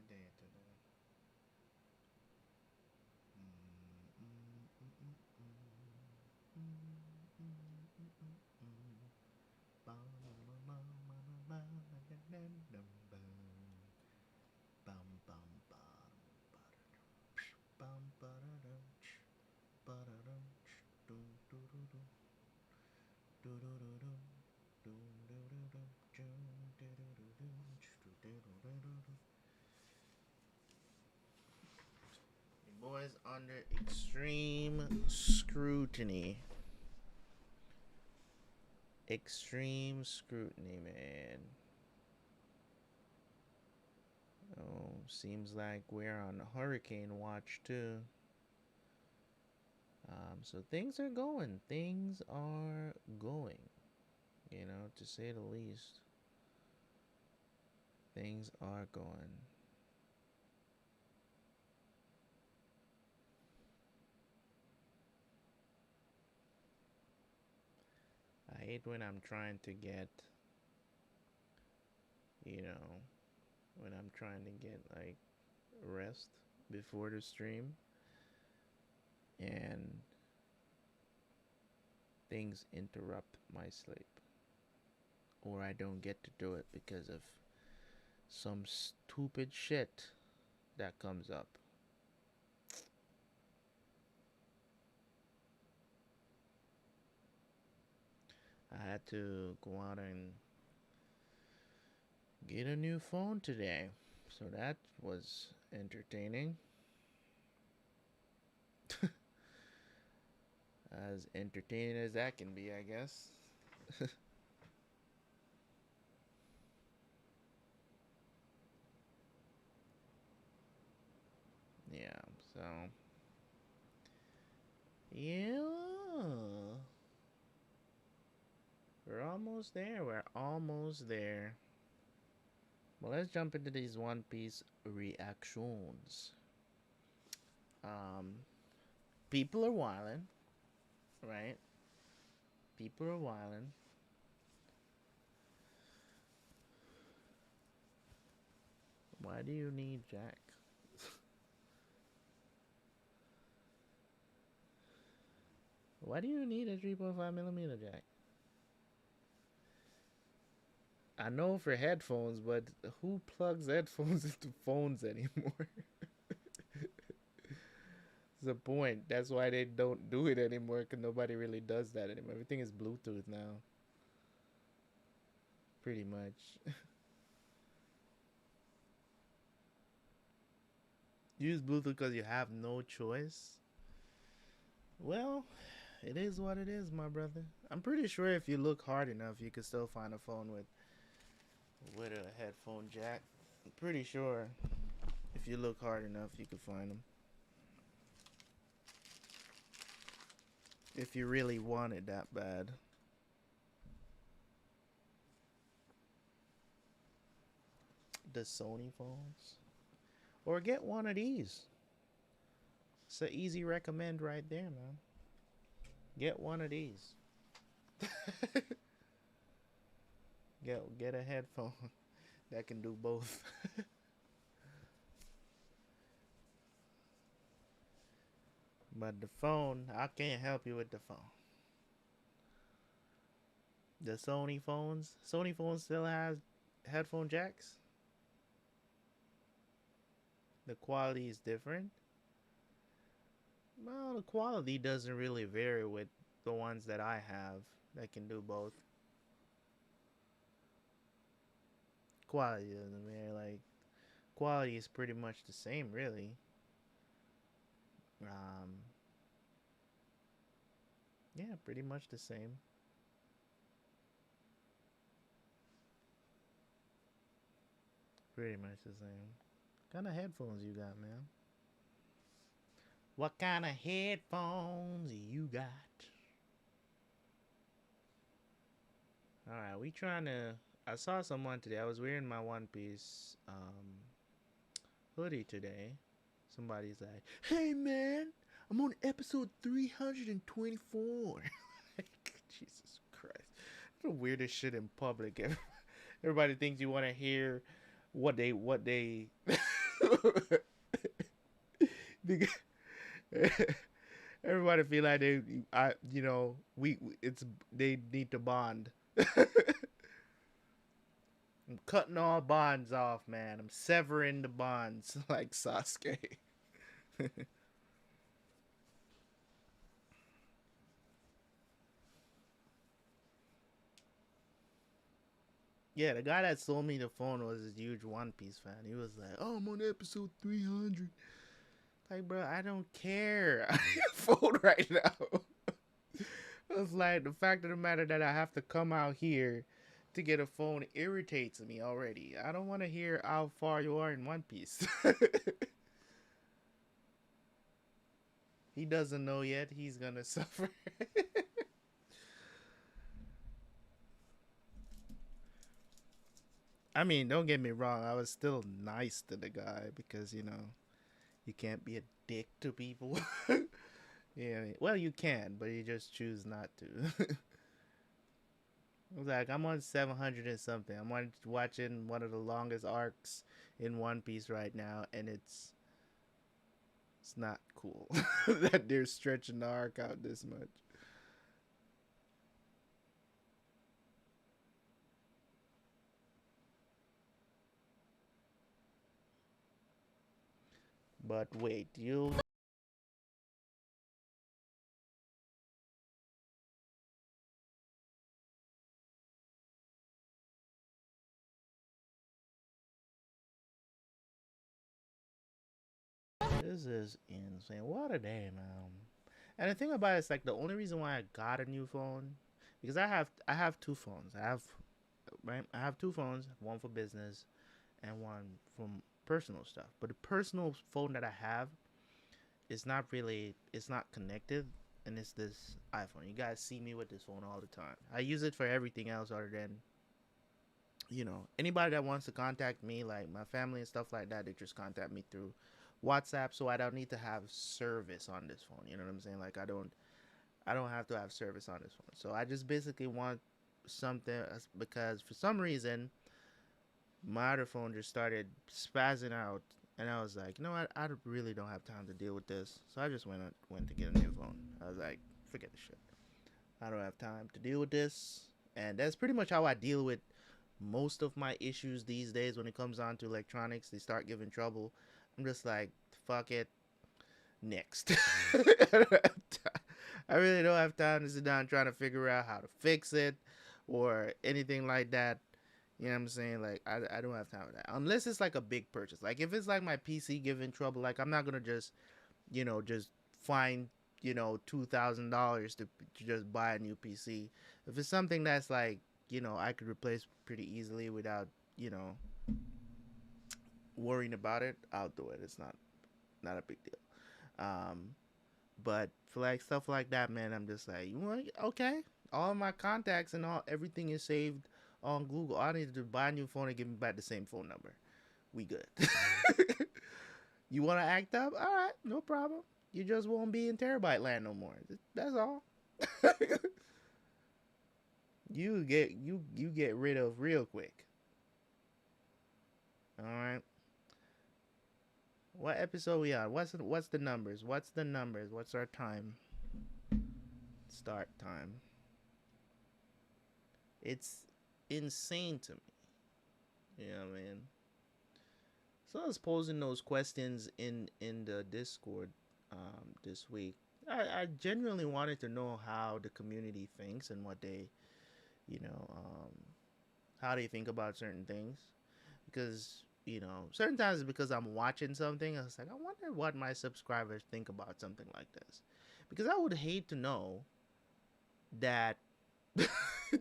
day today. Boys under extreme scrutiny. Extreme scrutiny, man. Oh, seems like we're on hurricane watch too. So things are going. Things are going. You know, to say the least. Things are going. I hate when I'm trying to get, you know, when I'm trying to get like rest before the stream and things interrupt my sleep. Or I don't get to do it because of some stupid shit that comes up. I had to go out and get a new phone today. So that was entertaining. As entertaining as that can be, I guess. Yeah, so. Yeah. We're almost there. We're almost there. Well, let's jump into these One Piece reactions. Um, people are wildin', right? People are wildin'. Why do you need Jack? Why do you need a 3.5mm jack? I know for headphones, but who plugs headphones into phones anymore? The point. That's why they don't do it anymore, because nobody really does that anymore. Everything is Bluetooth now. Pretty much. Use Bluetooth because you have no choice. Well, it is what it is, my brother. I'm pretty sure if you look hard enough, you can still find a phone with a headphone jack. I'm pretty sure if you look hard enough, you can find them. If you really want it that bad. The Sony phones. Or get one of these. It's an easy recommend right there, man. Get one of these. Get a headphone that can do both. But the phone, I can't help you with the phone. The Sony phones still has headphone jacks. The quality is different. Well, the quality doesn't really vary with the ones that I have that can do both. Quality doesn't vary. Like, quality is pretty much the same, really. Um, yeah, pretty much the same. Pretty much the same. What kind of headphones you got, man? What kind of headphones you got? All right, we trying to. I saw someone today. I was wearing my One Piece hoodie today. Somebody's like, "Hey man, I'm on episode 324." Like, Jesus Christ, the weirdest shit in public. Everybody thinks you want to hear what they Because everybody feel like it's they need to bond. I'm cutting all bonds off, man. I'm severing the bonds like Sasuke. Yeah, the guy that sold me the phone was a huge One Piece fan. He was like, "Oh, I'm on episode 300." Like, bro, I don't care. I need a phone right now. I was like, the fact of the matter that I have to come out here to get a phone irritates me already. I don't want to hear how far you are in One Piece. He doesn't know yet. He's gonna suffer. I mean, don't get me wrong. I was still nice to the guy because you can't be a dick to people. Yeah, well, you can, but you just choose not to. I was like, I'm on 700 and something. Watching one of the longest arcs in One Piece right now, and it's not cool that they're stretching the arc out this much. But wait, you this is insane. What a day, man. And the thing about it is like the only reason why I got a new phone because I have two phones. I have two phones, one for business and one from personal stuff. But the personal phone that I have is not really it's not connected and it's this iPhone. You guys see me with this phone all the time. I use it for everything else other than anybody that wants to contact me, like my family and stuff like that, they just contact me through WhatsApp, so I don't need to have service on this phone. You know what I'm saying? Like I don't have to have service on this phone. So I just basically want something because for some reason my other phone just started spazzing out, and I was like, you know what? I really don't have time to deal with this. So I just went to get a new phone. I was like, forget the shit. I don't have time to deal with this, and that's pretty much how I deal with most of my issues these days when it comes on to electronics. They start giving trouble. I'm just like, fuck it. Next. I really don't have time to sit down trying to figure out how to fix it or anything like that. You know what I'm saying? Like, I don't have time for that. Unless it's like a big purchase. Like, if it's like my PC giving trouble, like, I'm not going to just find, $2,000 to just buy a new PC. If it's something that's like, I could replace pretty easily without, you know, worrying about it, I'll do it. It's not a big deal. But for like stuff like that, man, I'm just like, okay, all my contacts and everything is saved on Google. I need to buy a new phone and give me back the same phone number. We good. You want to act up? All right, no problem. You just won't be in terabyt land no more. That's all. You get rid of real quick. All right. What episode we on? What's the numbers? What's the numbers? What's our time? Start time. It's insane to me. You know what I mean? So I was posing those questions in the Discord this week. I genuinely wanted to know how the community thinks and what they, you know, how they think about certain things. Because, certain times it's because I'm watching something. I was like, I wonder what my subscribers think about something like this. Because I would hate to know that,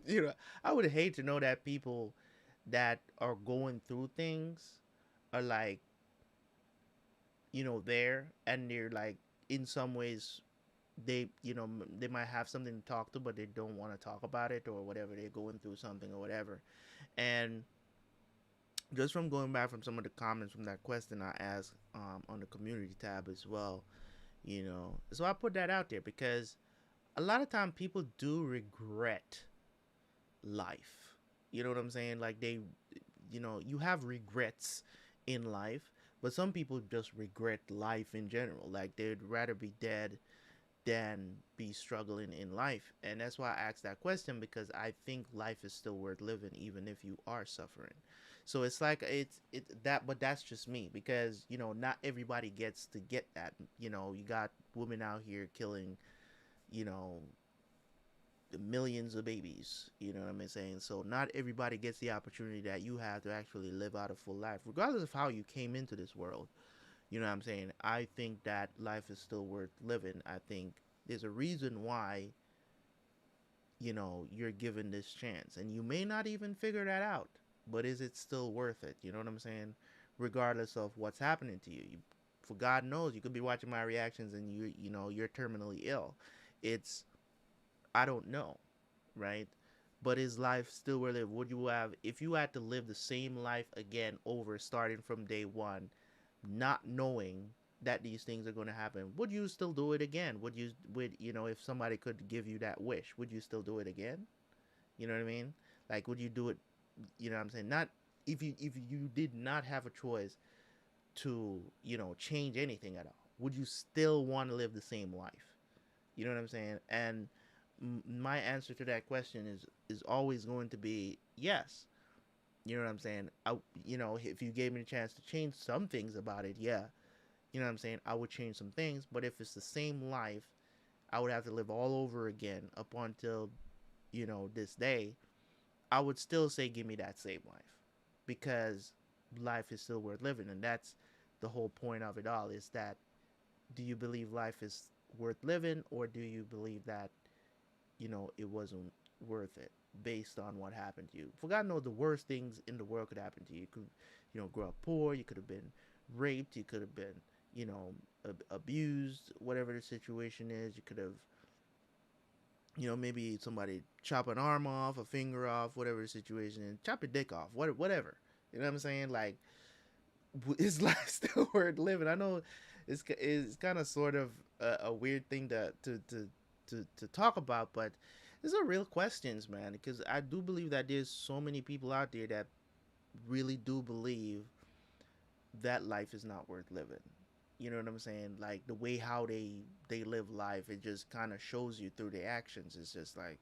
you know, I would hate to know that people that are going through things are like, there and they're like, in some ways, they might have something to talk to, but they don't want to talk about it or whatever. They're going through something or whatever. And just from going back from some of the comments from that question I asked on the community tab as well, so I put that out there because a lot of time people do regret life. You know what I'm saying? Like you have regrets in life, But some people just regret life in general. Like they'd rather be dead than be struggling in life. And that's why I asked that question, because I think life is still worth living even if you are suffering. So it's like it's that, but that's just me, because not everybody gets to get that. You got women out here killing, you know, the millions of babies. You know what I'm saying? So not everybody gets the opportunity that you have to actually live out a full life, regardless of how you came into this world. You know what I'm saying? I think that life is still worth living. I think there's a reason why, you're given this chance. And you may not even figure that out. But is it still worth it? You know what I'm saying? Regardless of what's happening to you. For God knows, you could be watching my reactions and you're terminally ill. It's I don't know, right? But is life still worth it? Would you have, if you had to live the same life again over, starting from day one, not knowing that these things are going to happen, would you still do it again? If somebody could give you that wish, would you still do it again? You know what I mean? Like, would you do it? You know what I'm saying? Not if you did not have a choice to change anything at all. Would you still want to live the same life? You know what I'm saying? And my answer to that question is always going to be yes. You know what I'm saying? If you gave me the chance to change some things about it, yeah. You know what I'm saying? I would change some things, but if it's the same life, I would have to live all over again up until this day. I would still say give me that same life, because life is still worth living, and that's the whole point of it all. Is that, do you believe life is worth living, or do you believe that it wasn't worth it based on what happened to you? For God knows, the worst things in the world could happen to you. You could, grow up poor. You could have been raped. You could have been, abused. Whatever the situation is, you could have, maybe somebody chop an arm off, a finger off, whatever the situation is, chop your dick off, whatever. You know what I'm saying? Like, is life still worth living? I know it's kind of sort of a weird thing to talk about, but these are real questions, man. Because I do believe that there's so many people out there that really do believe that life is not worth living. You know what I'm saying? Like the way how they live life, it just kind of shows you through their actions. It's just like,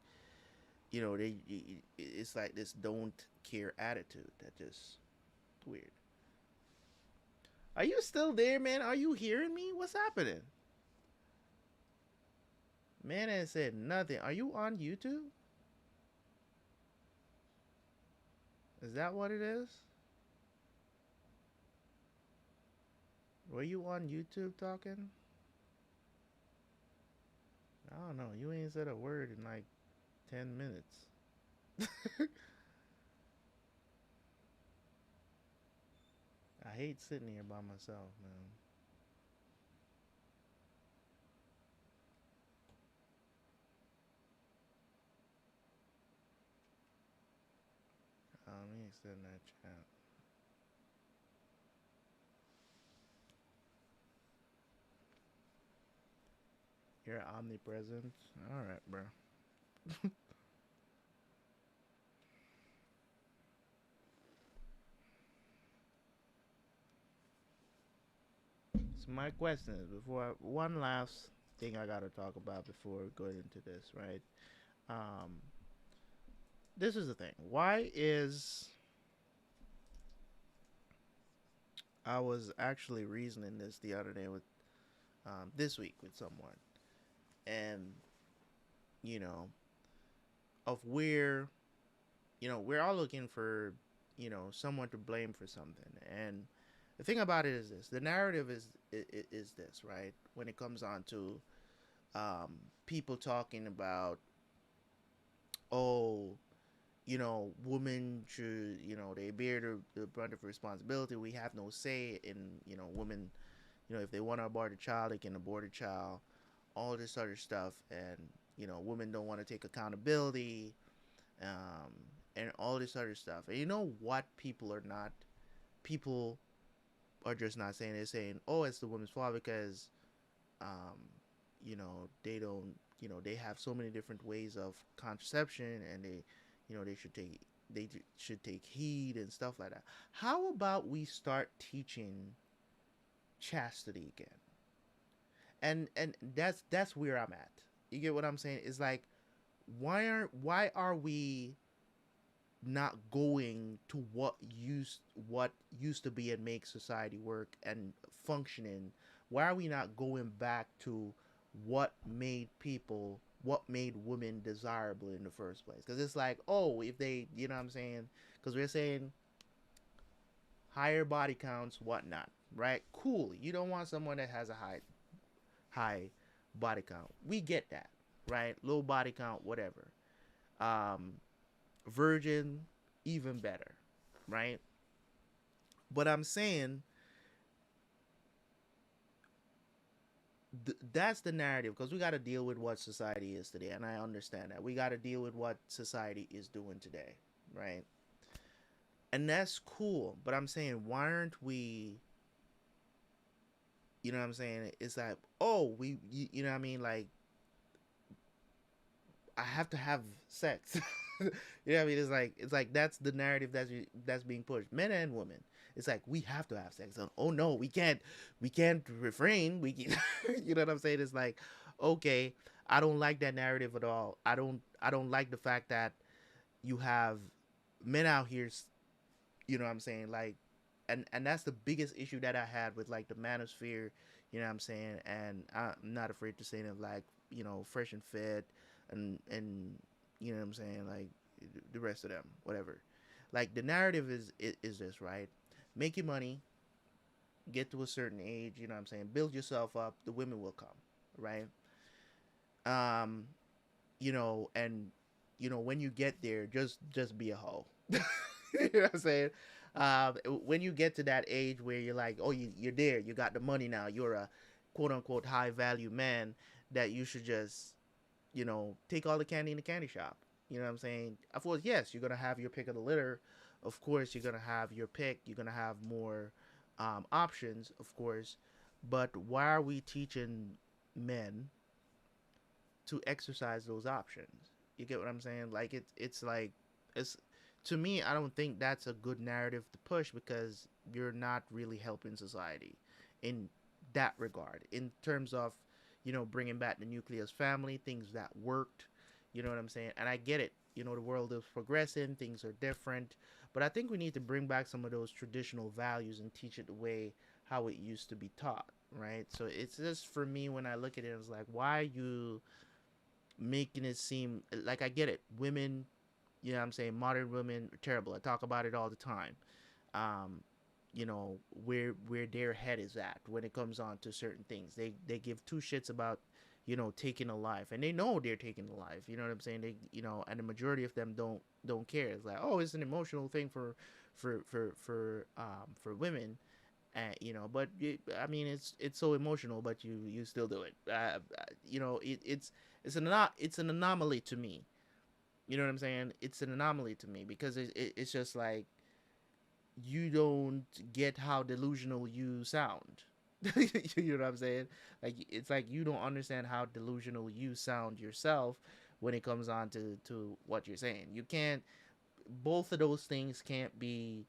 it's like this don't care attitude that just weird. Are you still there, man? Are you hearing me? What's happening? Man ain't said nothing. Are you on YouTube? Is that what it is? Were you on YouTube talking? I don't know. You ain't said a word in like 10 minutes. I hate sitting here by myself, man. Me sitting that chat. You're omnipresent. All right, bro. So my question is, one last thing I gotta talk about before going into this, right? Um, this is the thing. Why is I was actually reasoning this the other day with this week with someone, and you know, of where we're all looking for someone to blame for something, and the thing about it is this: the narrative is this, right? When it comes on to people talking about, oh, women should, they bear the brunt of responsibility. We have no say in, women, if they want to abort a child, they can abort a child, all this other stuff. And, women don't want to take accountability, um, and all this other stuff. And you know what? People are just not saying, they're saying, oh, it's the woman's fault because, um, they don't, they have so many different ways of contraception, and they should take heed and stuff like that. How about we start teaching chastity again. And that's where I'm at. You get what I'm saying? It's like, why are we not going to what used to be and make society work and functioning? Why are we not going back to what made women desirable in the first place? Because it's like, oh, if they, you know what I'm saying? Because we're saying higher body counts, whatnot, right? Cool. You don't want someone that has a high body count. We get that, right? Low body count, whatever. Um, Virgin, even better, right? But I'm saying that's the narrative, because we got to deal with what society is today, and I understand that we got to deal with what society is doing today, right? And that's cool. But I'm saying, why aren't we? You know what I'm saying? It's like, oh, you know what I mean? Like, I have to have sex. You know what I mean? It's like that's the narrative that's being pushed, men and women. It's like, we have to have sex. Oh no, we can't refrain. You know what I'm saying? It's like, okay, I don't like that narrative at all. I don't like the fact that you have men out here. You know what I'm saying? Like, and that's the biggest issue that I had with like the manosphere. You know what I'm saying? And I'm not afraid to say that, like, fresh and fit, and you know what I'm saying, like the rest of them, whatever. Like, the narrative is this, right? Make your money, get to a certain age, you know what I'm saying, build yourself up, the women will come, right? Um, and when you get there, just be a hoe. You know what I'm saying? When you get to that age where you're like, oh, you're there, you got the money now, you're a quote unquote high value man, that you should just, take all the candy in the candy shop. You know what I'm saying? Of course, yes, you're gonna have your pick of the litter. Of course, you're gonna have your pick. You're gonna have more options, of course. But why are we teaching men to exercise those options? You get what I'm saying? Like, it's like, it's to me, I don't think that's a good narrative to push, because you're not really helping society in that regard. In terms of, bringing back the nucleus family, things that worked. You know what I'm saying? And I get it. The world is progressing, things are different, but I think we need to bring back some of those traditional values and teach it the way how it used to be taught, right? So it's just, for me, when I look at it, it's like, why are you making it seem like, I get it, women, I'm saying, modern women are terrible. I talk about it all the time. Um, where their head is at when it comes on to certain things. They give two shits about, taking a life, and they know they're taking a life. You know what I'm saying? And the majority of them don't care. It's like, oh, it's an emotional thing for women. But I mean, it's so emotional, but you still do it. It's an anomaly to me. You know what I'm saying? It's an anomaly to me, because it's just like, you don't get how delusional you sound. You know what I'm saying? Like, it's like, you don't understand how delusional you sound yourself when it comes on to what you're saying. You can't. Both of those things can't be.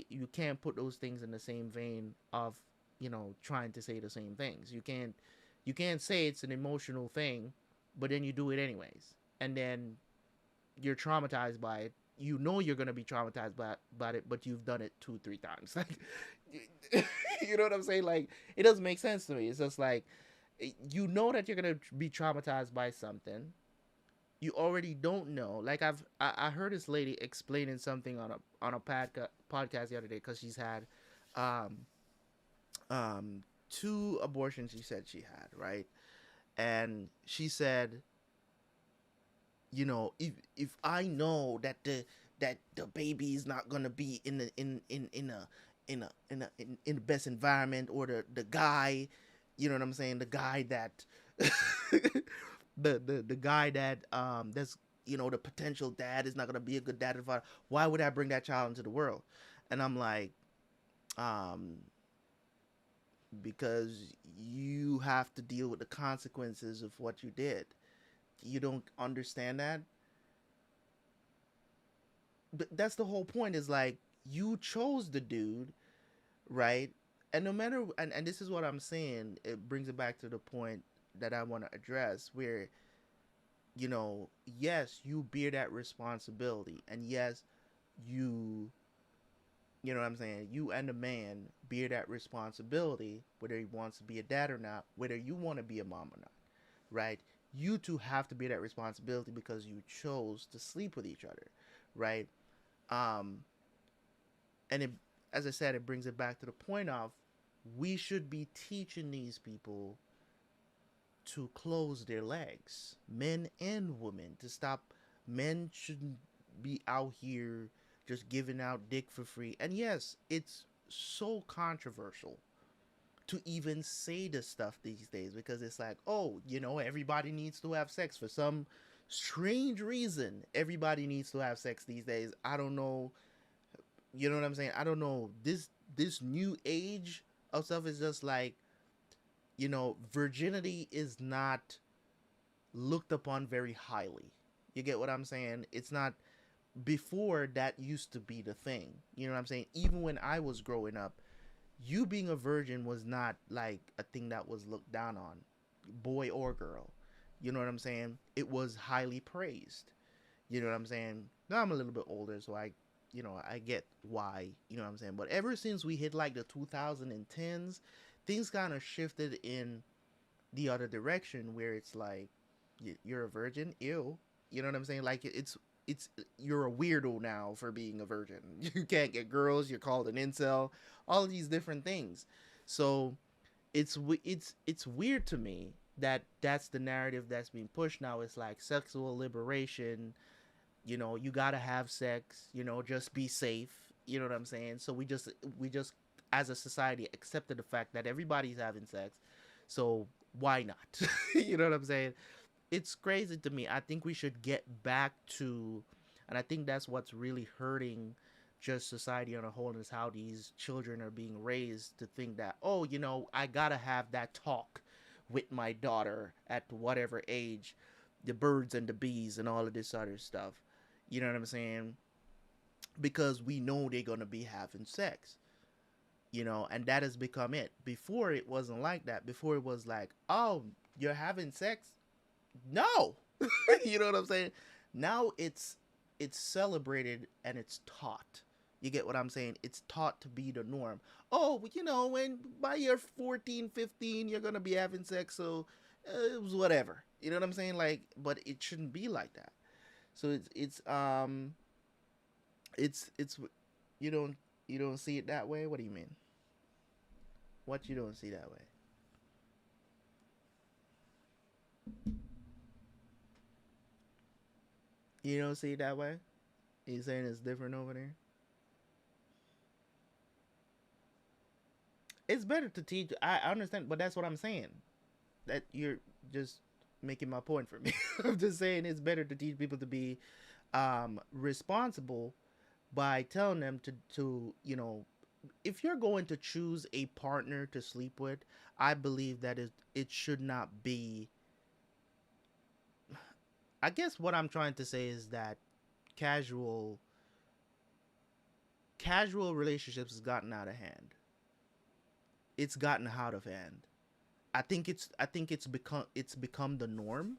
You can't put those things in the same vein of, trying to say the same things. You can't. You can't say it's an emotional thing, but then you do it anyways, and then you're traumatized by it. You're gonna be traumatized by it, but you've done it 2-3 times. Like, you know what I'm saying? Like, it doesn't make sense to me. It's just like, that you're gonna be traumatized by something. You already don't know. Like, I heard this lady explaining something on a podcast the other day, because she's had um um 2 abortions. She said she had, right, and she said, if I know that the baby is not gonna be in the best environment, or the guy, you know what I'm saying, the guy that the guy that that's the potential dad is not gonna be a good dad and father, why would I bring that child into the world? And I'm like, um because you have to deal with the consequences of what you did. You don't understand that. But that's the whole point, is like, you chose the dude, right? And no matter, and this is what I'm saying, it brings it back to the point that I want to address, where, yes, you bear that responsibility, and yes, you you know what I'm saying, you and the man bear that responsibility, whether he wants to be a dad or not, whether you want to be a mom or not, right? You two have to bear that responsibility because you chose to sleep with each other, right? um and it, as I said, it brings it back to the point of, we should be teaching these people to close their legs, men and women, to stop. Men shouldn't be out here just giving out dick for free. And yes, it's so controversial to even say this stuff these days, because it's like, oh, everybody needs to have sex for some strange reason. Everybody needs to have sex these days. I don't know. You know what I'm saying? I don't know. This new age of stuff is just like, virginity is not looked upon very highly. You get what I'm saying? It's not. Before, that used to be the thing. You know what I'm saying? Even when I was growing up, you being a virgin was not like a thing that was looked down on, boy or girl. You know what I'm saying? It was highly praised. You know what I'm saying? Now I'm a little bit older, so I get why, you know what I'm saying? But ever since we hit like the 2010s, things kind of shifted in the other direction, where it's like, you're a virgin, ew. You know what I'm saying? Like, it's you're a weirdo now for being a virgin. You can't get girls. You're called an incel. All of these different things. So it's weird to me that that's the narrative that's being pushed now. It's like sexual liberation. You gotta have sex. Just be safe. You know what I'm saying? So we just as a society accepted the fact that everybody's having sex. So why not? You know what I'm saying? It's crazy to me. I think we should get back to, and I think that's what's really hurting just society on a whole, is how these children are being raised to think that, oh, I gotta have that talk with my daughter at whatever age, the birds and the bees and all of this other stuff. You know what I'm saying? Because we know they're gonna be having sex. And that has become it. Before, it wasn't like that. Before, it was like, oh, you're having sex? No. You know what I'm saying? Now it's celebrated and it's taught. You get what I'm saying? It's taught to be the norm. Oh, when by your 14, 15, you're going to be having sex, so it was whatever. You know what I'm saying? Like, but it shouldn't be like that. So it's you don't see it that way? What do you mean? What, you don't see that way? You don't see it that way? You saying it's different over there? It's better to teach. I understand, but that's what I'm saying. That you're just making my point for me. I'm just saying it's better to teach people to be responsible by telling them to if you're going to choose a partner to sleep with, I believe that it should not be. I guess what I'm trying to say is that casual casual relationships has gotten out of hand. It's gotten out of hand. I think it's become the norm.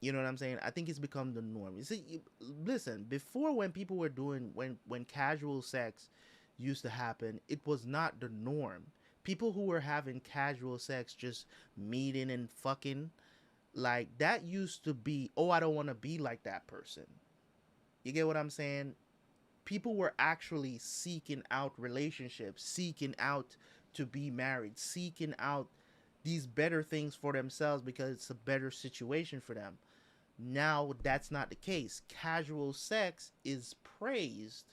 You know what I'm saying? I think it's become the norm. You see, listen, before, when people were doing, when casual sex used to happen, it was not the norm. People who were having casual sex, just meeting and fucking, like, that used to be, oh, I don't want to be like that person. You get what I'm saying? People were actually seeking out relationships, seeking out to be married, seeking out these better things for themselves because it's a better situation for them. Now that's not the case. Casual sex is praised.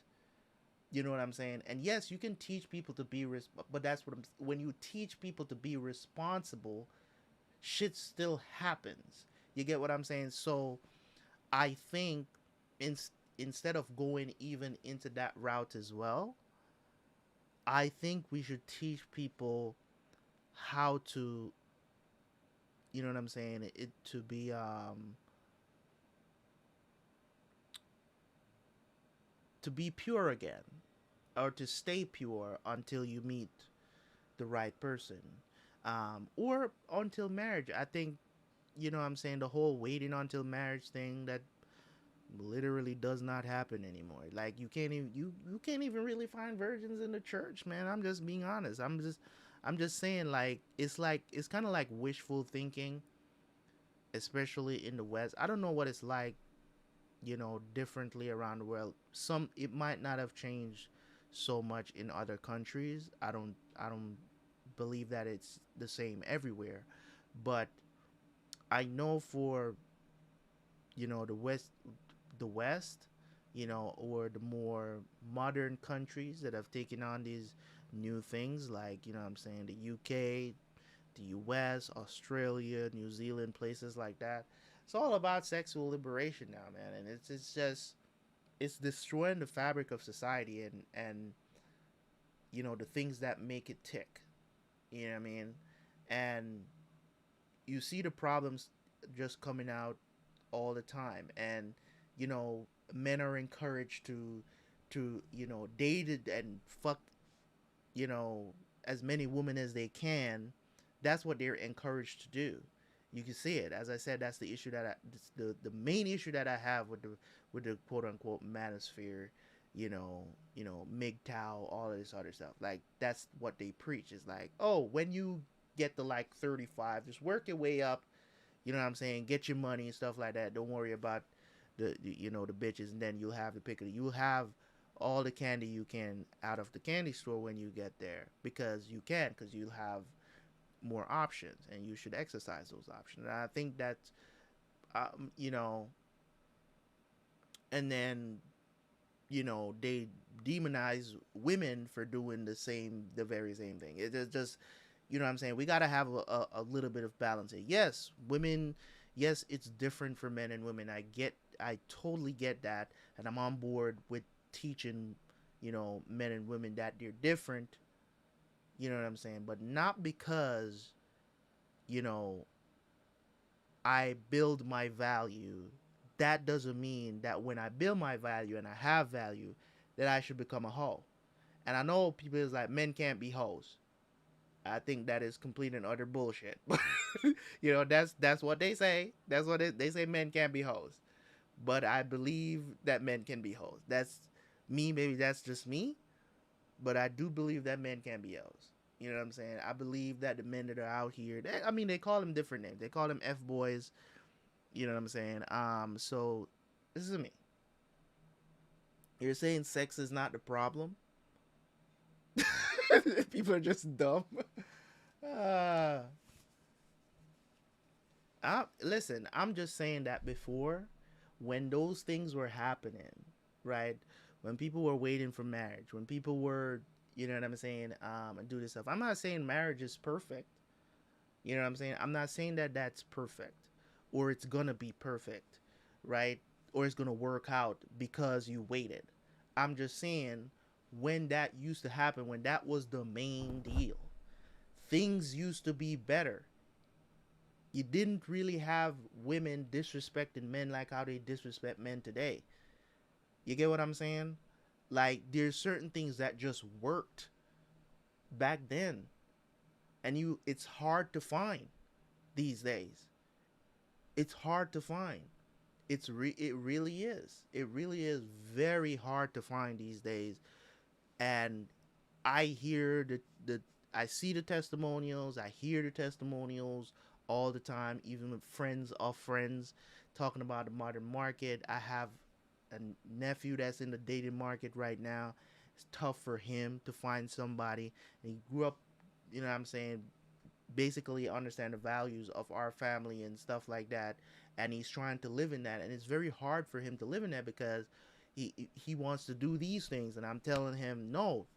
You know what I'm saying? And yes, you can teach people to be but that's what when you teach people to be responsible, shit still happens. You get what I'm saying? So I think, in, instead of going even into that route as well, I think we should teach people how to, you know what I'm saying, it to be pure again, or to stay pure until you meet. the right person, or until marriage. I think, you know what I'm saying, the whole waiting until marriage thing, that literally does not happen anymore. Like, you can't even really find virgins in the church, man. I'm just being honest. I'm just saying, like it's kind of like wishful thinking, especially in the West. I don't know what it's like, differently around the world. Some, it might not have changed so much in other countries. I don't believe that it's the same everywhere, but I know for, the West, or the more modern countries that have taken on these new things, like, I'm saying, the UK, the US, Australia, New Zealand, places like that. It's all about sexual liberation now, man, and it's just, it's destroying the fabric of society, and the things that make it tick. You know what I mean? And you see the problems just coming out all the time, and you know men are encouraged to date it and fuck, you know as many women as they can. That's what they're encouraged to do. You can see it. As I said, that's the issue that the main issue that I have with the quote unquote manosphere, MGTOW, all of this other stuff. Like, that's what they preach. Is like, oh, when you get to like 35, just work your way up. You know what I'm saying? Get your money and stuff like that. Don't worry about the bitches, and then you'll have the pick of it. You'll have all the candy you can out of the candy store when you get there, because you can, because you'll have more options, and you should exercise those options. And I think that's, um, you know, and then they demonize women for doing the very same thing. It's just, what I'm saying, we got to have a little bit of balance here. Yes, women, yes, it's different for men and women. I totally get that, and I'm on board with teaching, men and women that they're different. You know what I'm saying? But not because, you know, I build my value. That doesn't mean that when I build my value and I have value, that I should become a hoe. And I know people is like, men can't be hoes. I think that is complete and utter bullshit. That's what they say. That's what they say. Men can't be hoes, but I believe that men can be hoes. That's me. Maybe that's just me, but I do believe that men can be hoes. You know what I'm saying? I believe that the men that are out here, I mean, they call them different names. They call them F boys. You know what I'm saying? So this is me. You're saying sex is not the problem? People are just dumb. Uh, Listen, I'm just saying that before, when those things were happening, right? When people were waiting for marriage, when people were, you know what I'm saying, and do this stuff. I'm not saying marriage is perfect. You know what I'm saying? I'm not saying that that's perfect, or it's gonna be perfect, right? Or it's gonna work out because you waited. I'm just saying, when that used to happen, when that was the main deal, things used to be better. You didn't really have women disrespecting men like how they disrespect men today. You get what I'm saying? Like, there's certain things that just worked back then, and it's hard to find these days. It's hard to find. It really is. It really is very hard to find these days. And I hear the I see the testimonials. I hear the testimonials all the time, even with friends of friends talking about the modern market. I have a nephew that's in the dating market right now. It's tough for him to find somebody. And he grew up, what I'm saying, basically understand the values of our family and stuff like that. And he's trying to live in that. And it's very hard for him to live in that, because he wants to do these things. And I'm telling him, no,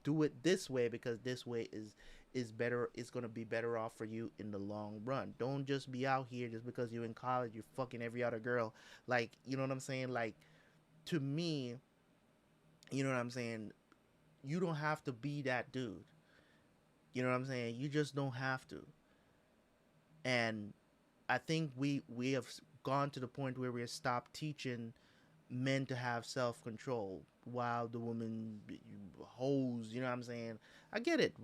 do it this way, because this way is better. It's going to be better off for you in the long run. Don't just be out here just because you're in college, you're fucking every other girl. Like, you know what I'm saying? Like, to me, you know what I'm saying, you don't have to be that dude. You know what I'm saying? You just don't have to. And I think we have gone to the point where we have stopped teaching men to have self control while the woman hoes. You know what I'm saying? I get it.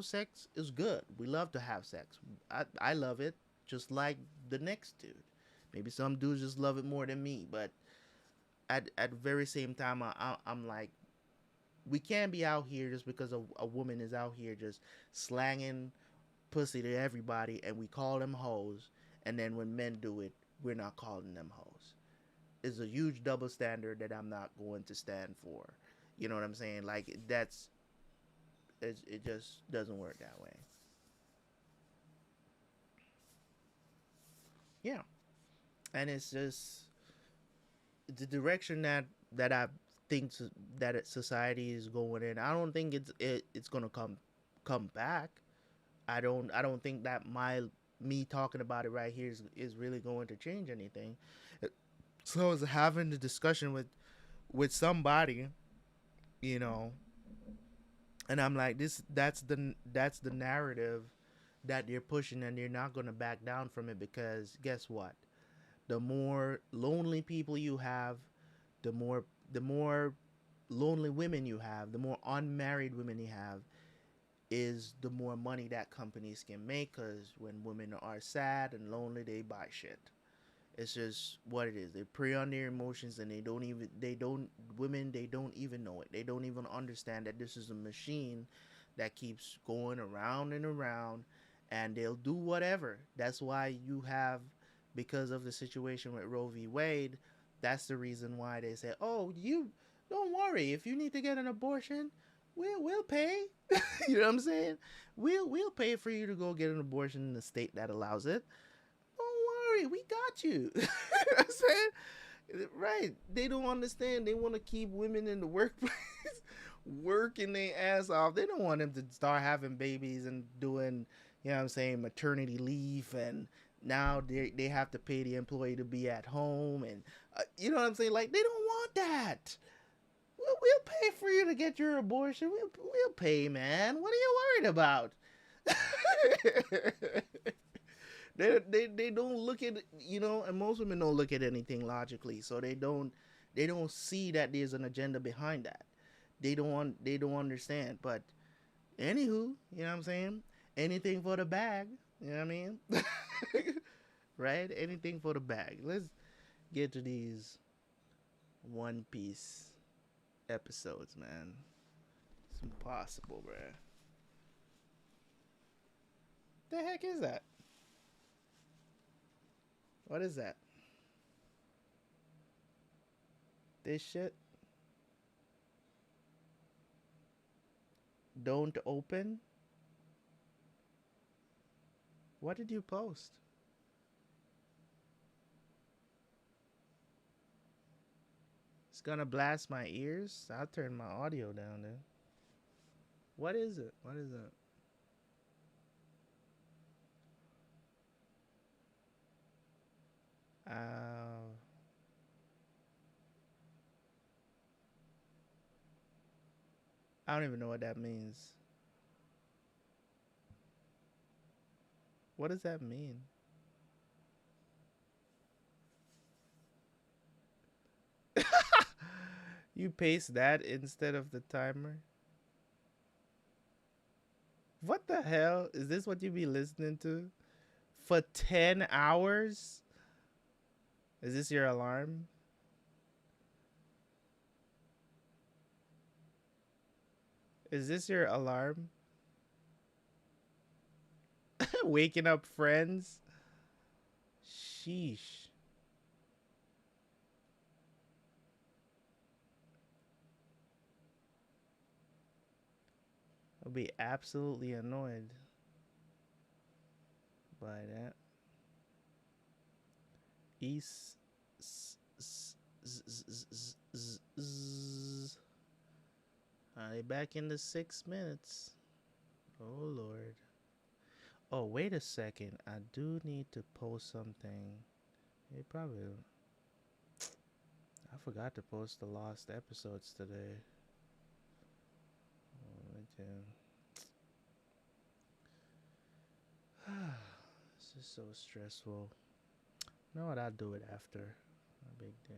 Sex is good. We love to have sex. I love it just like the next dude. Maybe some dudes just love it more than me, but at the very same time, I'm like, we can't be out here just because a woman is out here just slanging pussy to everybody, and we call them hoes, and then when men do it, we're not calling them hoes. It's a huge double standard that I'm not going to stand for. You know what I'm saying? Like it just doesn't work that way. Yeah, and it's just the direction that I think that society is going in. I don't think it's gonna come back. I don't think that me talking about it right here is really going to change anything. So I was having the discussion with somebody, you know, and I'm like, that's the narrative that they're pushing, and they're not going to back down from it, because guess what? The more lonely people you have, the more lonely women you have, the more unmarried women you have, is the more money that companies can make, because when women are sad and lonely, they buy shit. It's just what it is. They prey on their emotions, and they don't even know it. They don't even understand that this is a machine that keeps going around and around, and they'll do whatever. That's why you have, because of the situation with Roe v. Wade, that's the reason why they say, "Oh, you don't worry. If you need to get an abortion, we'll pay." You know what I'm saying? We'll pay for you to go get an abortion in the state that allows it. Don't worry, we got you. You know what I'm saying? Right. They don't understand. They want to keep women in the workplace working their ass off. They don't want them to start having babies and doing, you know what I'm saying, maternity leave, and now they have to pay the employee to be at home, and you know what I'm saying? Like, they don't want that. We'll pay for you to get your abortion. We'll pay, man. What are you worried about? They don't look at, and most women don't look at anything logically, so they don't see that there's an agenda behind that. They don't understand. But anywho, you know what I'm saying? Anything for the bag. You know what I mean? Right? Anything for the bag. Let's get to these One Piece episodes, man. It's impossible, bruh. The heck is that? What is that? This shit? Don't open? What did you post? It's gonna blast my ears. I'll turn my audio down then. What is it? What is it? Uh, I don't even know what that means. What does that mean? You paste that instead of the timer? What the hell? Is this what you be listening to? For 10 hours? Is this your alarm? Is this your alarm? Waking up friends? Sheesh. I'll be absolutely annoyed by that. East. Are they back in the 6 minutes? Oh, Lord. Oh, wait a second. I do need to post something. It probably. I forgot to post the lost episodes today. Oh, this is so stressful. You know what? I'll do it after. No big deal.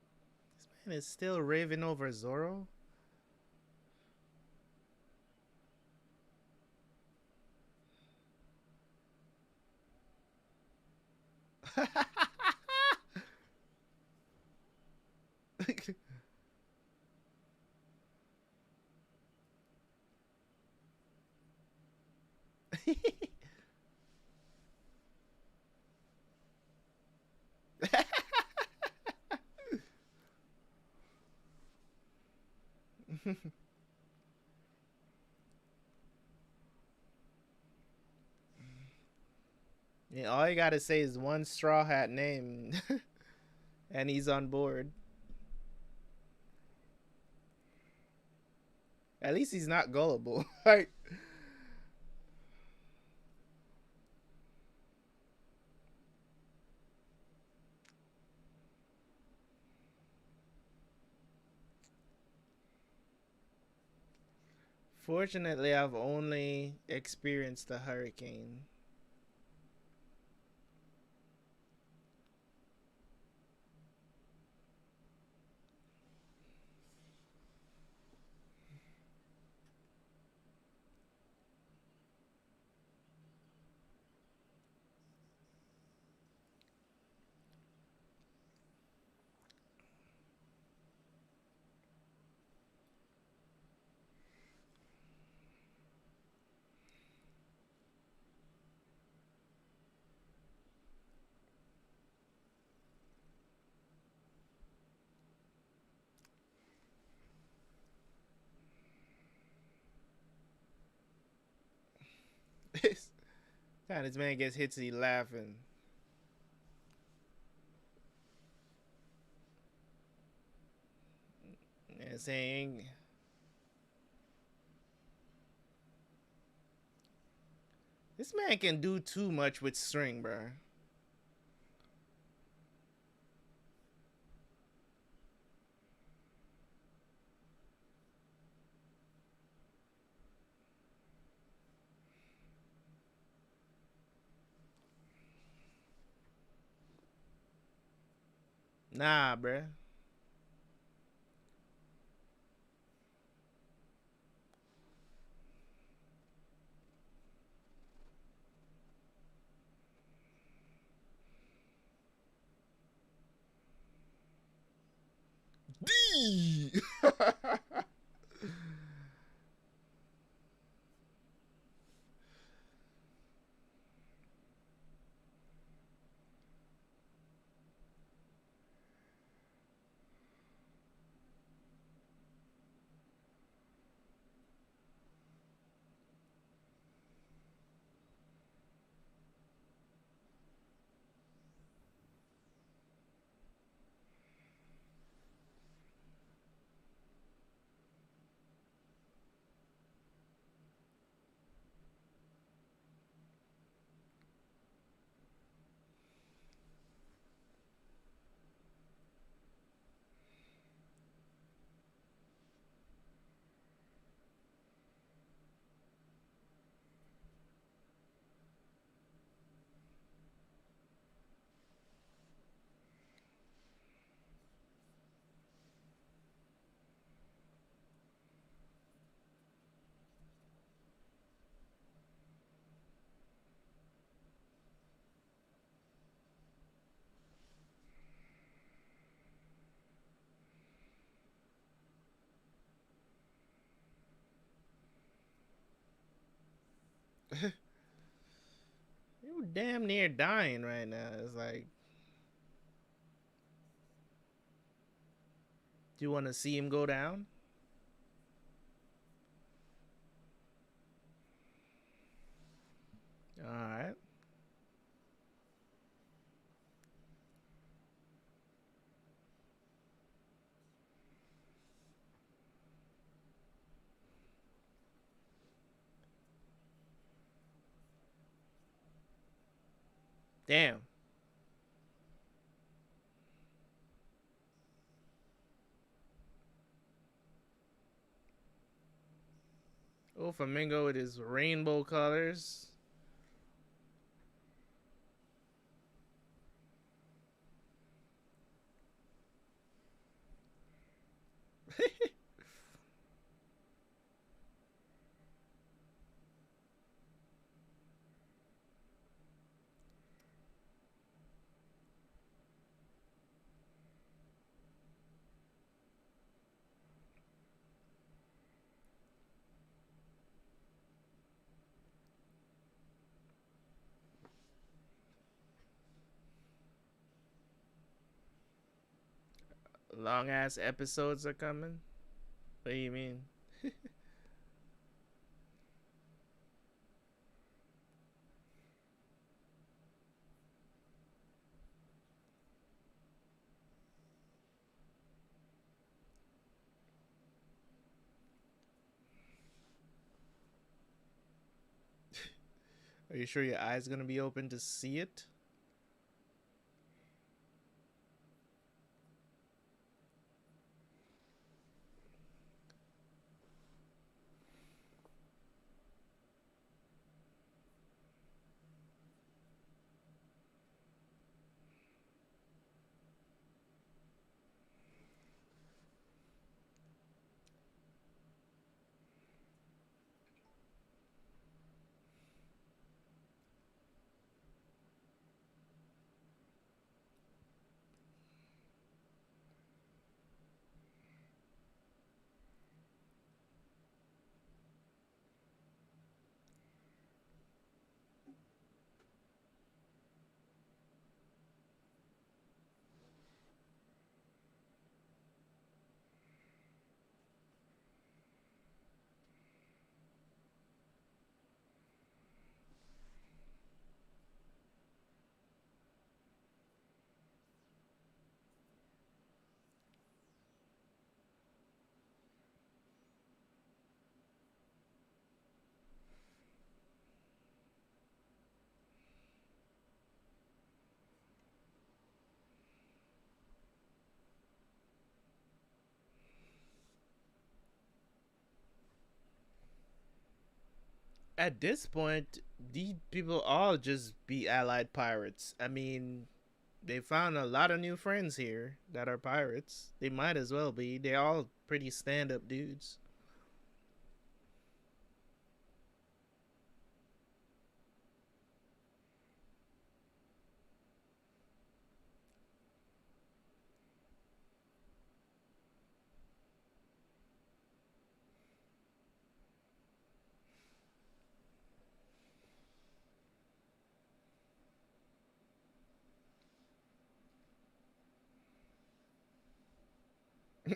And it's still raving over Zoro. Yeah, all you gotta say is one Straw Hat name, and he's on board. At least he's not gullible. Right? Fortunately, I've only experienced the hurricane. Time this man gets hits, he laughing. And saying, this man can do too much with string, bro. Nah, bruh. D. You damn near dying right now. It's like, do you want to see him go down? All right. Damn. Oh, Flamingo with his rainbow colors. Long ass episodes are coming. What do you mean? Are you sure your eyes gonna be open to see it? At this point, these people all just be allied pirates. I mean, they found a lot of new friends here that are pirates. They might as well be. They're all pretty stand up dudes.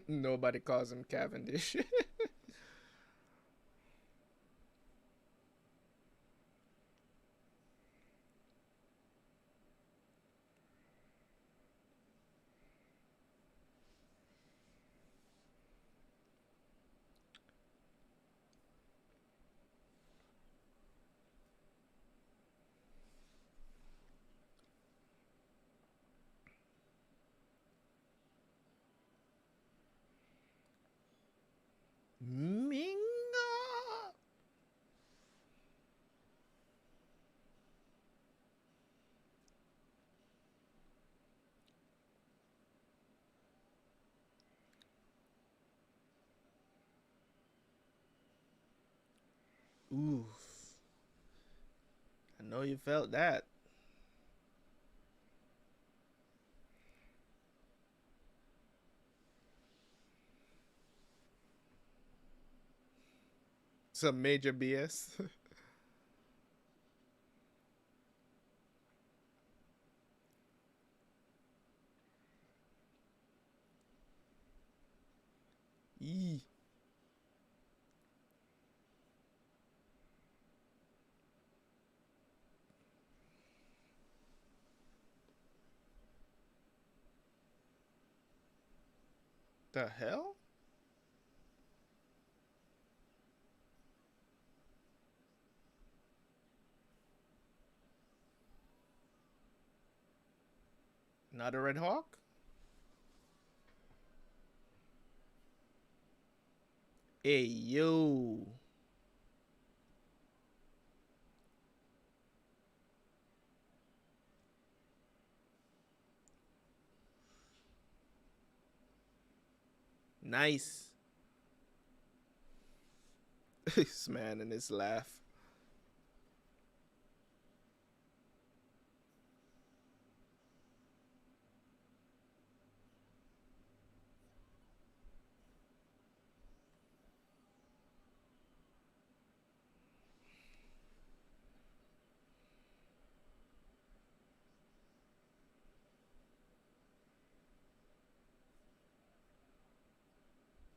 Nobody calls him Cavendish. Mingo! Oof. I know you felt that. Some major BS. Eee. The hell? Not a Red Hawk? Hey, yo. Nice. This man and his laugh.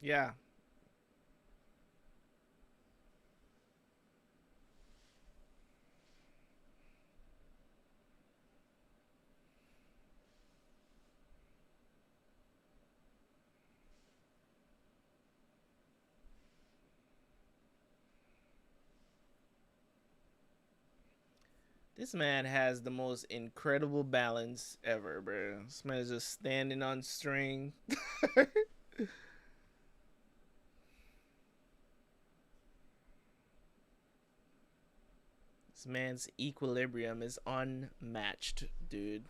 Yeah. This man has the most incredible balance ever, bro. This man is just standing on string. This man's equilibrium is unmatched, dude.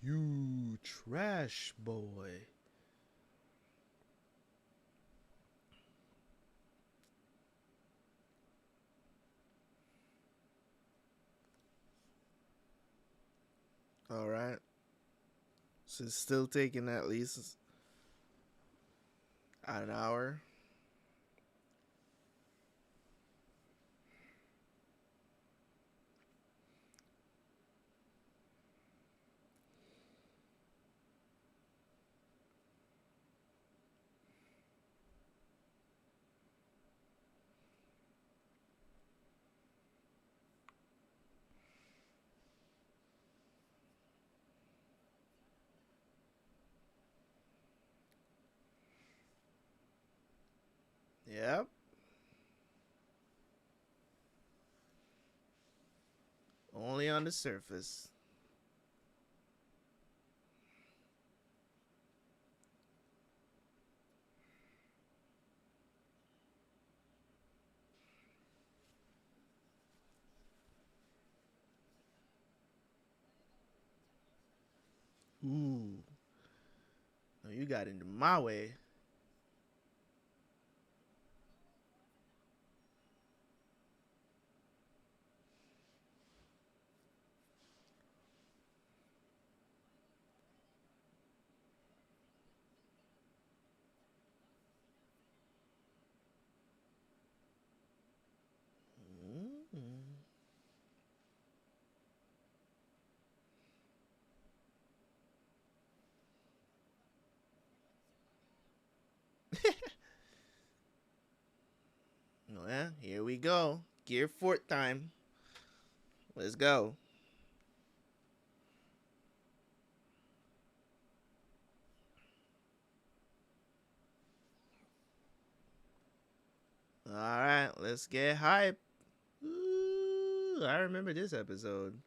You trash boy. All right. So it's still taking at least an hour. Yep. Only on the surface. Ooh. No, you got into my way. Mm. Well, here we go. Gear fort time. Let's go. All right, let's get hype. Ooh, I remember this episode.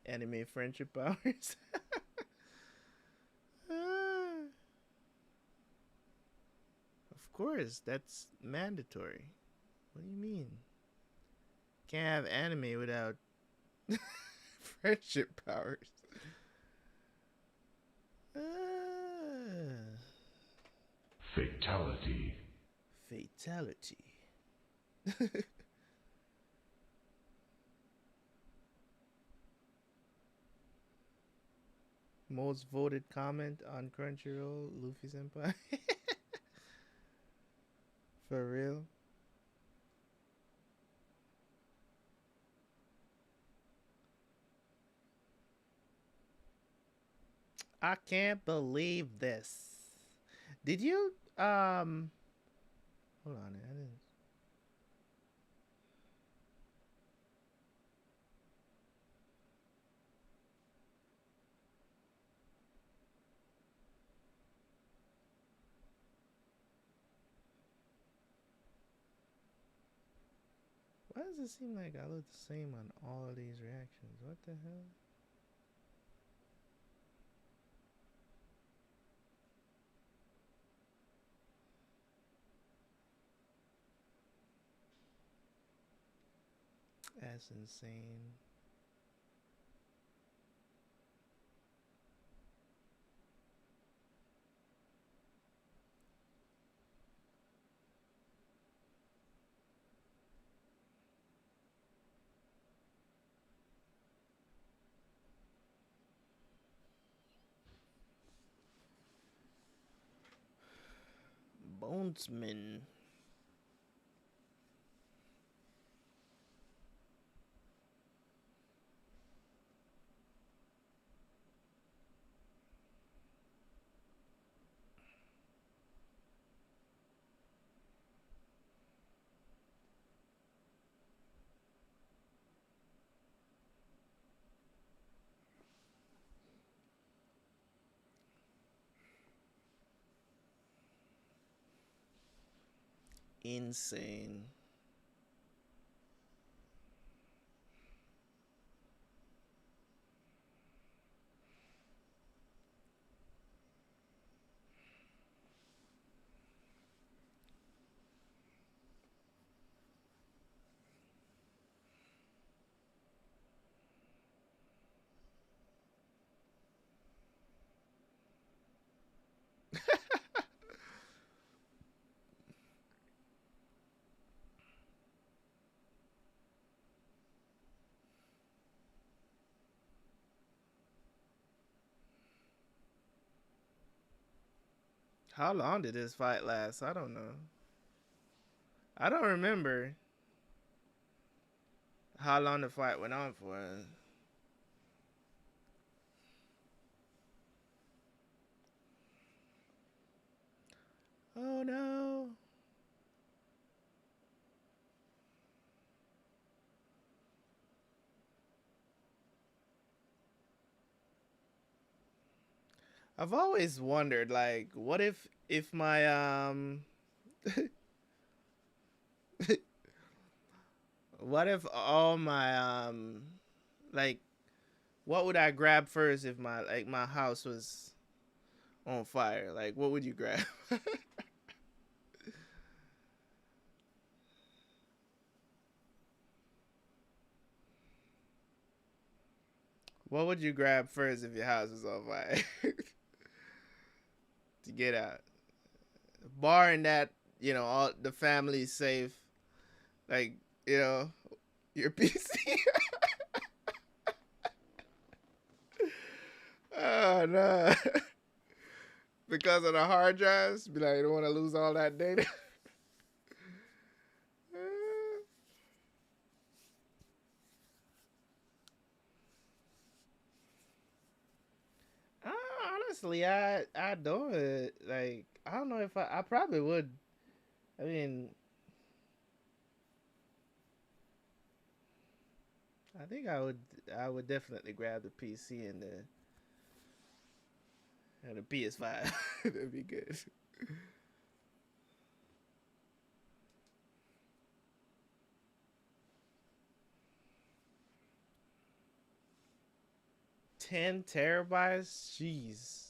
Anime friendship powers. Of course, that's mandatory. What do you mean? Can't have anime without friendship powers. Fatality. Fatality. Most voted comment on Crunchyroll, Luffy Senpai. For real? I can't believe this. Did you hold on, I didn't. Why does it seem like I look the same on all of these reactions? What the hell? That's insane. Bonesman. Insane. How long did this fight last? I don't know. I don't remember how long the fight went on for. Oh no. I've always wondered, like, what if my what if all my like, what would I grab first if my house was on fire? Like, what would you grab? What would you grab first if your house was on fire to get out? Barring that, all the family's safe, like, your PC. Oh no. Because of the hard drives, be like, you don't want to lose all that data. Honestly, I do it. Like, I don't know if I probably would. I mean, I think I would definitely grab the PC and the PS5. That'd be good. 10 terabytes, jeez.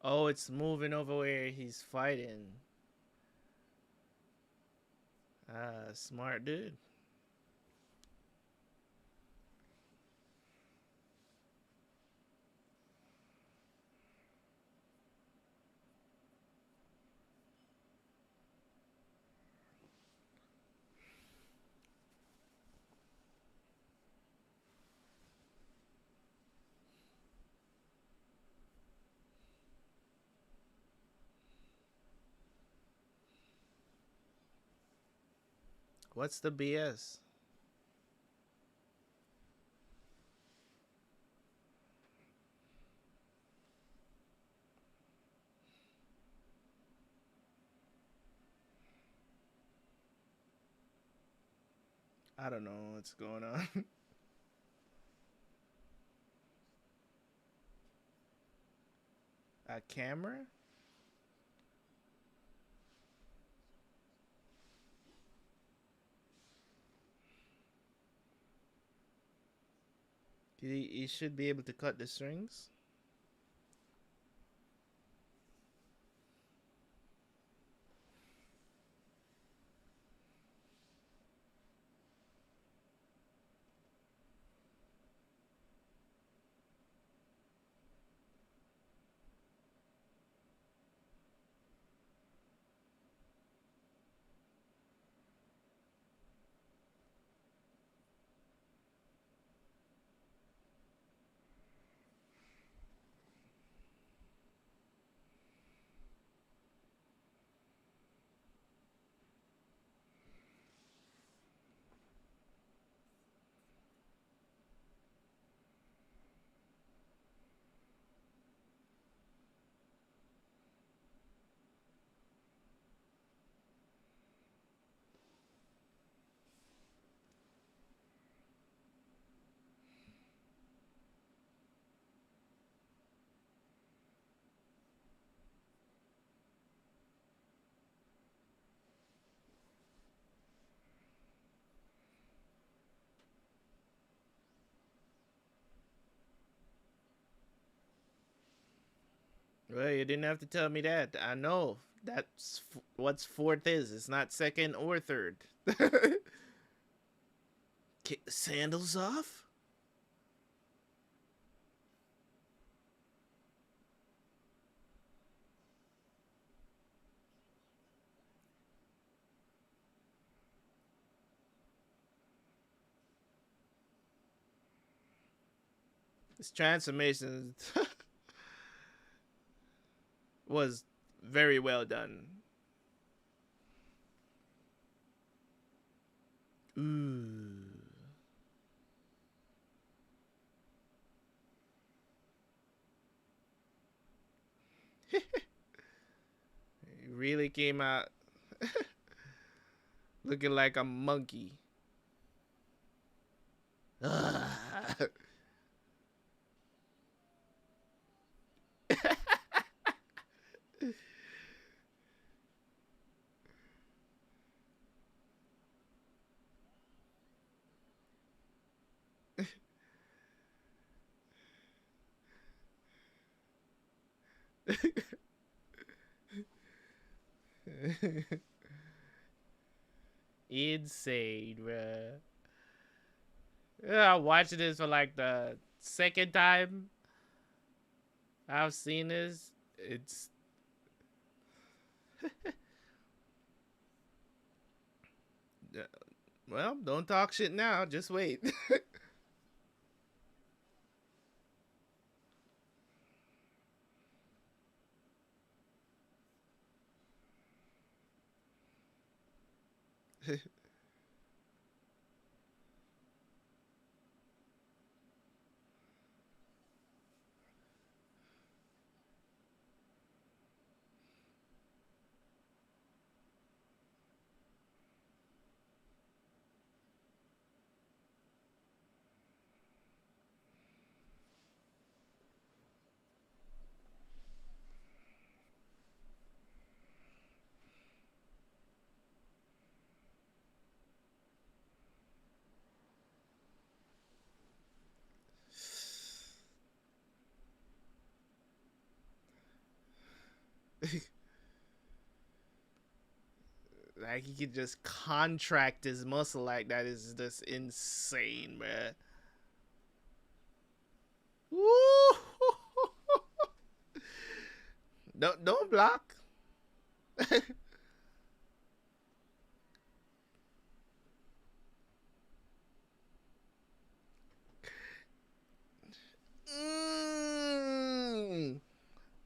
Oh, it's moving over where he's fighting. Ah, smart dude. What's the BS? I don't know what's going on. A camera? He should be able to cut the strings. Well, you didn't have to tell me that. I know. That's what's fourth is. It's not second or third. Kick the sandals off? This transformation was very well done. Ooh. He really came out looking like a monkey. Insane, bruh. Yeah, I'm watching this for like the second time I've seen this. It's well, don't talk shit now. Just wait. Like he could just contract his muscle like that is just insane, man. Woo! Don't block.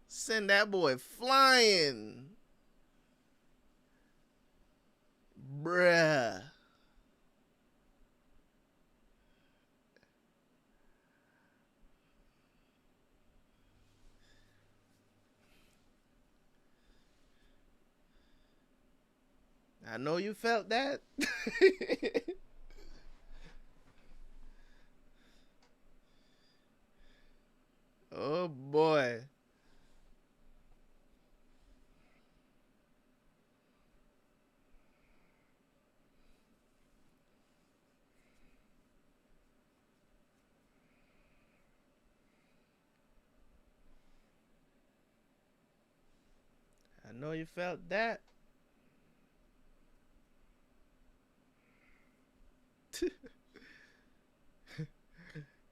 Send that boy flying. Bruh. I know you felt that. Oh boy. I know you felt that.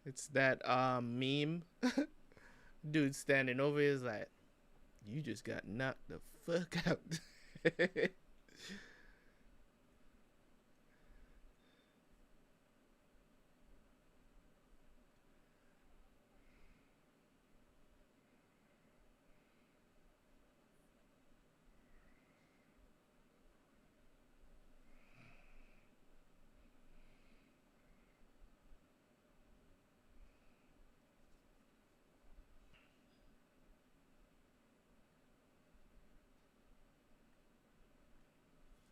It's that meme. Dude standing over is like, you just got knocked the fuck out.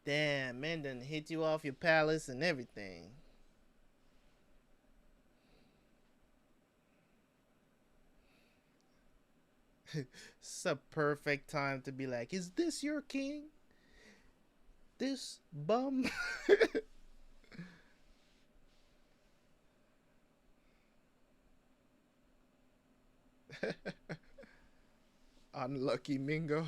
Damn, man done hit you off your palace and everything. It's a perfect time to be like, is this your king? This bum? Unlucky Mingo.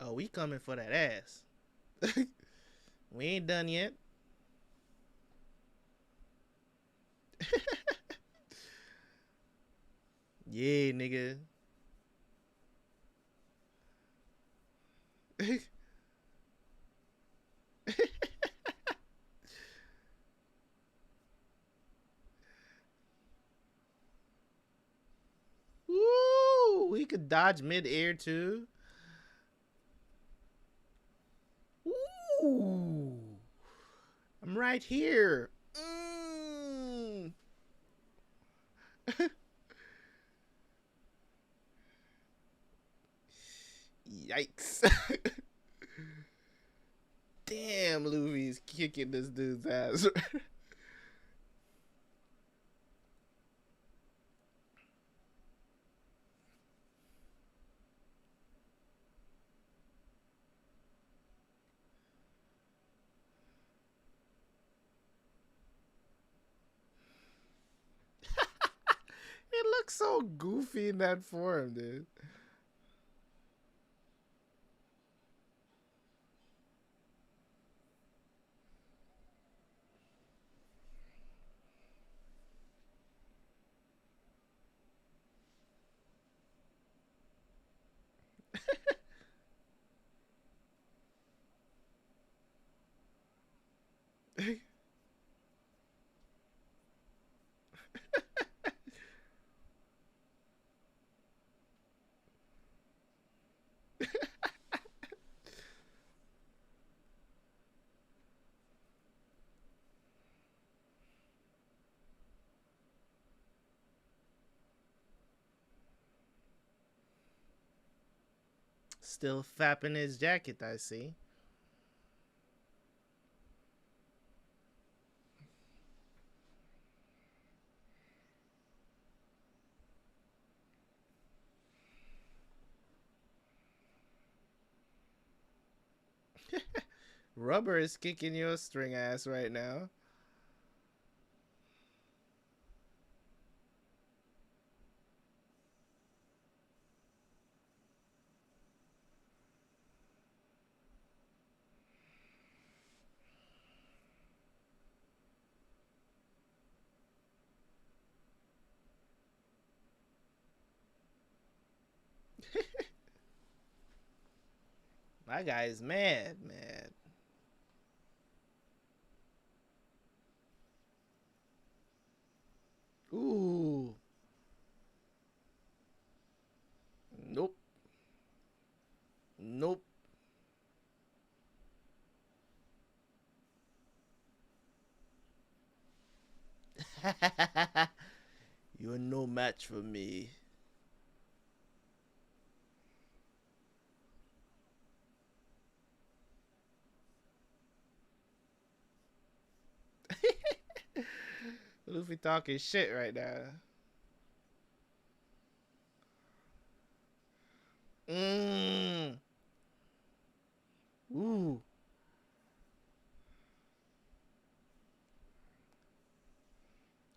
Oh, we coming for that ass. We ain't done yet. Yeah, nigga. Woo! We could dodge mid-air too. Ooh! I'm right here. Yikes. Damn, Luffy's kicking this dude's ass. It looks so goofy in that form, dude. Still fapping his jacket, I see. Rubber is kicking your string ass right now. My guy is mad, man. Ooh. Nope. Nope. You're no match for me. Luffy talking shit right now. Mmm. Ooh.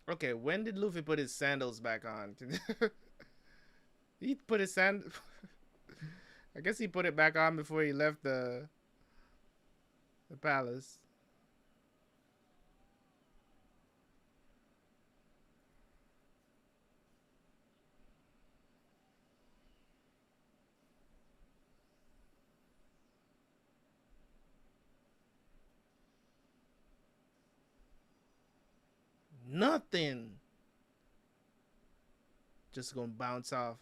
Okay, when did Luffy put his sandals back on? He put his sand. I guess he put it back on before he left the palace. Nothing. Just gonna bounce off.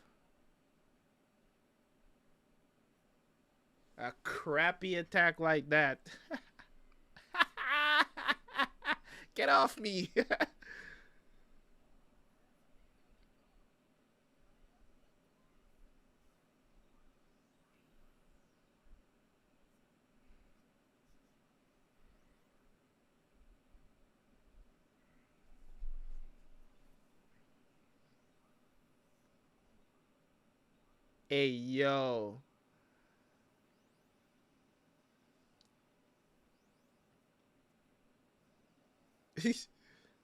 A crappy attack like that. Get off me. Hey, yo.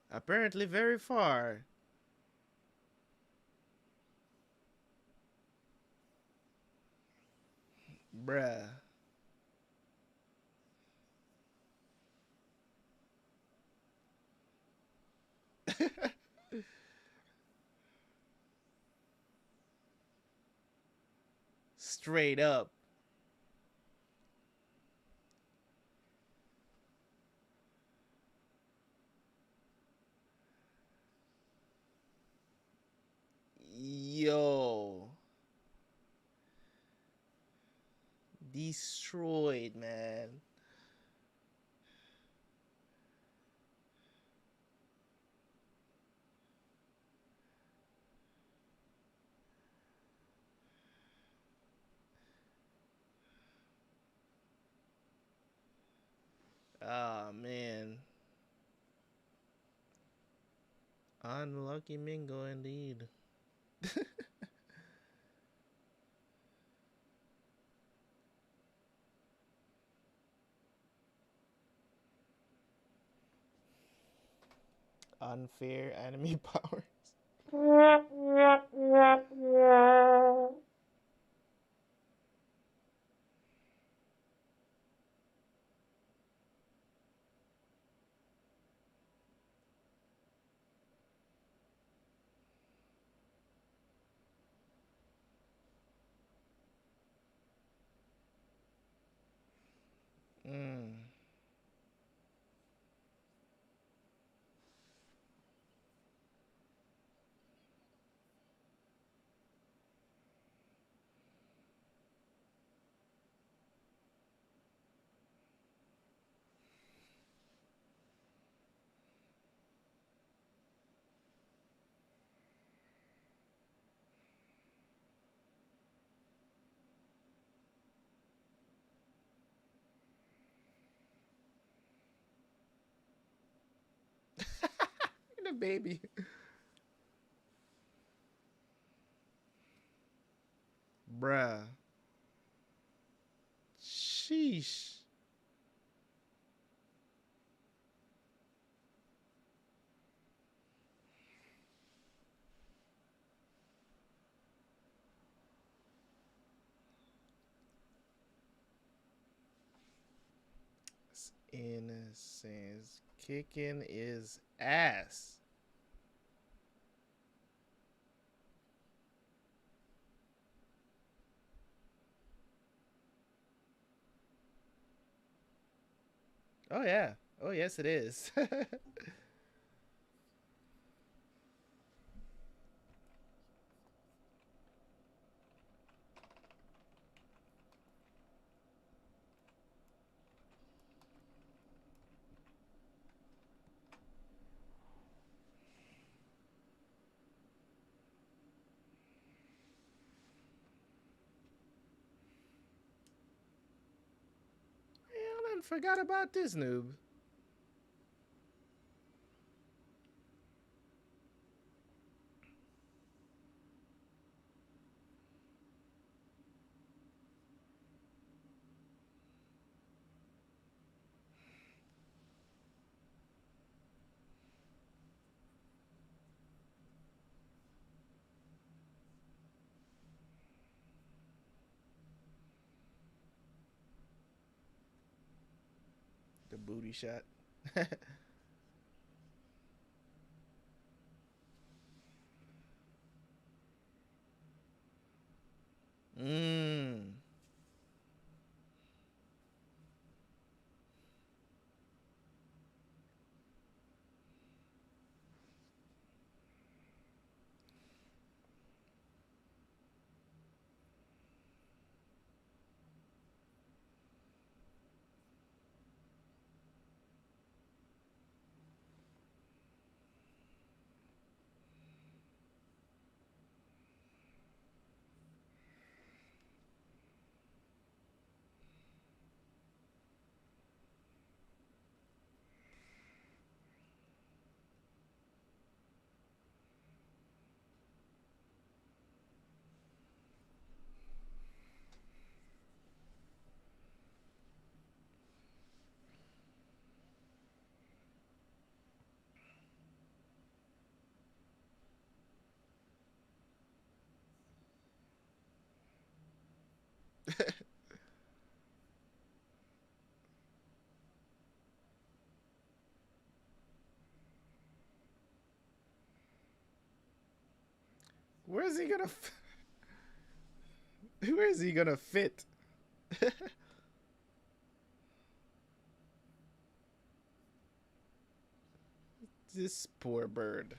Apparently very far. Bruh. Straight up. Yo. Destroyed, man. Ah, man. Unlucky Mingo indeed. Unfair enemy powers. Mm. The baby. Bruh. Sheesh. Innocence. Kicking his ass. Oh, yeah. Oh, yes, it is. I forgot about this noob. The booty shot. Mmm. Where's he gonna? Where is he gonna fit? This poor bird.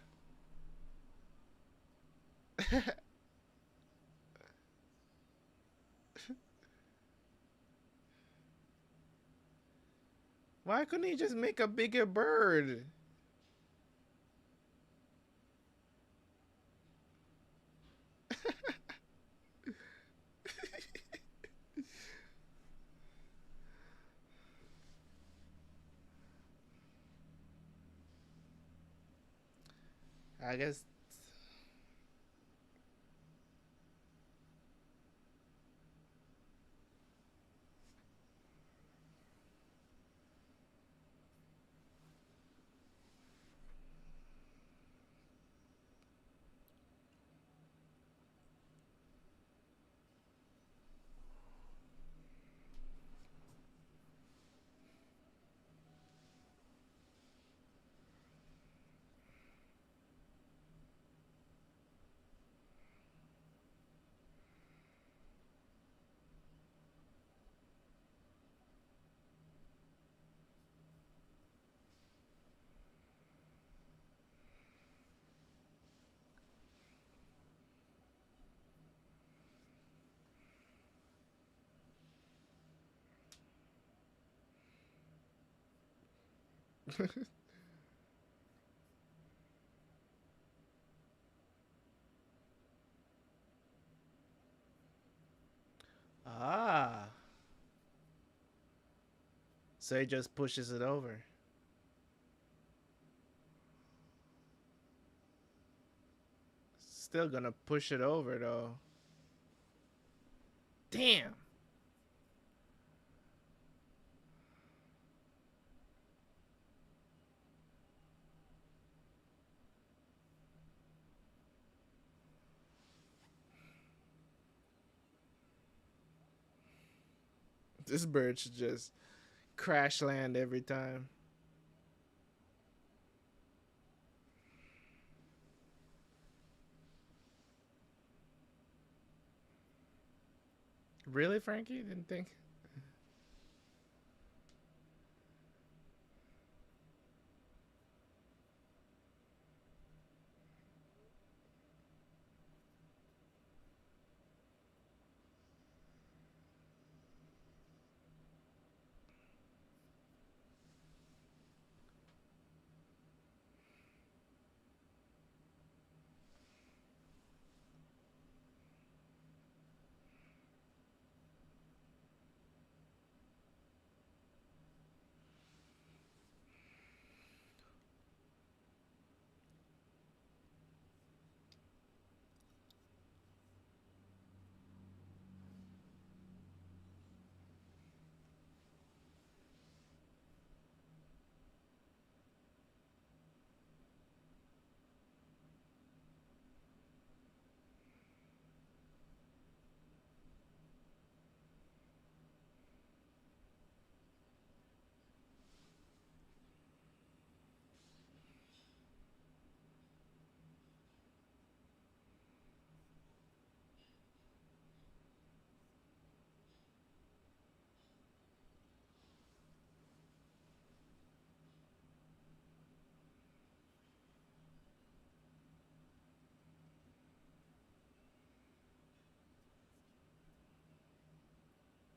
Why couldn't he just make a bigger bird? I guess. Ah. So he just pushes it over. Still gonna push it over though. Damn. This bird should just crash land every time. Really, Frankie? Didn't think.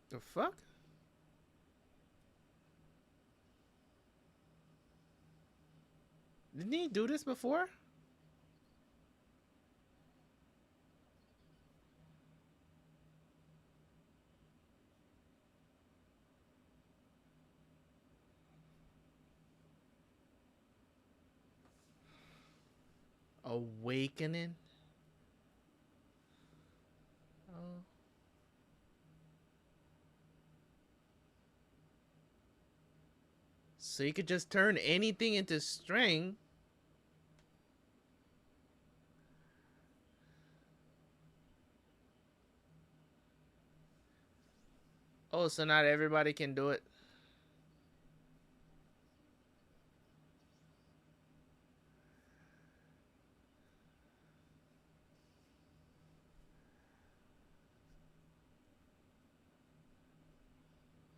The fuck? Didn't he do this before? Awakening? Oh. So you could just turn anything into string. Oh, so not everybody can do it.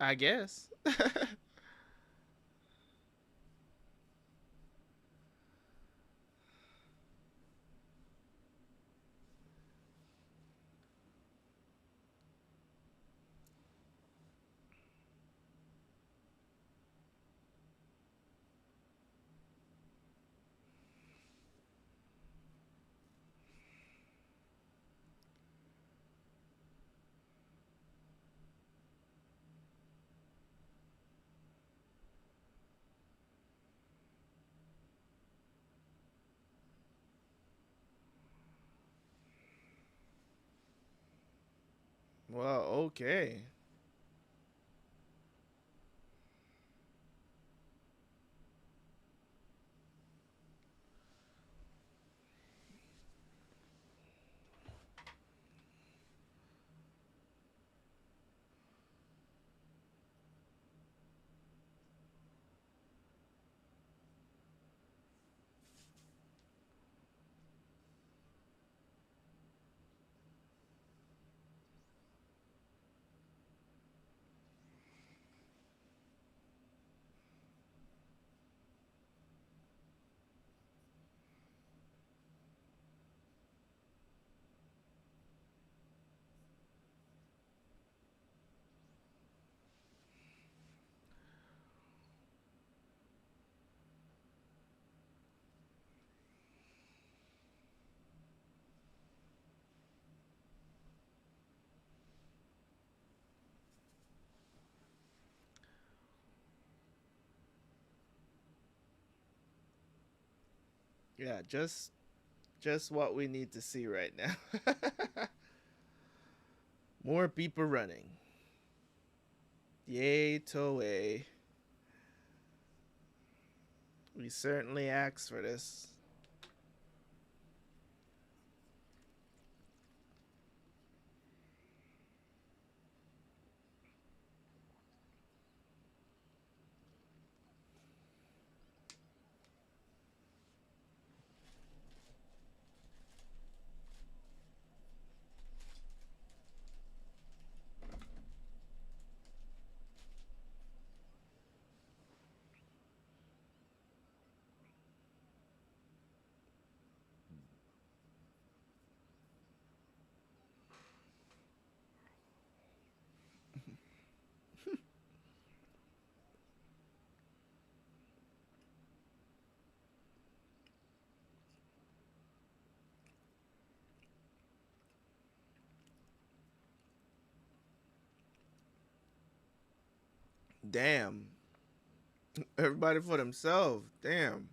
I guess. Well, okay. Yeah, just what we need to see right now. More people running. Yay, Toei. We certainly asked for this. Damn. Everybody for themselves. Damn.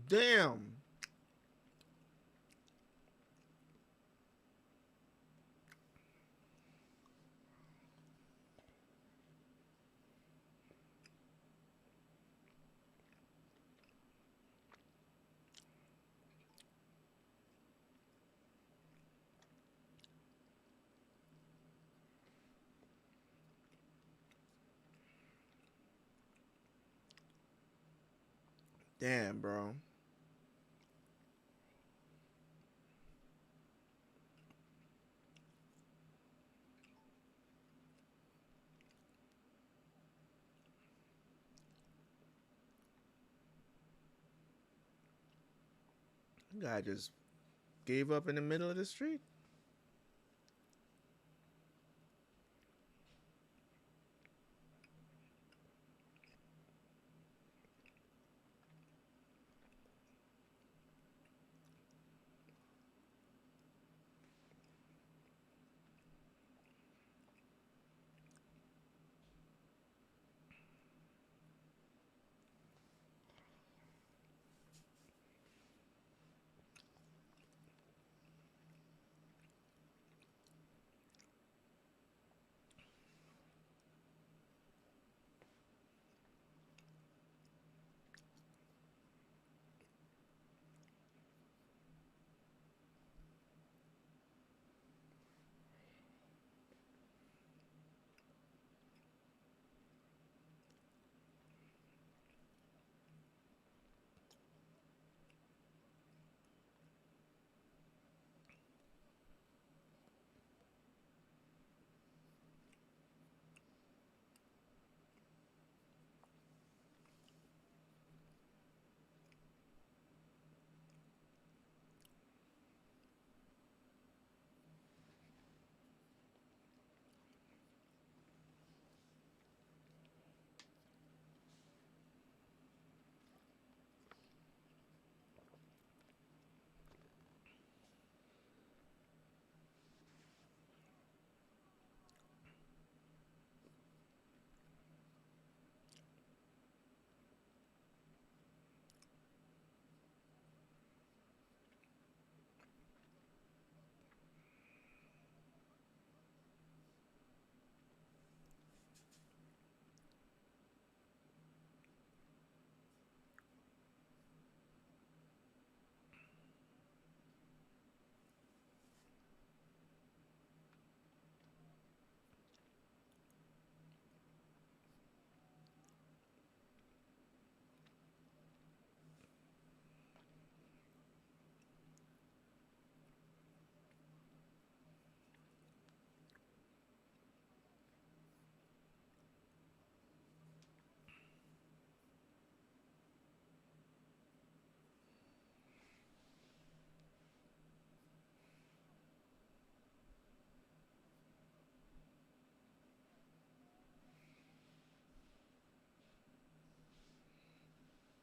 Damn. Damn, bro. Guy just gave up in the middle of the street.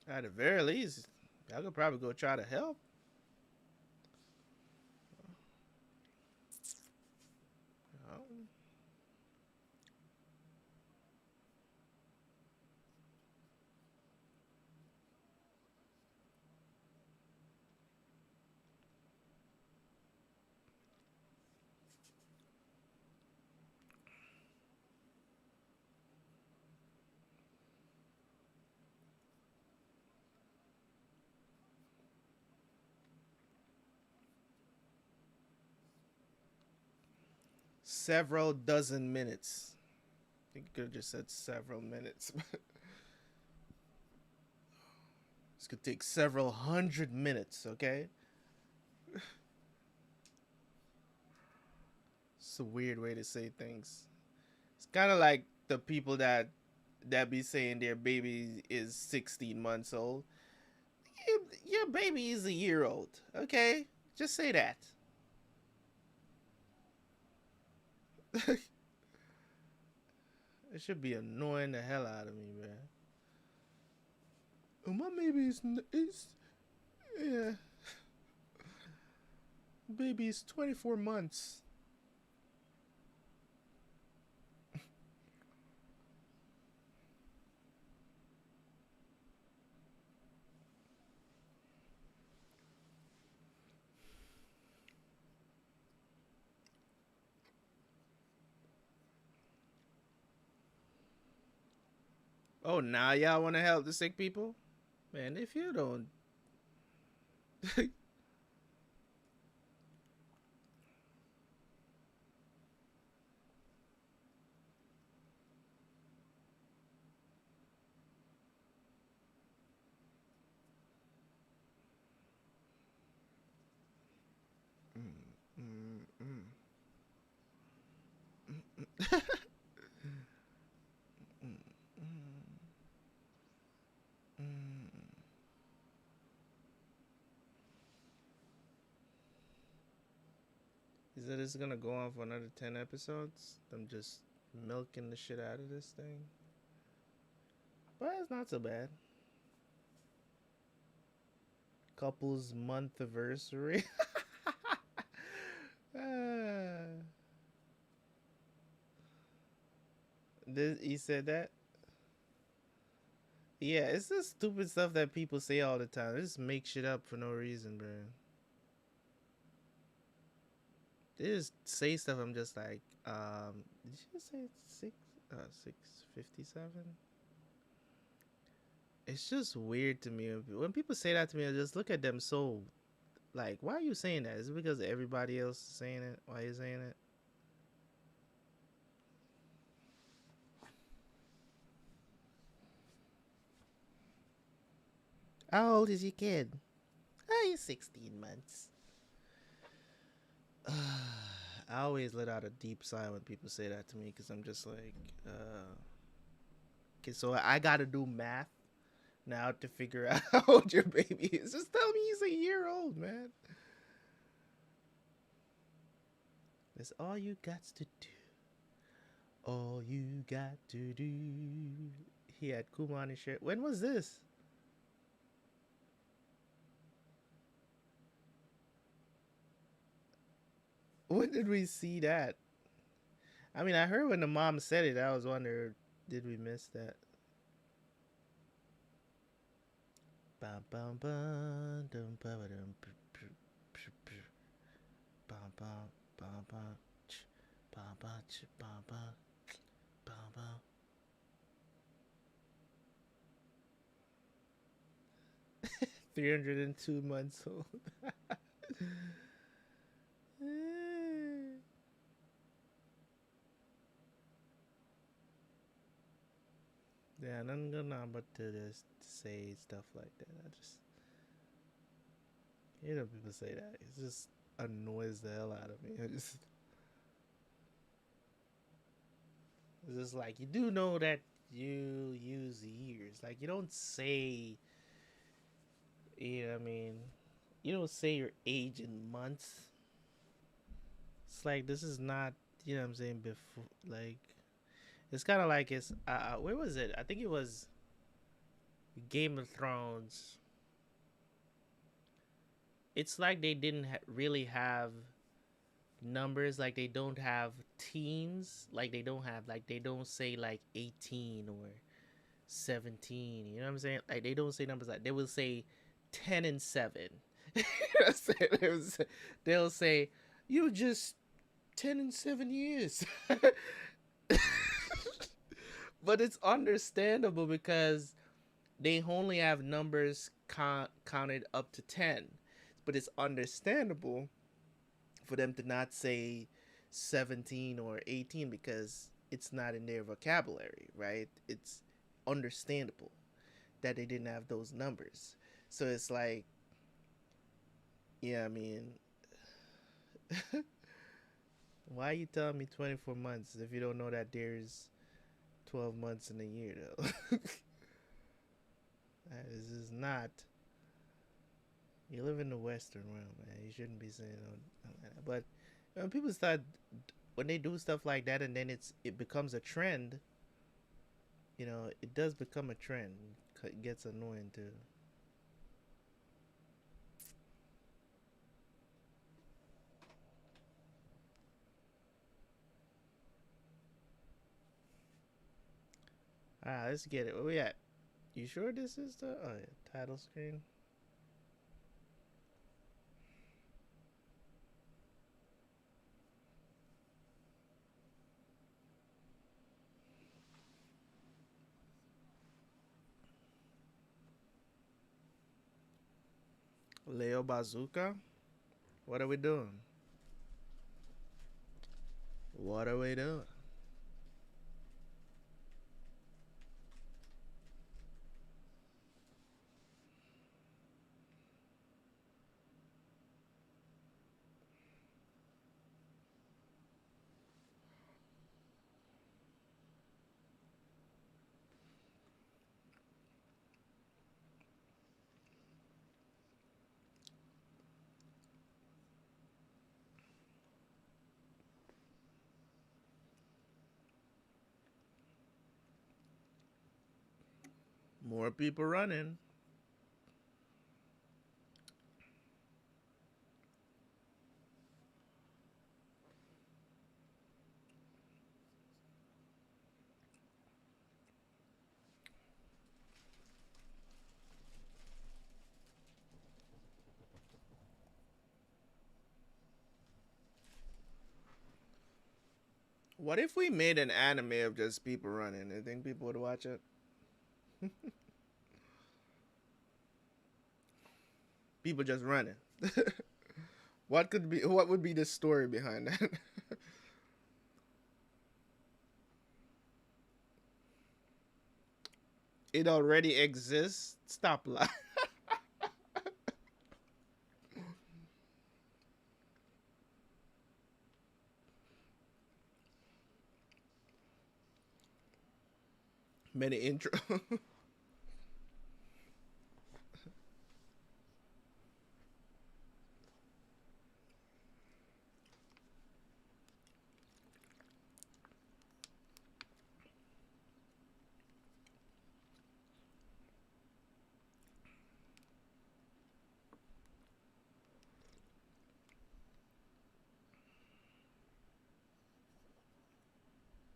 At the very least, I could probably go try to help. Oh, several dozen minutes. I think you could have just said several minutes. This could take several hundred minutes, okay? It's a weird way to say things. It's kind of like the people that be saying their baby is 16 months old. Your baby is a year old, okay? Just say that. It should be annoying the hell out of me, man. Oh, my baby is yeah, baby is 24 months. Oh, now y'all want to help the sick people? Man, if you don't. Is that it's gonna go on for another 10 episodes? I'm just milking the shit out of this thing. But it's not so bad. Couples month anniversary. He said that? Yeah, it's just stupid stuff that people say all the time. They just make shit up for no reason, bro. They just say stuff. I'm just like, did you say it's 6:57? It's just weird to me when people say that to me. I just look at them so, like, why are you saying that? Is it because everybody else is saying it? Why are you saying it? How old is your kid? Oh, he's 16 months. I always let out a deep sigh when people say that to me because I'm just like, okay, so I gotta do math now to figure out how old your baby is. Just tell me he's a year old, man. That's all you got to do. All you got to do. He had Kumani shirt. When was this? When did we see that? I mean, I heard when the mom said it. I was wondering, did we miss that? Bum bum bum dum bum dum bum bum bum bum bum bum bum bum bum bum. 302 months old. Yeah, I'm gonna but to just say stuff like that. I just you know people say that. It just annoys the hell out of me. It's just like you do know that you use years. Like you don't say you know what I mean you don't say your age in months. It's like this is not you know what I'm saying before like it's kind of like it's where was it? I think it was Game of Thrones. It's like they didn't really have numbers, like they don't have teens, like they don't have like they don't say like 18 or 17, you know what I'm saying? Like they don't say numbers like they will say 10 and 7. They'll say you just 10 and 7 years. But it's understandable because they only have numbers counted up to 10. But it's understandable for them to not say 17 or 18 because it's not in their vocabulary, right? It's understandable that they didn't have those numbers. So it's like, yeah, I mean, why are you telling me 24 months if you don't know that there's 12 months in a year, though? This is not. You live in the Western world, man. You shouldn't be saying that. But when people start when they do stuff like that and then it becomes a trend, you know, it does become a trend. It gets annoying too. Alright, let's get it. Where we at? You sure this is the title screen? Leo Bazooka? What are we doing? What are we doing? More people running. What if we made an anime of just people running? I think people would watch it. People just running. What would be the story behind that? It already exists. Stop lying. Many intro.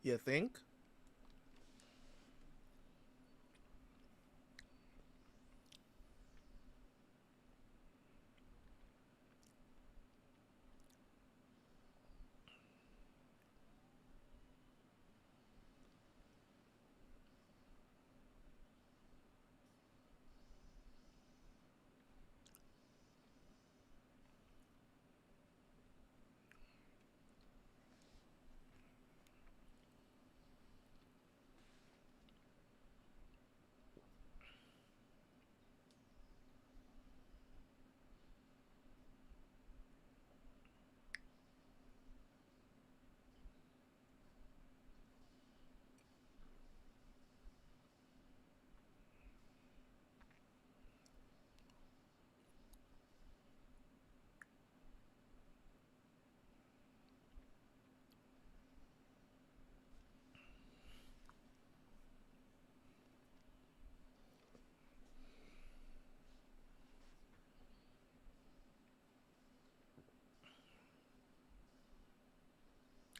You think?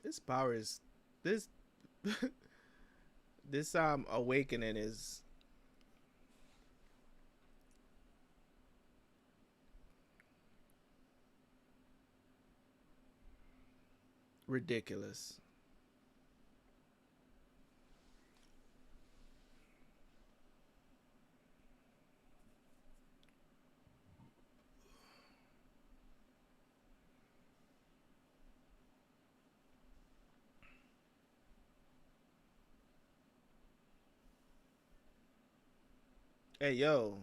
This power is this this awakening is ridiculous. Hey yo,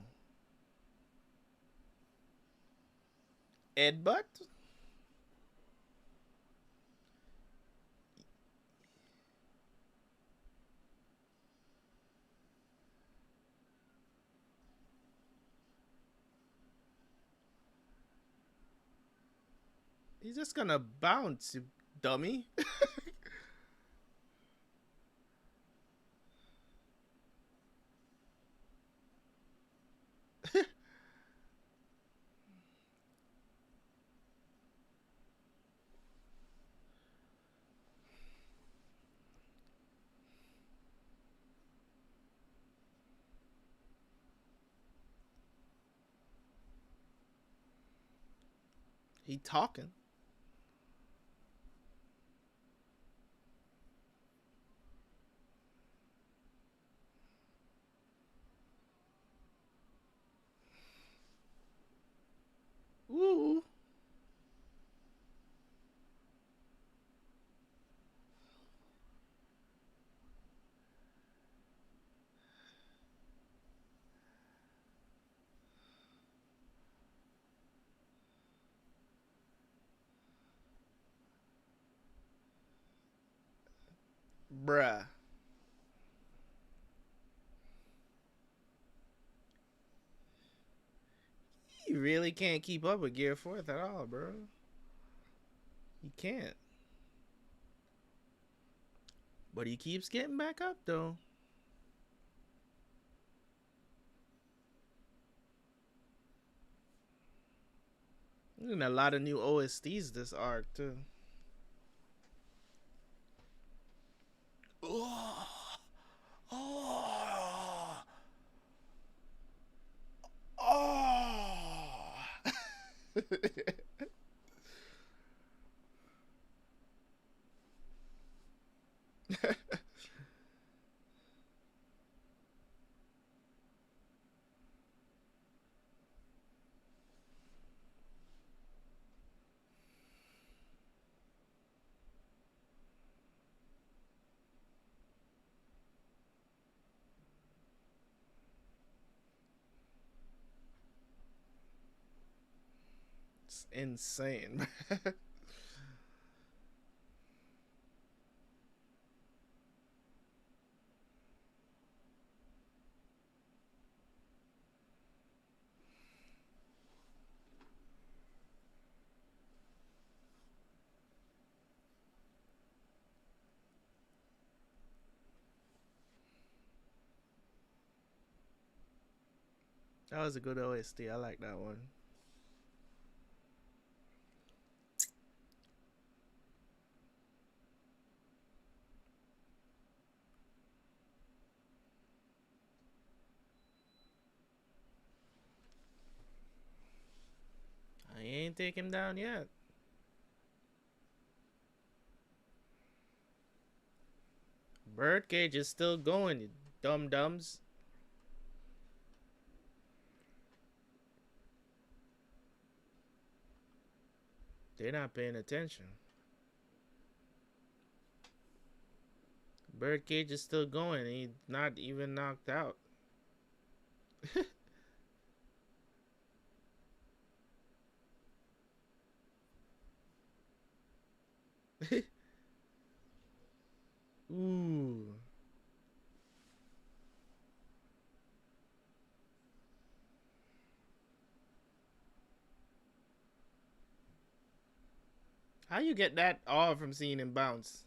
Ed Butt? He's just gonna bounce. You dummy. He talking. Ooh. Bruh. You really can't keep up with Gear 4th at all, bro. You can't. But he keeps getting back up, though. And a lot of new OSTs this arc, too. Oh. Oh. Oh. It's insane. That was a good OST. I like that one. I ain't take him down yet. Birdcage is still going, you dum-dums. They're not paying attention. Birdcage is still going. He's not even knocked out. Ooh. How you get that all from seeing him bounce?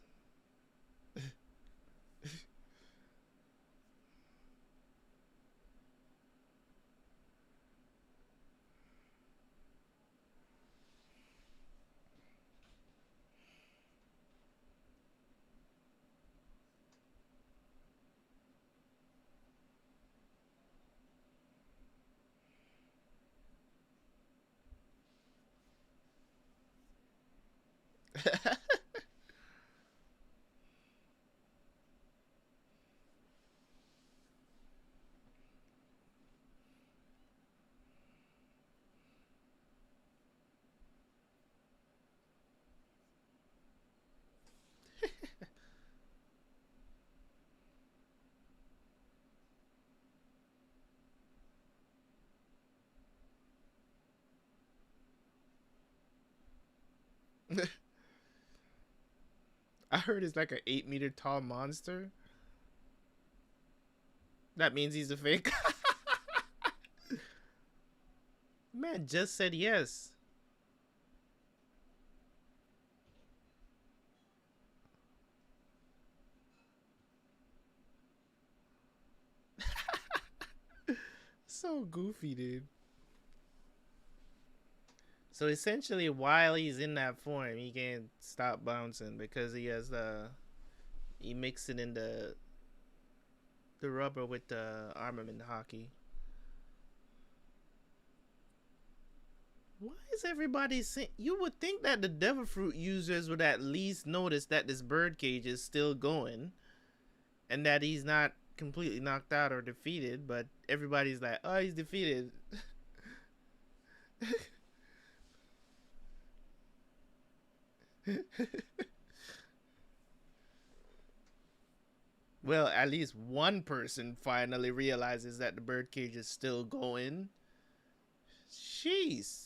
I heard it's like an 8-meter tall monster. That means he's a fake. Man just said yes. so goofy, dude. So essentially, while he's in that form, he can't stop bouncing because he has he mixed it in the rubber with the armament hockey. Why is everybody saying? You would think that the Devil Fruit users would at least notice that this Birdcage is still going, and that he's not completely knocked out or defeated. But everybody's like, "Oh, he's defeated." Well, at least one person finally realizes that the Birdcage is still going. Jeez.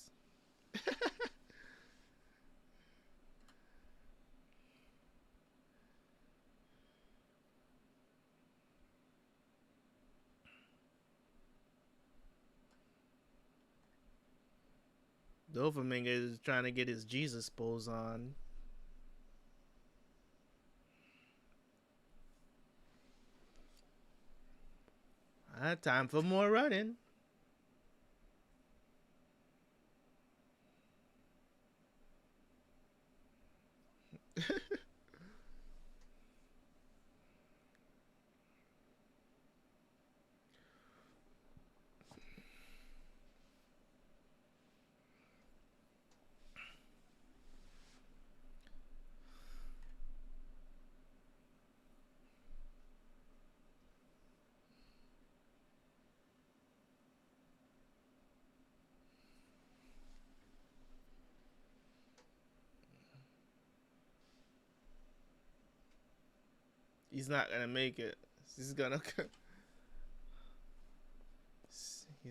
Doflamingo is trying to get his Jesus pose on. Time for more running. He's not gonna make it. He's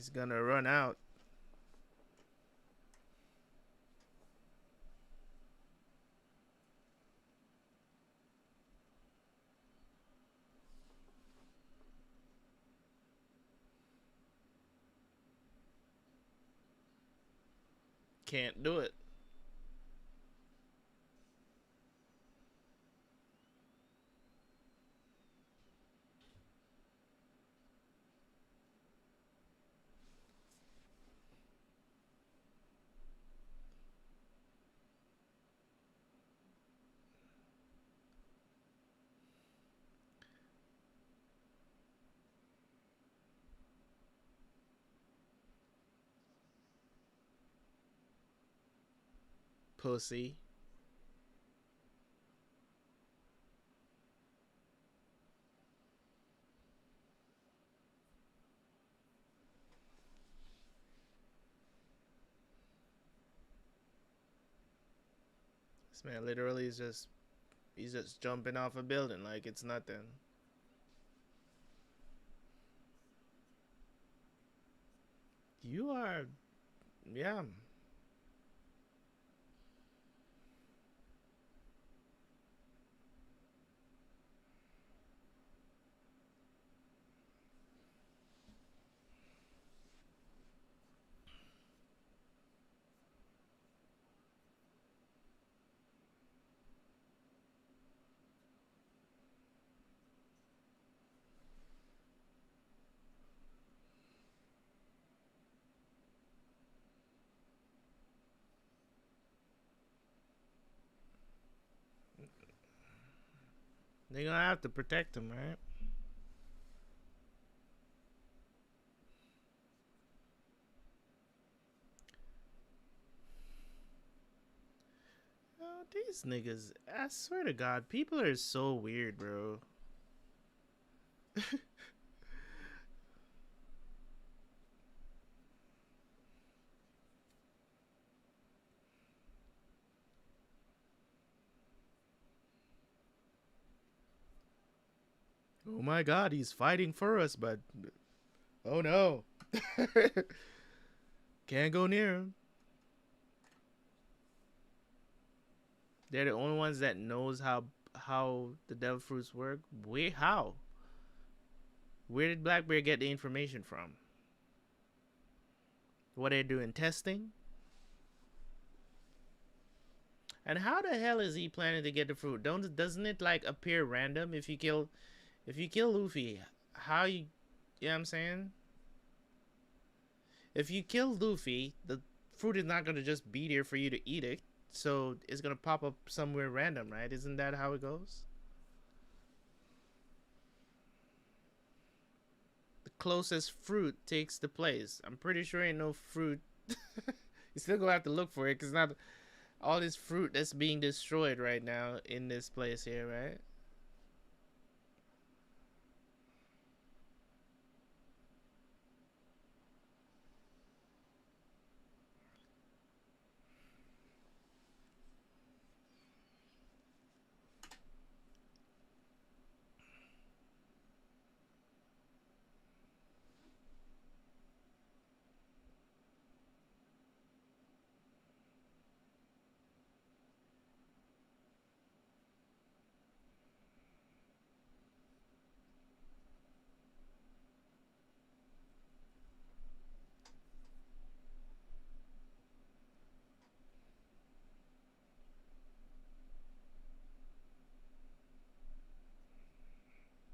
gonna run out. Can't do it. Pussy. This man literally is he's just jumping off a building like it's nothing. You are, yeah. They're gonna have to protect him, right? Oh, these niggas, I swear to God, people are so weird, bro. Oh my God, he's fighting for us, but oh no. Can't go near him. They're the only ones that knows how the devil fruits work. Wait, how? Where did Blackbeard get the information from? What they're doing, testing? And how the hell is he planning to get the fruit? Doesn't it like appear random if you kill Luffy? How you know what I'm saying? If you kill Luffy, the fruit is not gonna just be there for you to eat it. So it's gonna pop up somewhere random, right? Isn't that how it goes? The closest fruit takes the place. I'm pretty sure ain't no fruit. You still gonna have to look for it, because not all this fruit that's being destroyed right now in this place here, right?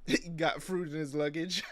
He got fruit in his luggage.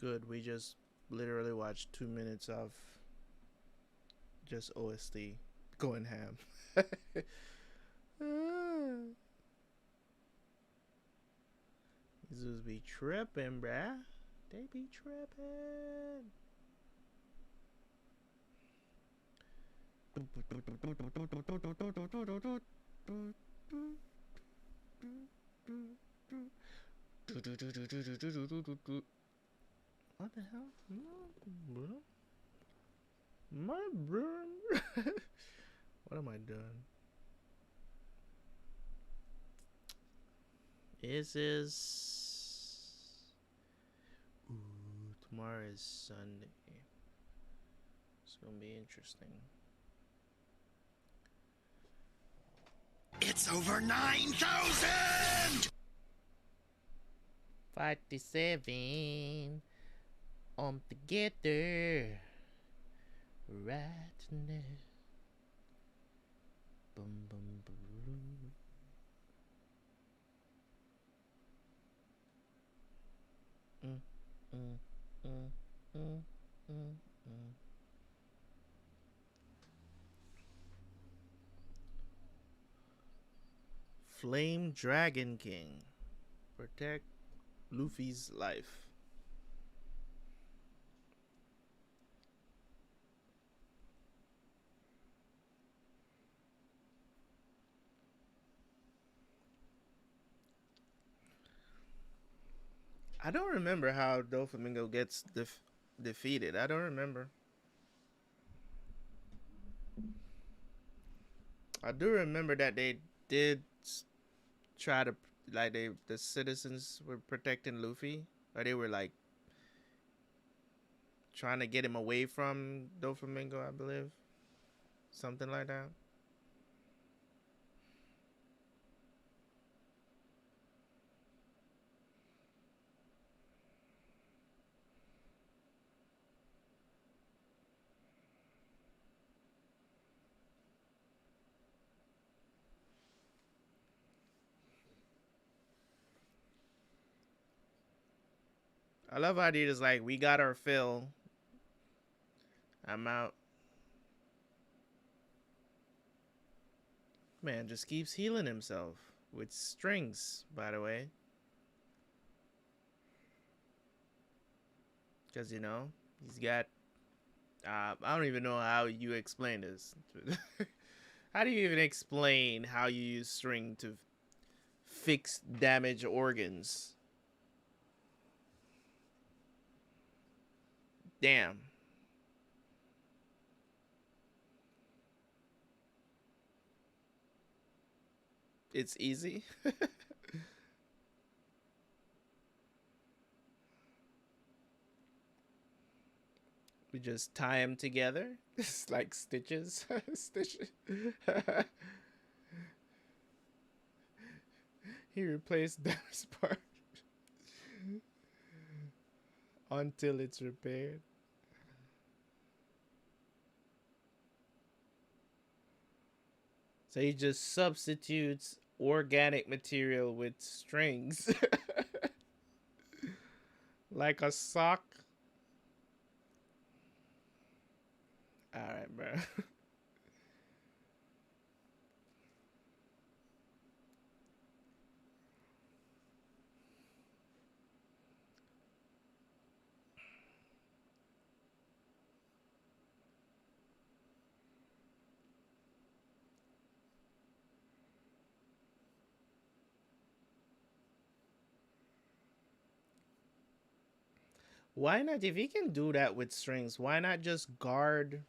Good. We just literally watched 2 minutes of just OST going ham. These dudes be tripping, bruh. They be tripping. What the hell? My bro. What am I doing? This is. Ooh, tomorrow is Sunday. It's gonna be interesting. It's over 9,000! 57 together right now. Boom, boom, boom. Flame Dragon King. Protect Luffy's life. I don't remember how Doflamingo gets defeated. I don't remember. I do remember that they did try to, like, the citizens were protecting Luffy, or they were like trying to get him away from Doflamingo, I believe, something like that. I love how they just like, we got our fill. I'm out. Man just keeps healing himself with strings, by the way. Because, you know, he's got... I don't even know how you explain this. How do you even explain how you use string to fix damaged organs? Damn. It's easy. You just tie them together. It's like stitches. Stitches. He replaced that part until it's repaired. So he just substitutes organic material with strings. Like a sock. Alright, bro. Why not? If he can do that with strings, why not just guard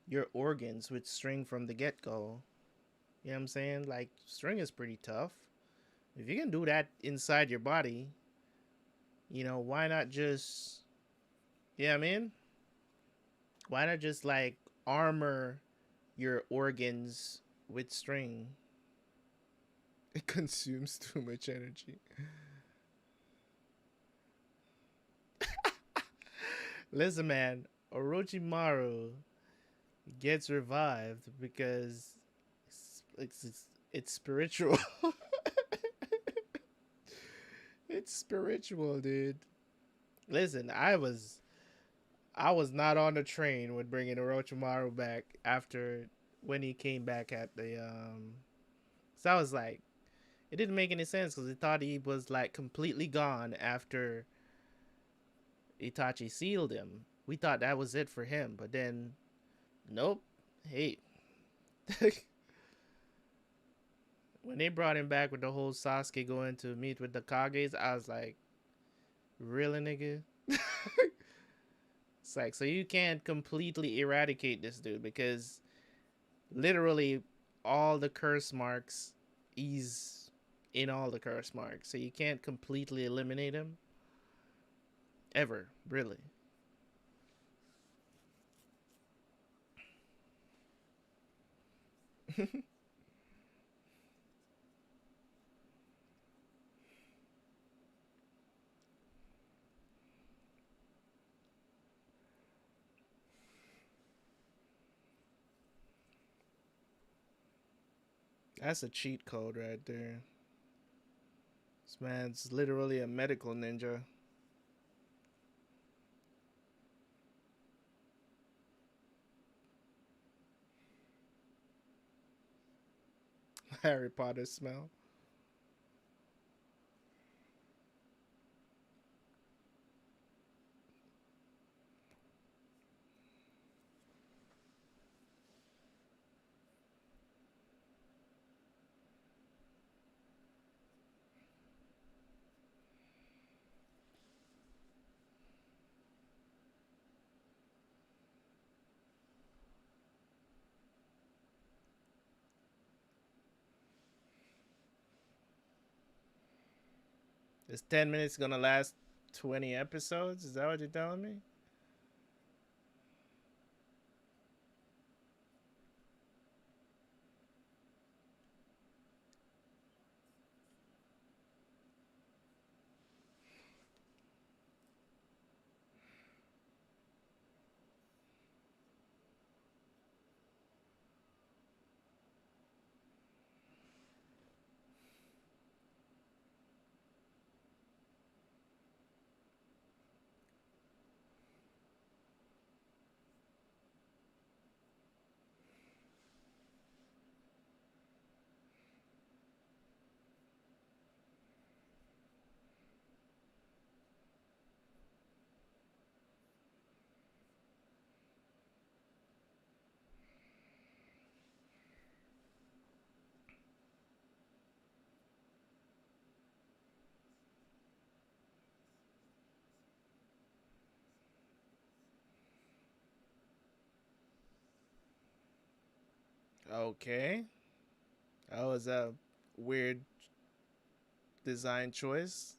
your organs with string from the get-go? You know what I'm saying? Like, string is pretty tough. If you can do that inside your body, you know, why not just, you know what I mean? Why not just, like, armor your organs with string? It consumes too much energy. Listen, man, Orochimaru gets revived because it's spiritual. It's spiritual, dude. Listen, I was not on the train with bringing Orochimaru back after when he came back at the So I was like, it didn't make any sense because I thought he was like completely gone after Itachi sealed him. We thought that was it for him, but then nope. Hey. When they brought him back with the whole Sasuke going to meet with the Kages, I was like, really, nigga? It's like, so you can't completely eradicate this dude because literally all the curse marks, he's in all the curse marks. So you can't completely eliminate him. Ever, really. That's a cheat code right there. This man's literally a medical ninja. Harry Potter smell. Is 10 minutes gonna last 20 episodes? Is that what you're telling me? Okay. That was a weird design choice.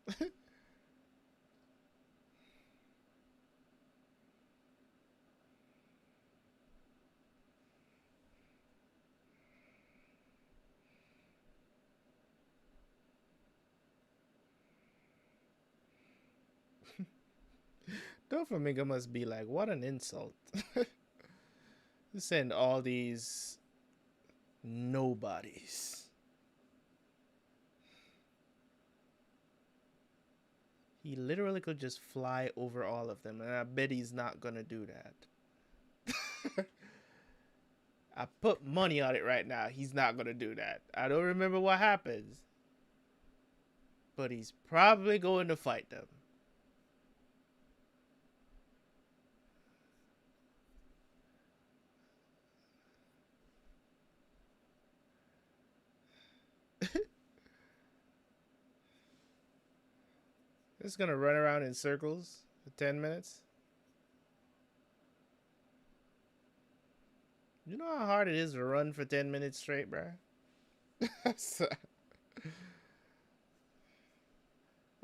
Doflamingo must be like, what an insult. To send all these nobodies. He literally could just fly over all of them, and I bet he's not gonna do that. I put money on it right now. He's not gonna do that. I don't remember what happens, but he's probably going to fight them. Just gonna run around in circles for 10 minutes. You know how hard it is to run for 10 minutes straight, bruh?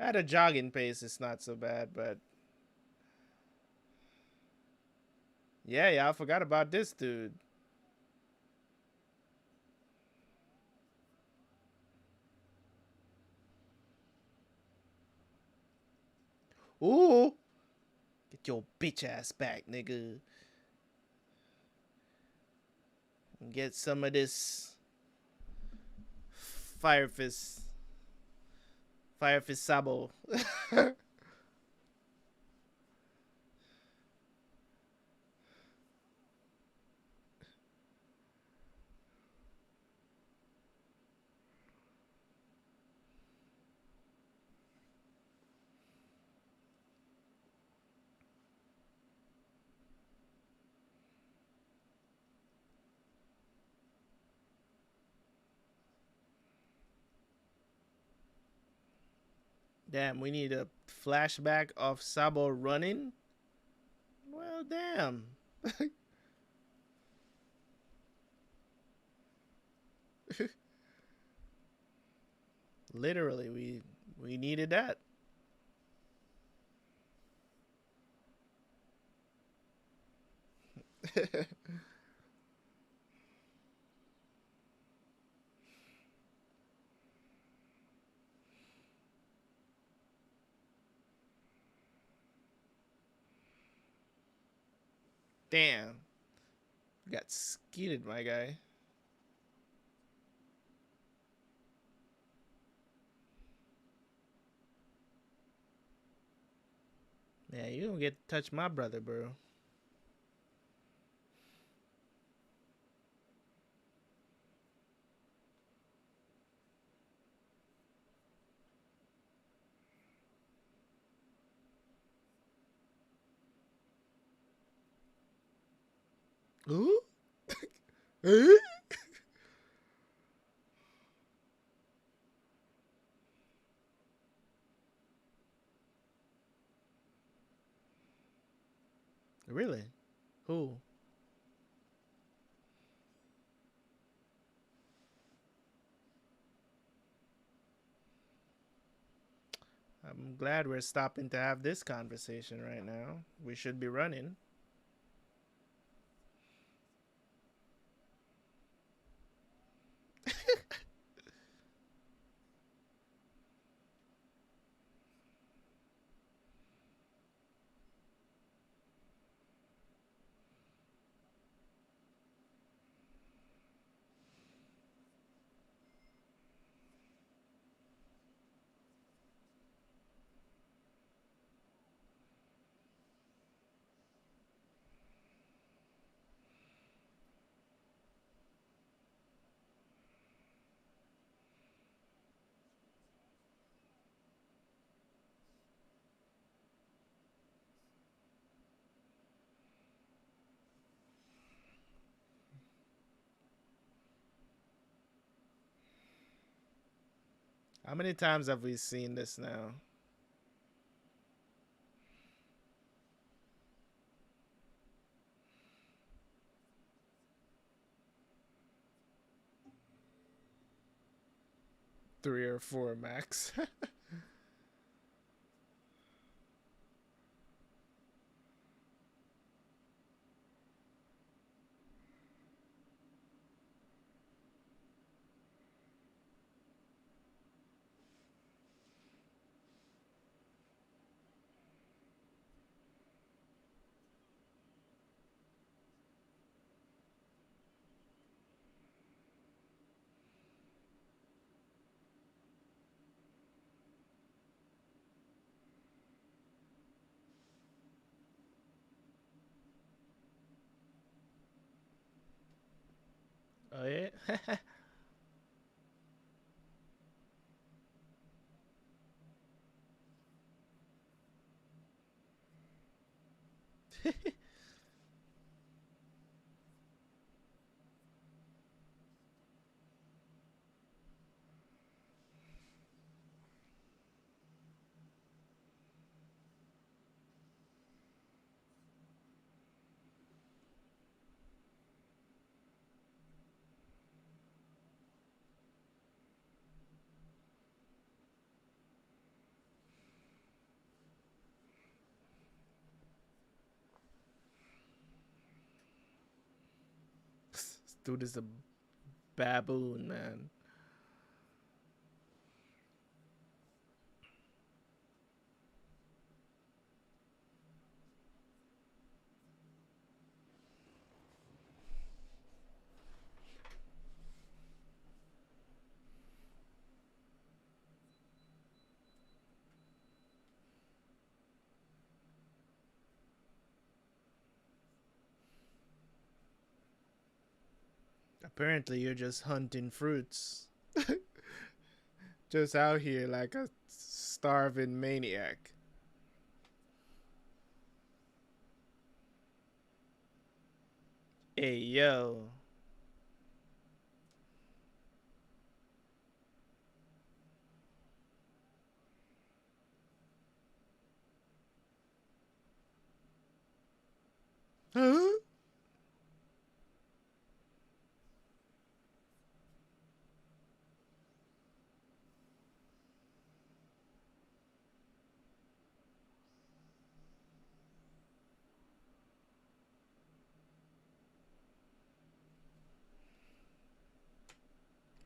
At a jogging pace, it's not so bad, but... Yeah, I forgot about this dude. Ooh! Get your bitch ass back, nigga. And get some of this Fire Fist Sabo. Damn, we need a flashback of Sabo running? Well, damn. Literally, we needed that. Damn. Got skeeted, my guy. Yeah, you don't get to touch my brother, bro. Ooh? Really? Who? I'm glad we're stopping to have this conversation right now. We should be running. How many times have we seen this now? Three or four max. Oh yeah. This dude is a baboon, man. Apparently, you're just hunting fruits. Just out here like a starving maniac. Hey, yo. Huh?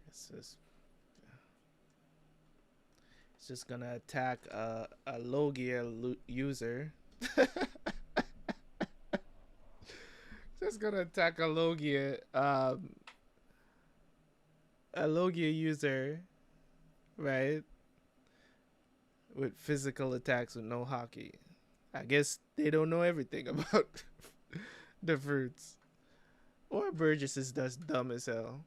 It's just, it's just gonna attack a Logia user. Just gonna attack a Logia user, right? With physical attacks with no hockey. I guess they don't know everything about the fruits. Or Burgess is just dumb as hell.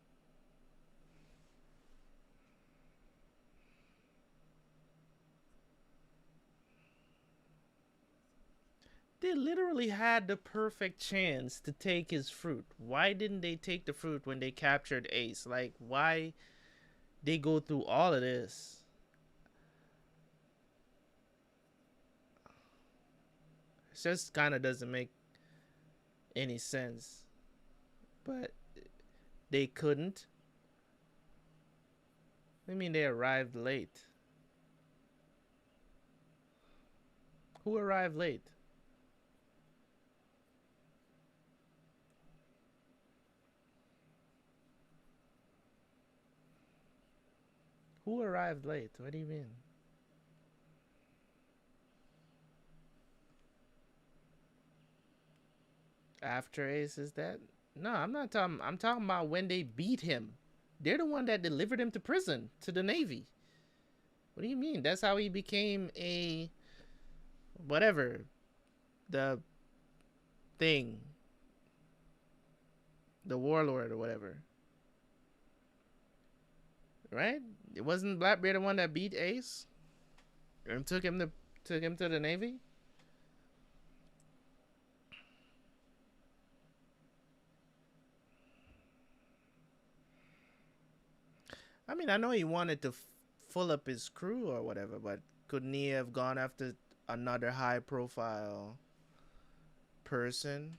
They literally had the perfect chance to take his fruit. Why didn't they take the fruit when they captured Ace? Like, why they go through all of this? It just kind of doesn't make any sense. But they couldn't. I mean, they arrived late. Who arrived late? Who arrived late? What do you mean? After Ace is dead? No, I'm not talking. I'm talking about when they beat him. They're the one that delivered him to prison, to the Navy. What do you mean? That's how he became a whatever, the thing, the warlord or whatever. Right? It wasn't Blackbeard the one that beat Ace and took him to the Navy. I mean, I know he wanted to full up his crew or whatever, but couldn't he have gone after another high profile person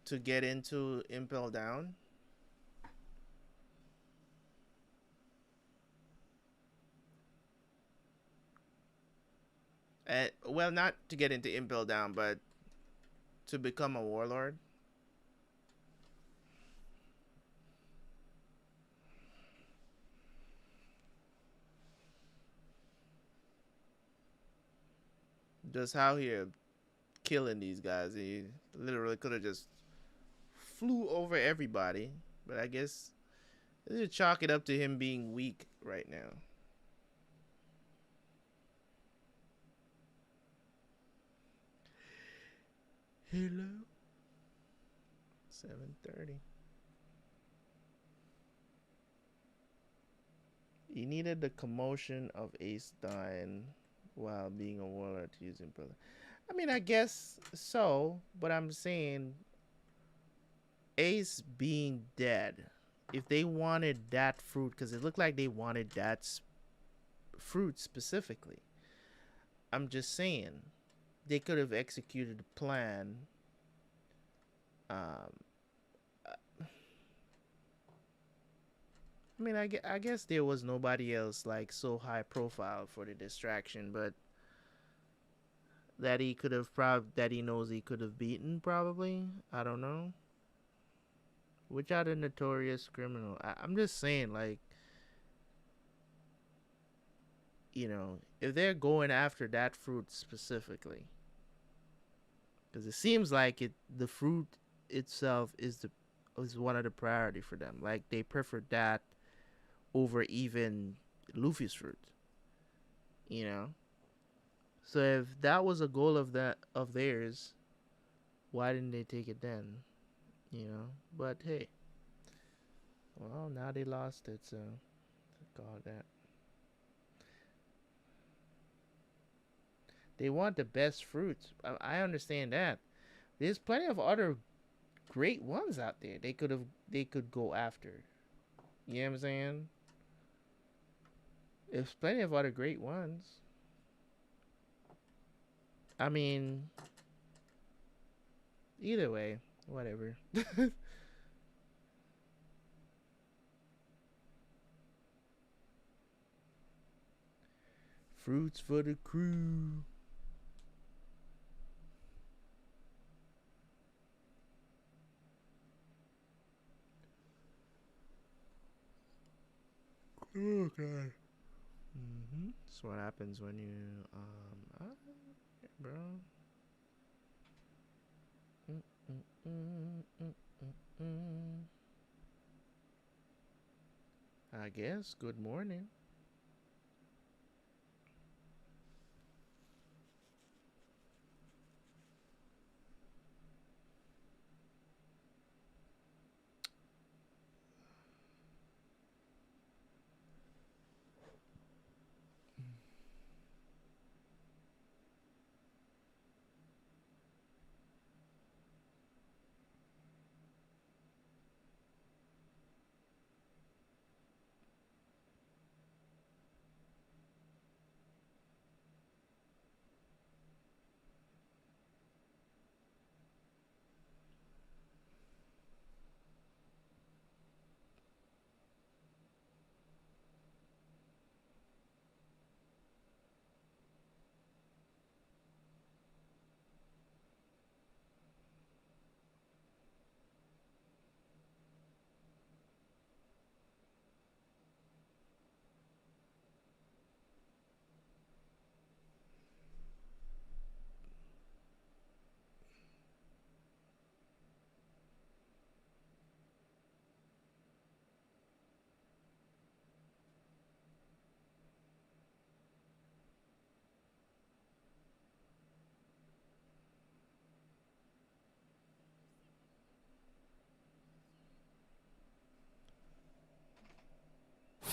to get into Impel Down? Well, not to get into Impel Down, but to become a warlord. Just how he killing these guys. He literally could have just flew over everybody. But I guess they chalk it up to him being weak right now. Hello. 7:30. He needed the commotion of Ace dying while being a warlord to use him, brother. I mean, I guess so, but I'm saying Ace being dead. If they wanted that fruit, because it looked like they wanted that fruit specifically. I'm just saying they could have executed the plan. I mean, I guess there was nobody else like so high profile for the distraction, but that he could have that he knows he could have beaten probably. I don't know. Which are the notorious criminal? I'm just saying, like, you know, if they're going after that fruit specifically, because it seems like the fruit itself is one of the priority for them. Like they prefer that over even Luffy's fruit. You know, so if that was a goal of theirs, why didn't they take it then? You know, but hey, well now they lost it, so call that. They want the best fruits. I understand that. There's plenty of other great ones out there. They could go after. You know what I'm saying? There's plenty of other great ones. I mean, either way, whatever. Fruits for the crew. Oh god. That's what happens when you bro. I guess. Good morning.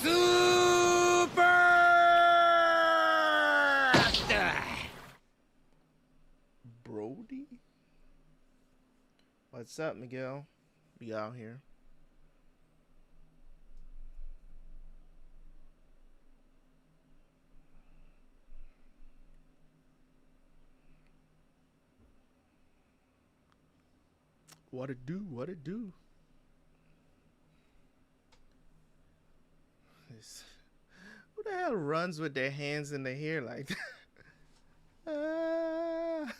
Super! Brody? What's up, Miguel? We out here. What it do? What it do? Who the hell runs with their hands in the hair like that?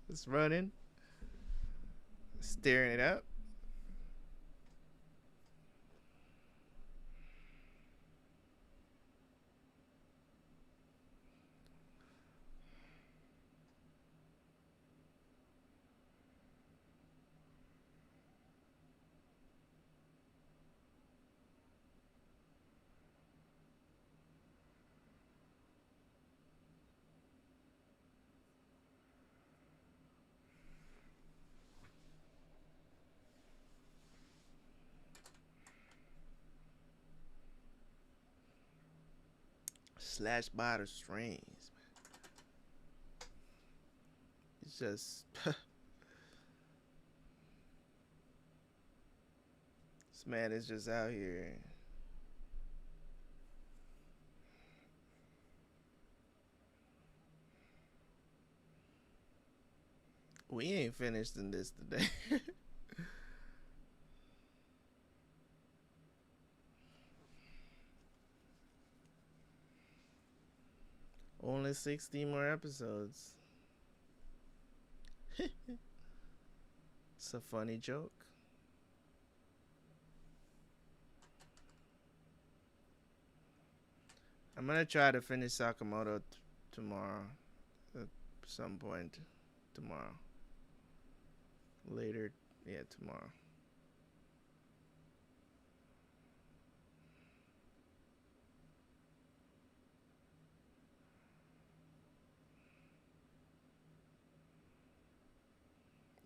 Just running, staring it up. Slash by the strings. It's just this man is just out here. We ain't finished in this today. Only 60 more episodes. It's a funny joke. I'm gonna try to finish Sakamoto tomorrow. At some point tomorrow. Later, yeah, tomorrow.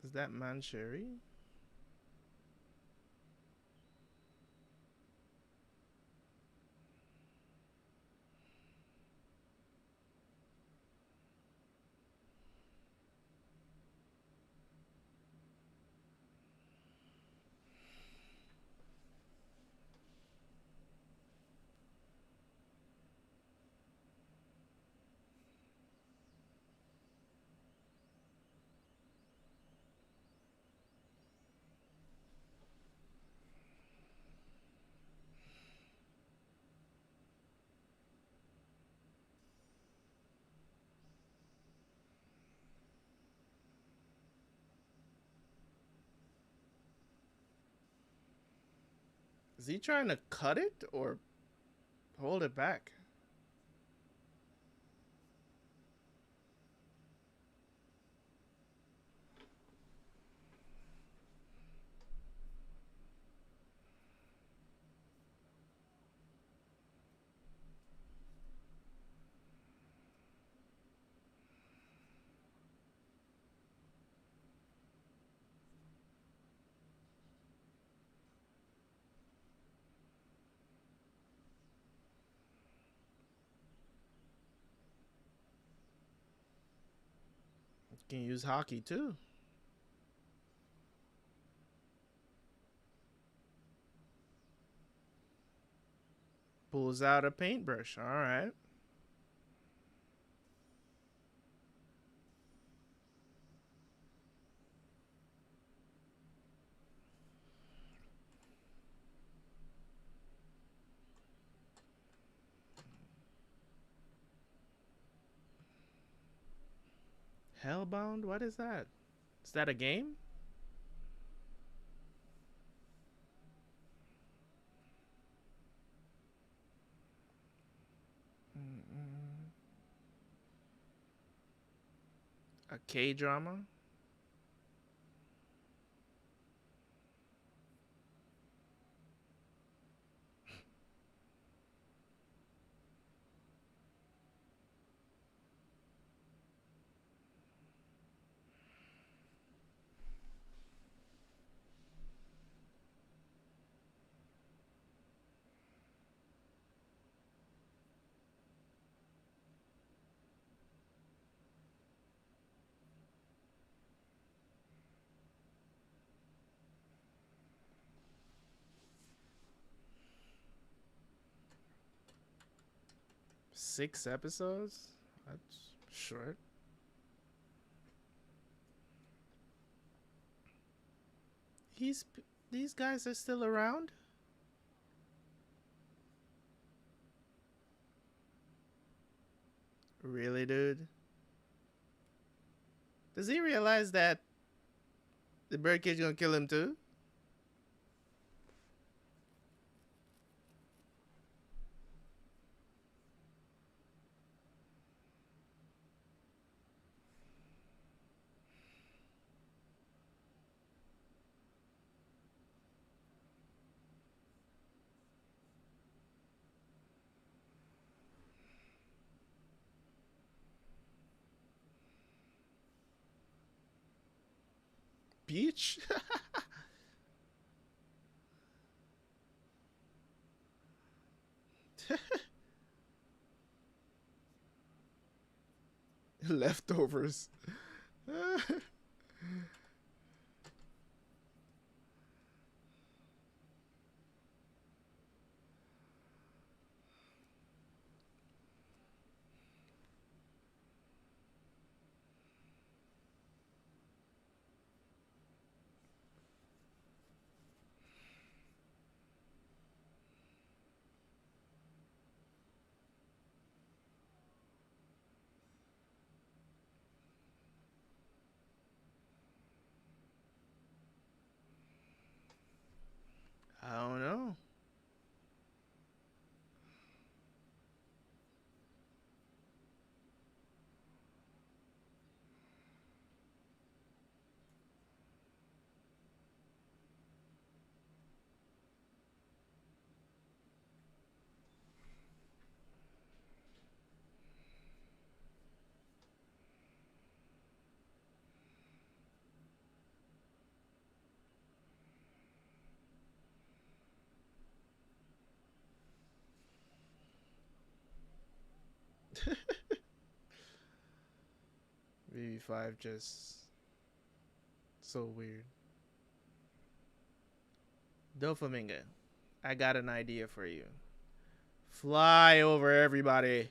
Is that Mansherry? Is he trying to cut it or hold it back? Can use hockey too. Pulls out a paintbrush. All right. Hellbound? What is that? Is that a game? A K-drama? Six episodes? That's short. These guys are still around? Really, dude? Does he realize that the Birdcage gonna kill him too? Beach? Leftovers. I don't know. BB5 just so weird. Doflamingo, I got an idea for you. Fly over everybody.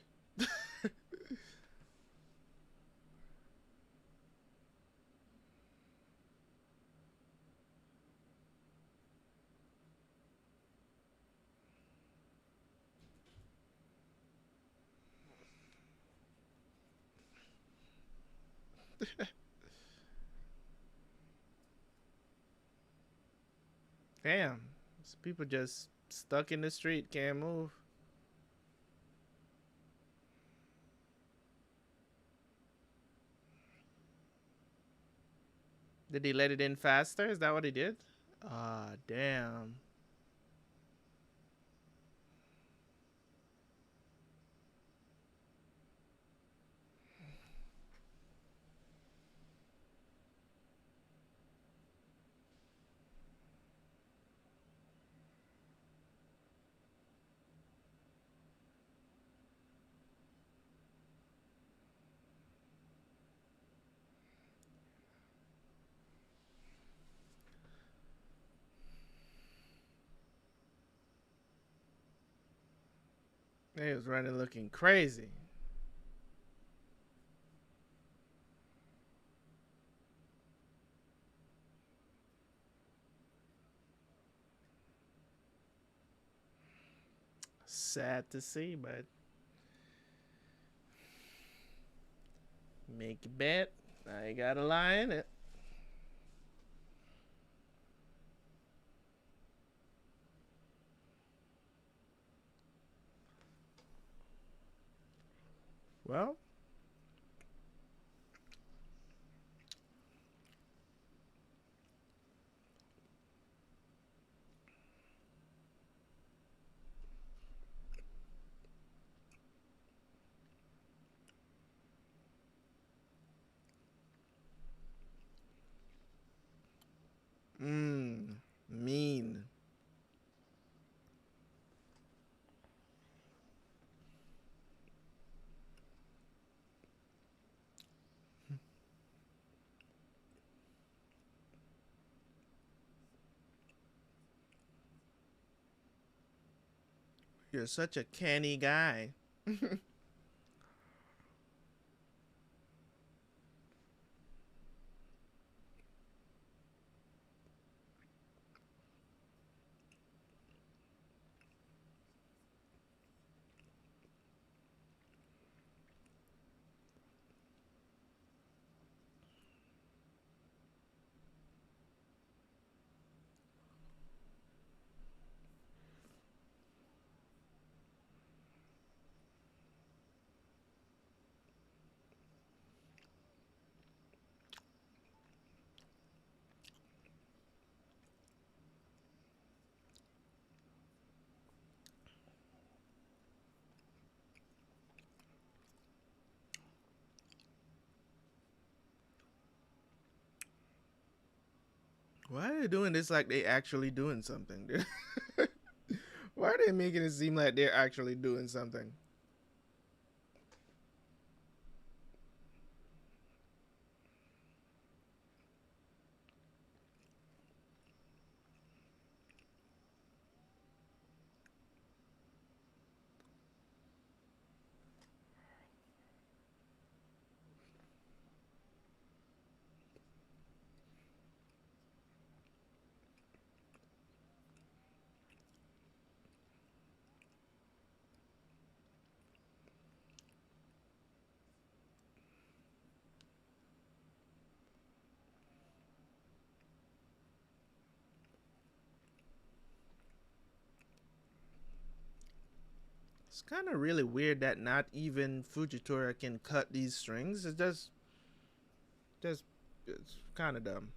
Damn, these people just stuck in the street, can't move. Did he let it in faster? Is that what he did? Ah, damn. He was running looking crazy. Sad to see, but make a bet. I got a lie in it. Well, mean. You're such a canny guy. Why are they doing this like they actually doing something? Why are they making it seem like they're actually doing something? It's kind of really weird that not even Fujitora can cut these strings. It's just it's kind of dumb.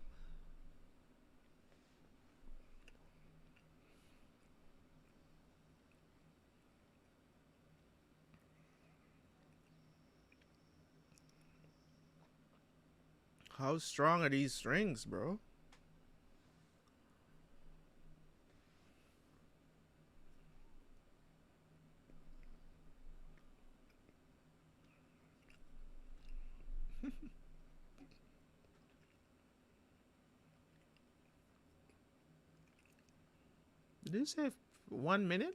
How strong are these strings, bro? Did you say 1 minute?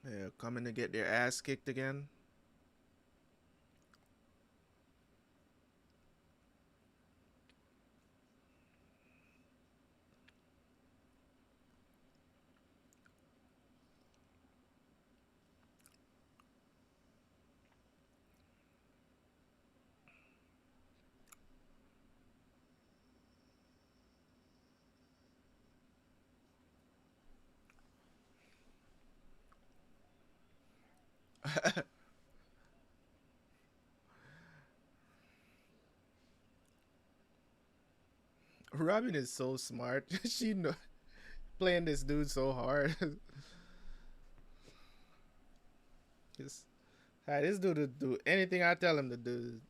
Yeah, coming to get their ass kicked again. Robin is so smart. She know playing this dude so hard. Just, this dude to do anything I tell him to do.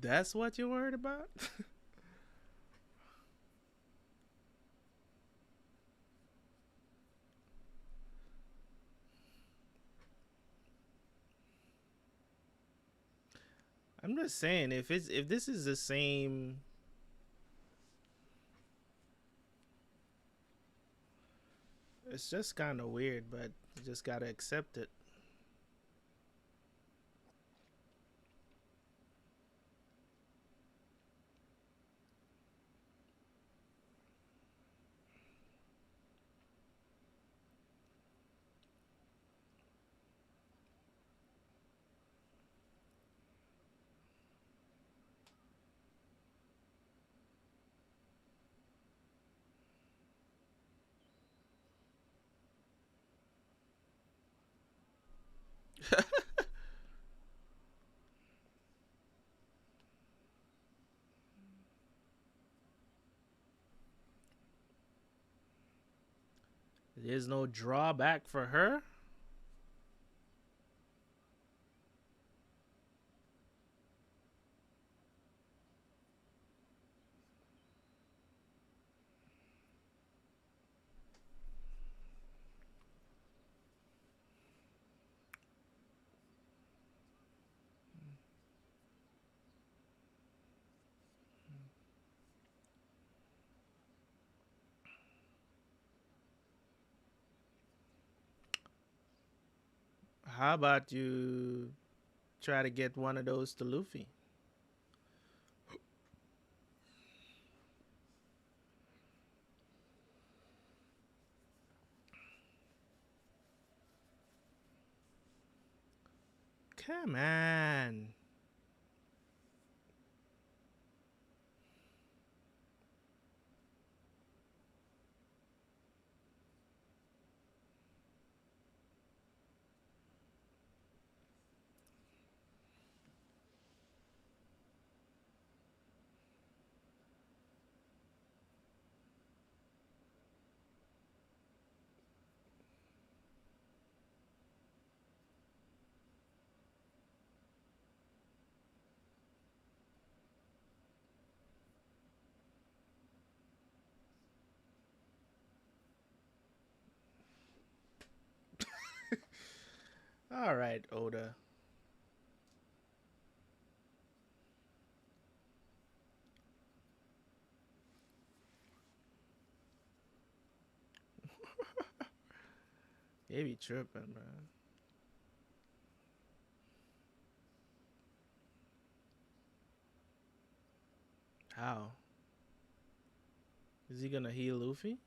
That's what you're worried about? I'm just saying if this is the same, it's just kind of weird, but you just gotta accept it. There's no drawback for her. How about you try to get one of those to Luffy? Come on. All right, Oda. They be tripping, man. How is he gonna heal Luffy?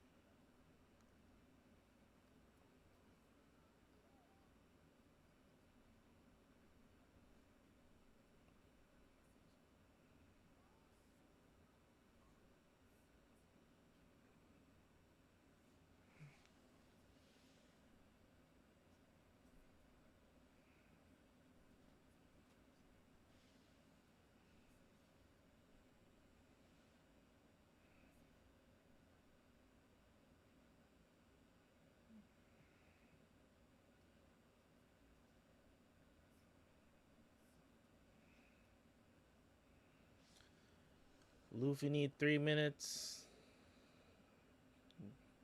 Luffy need 3 minutes.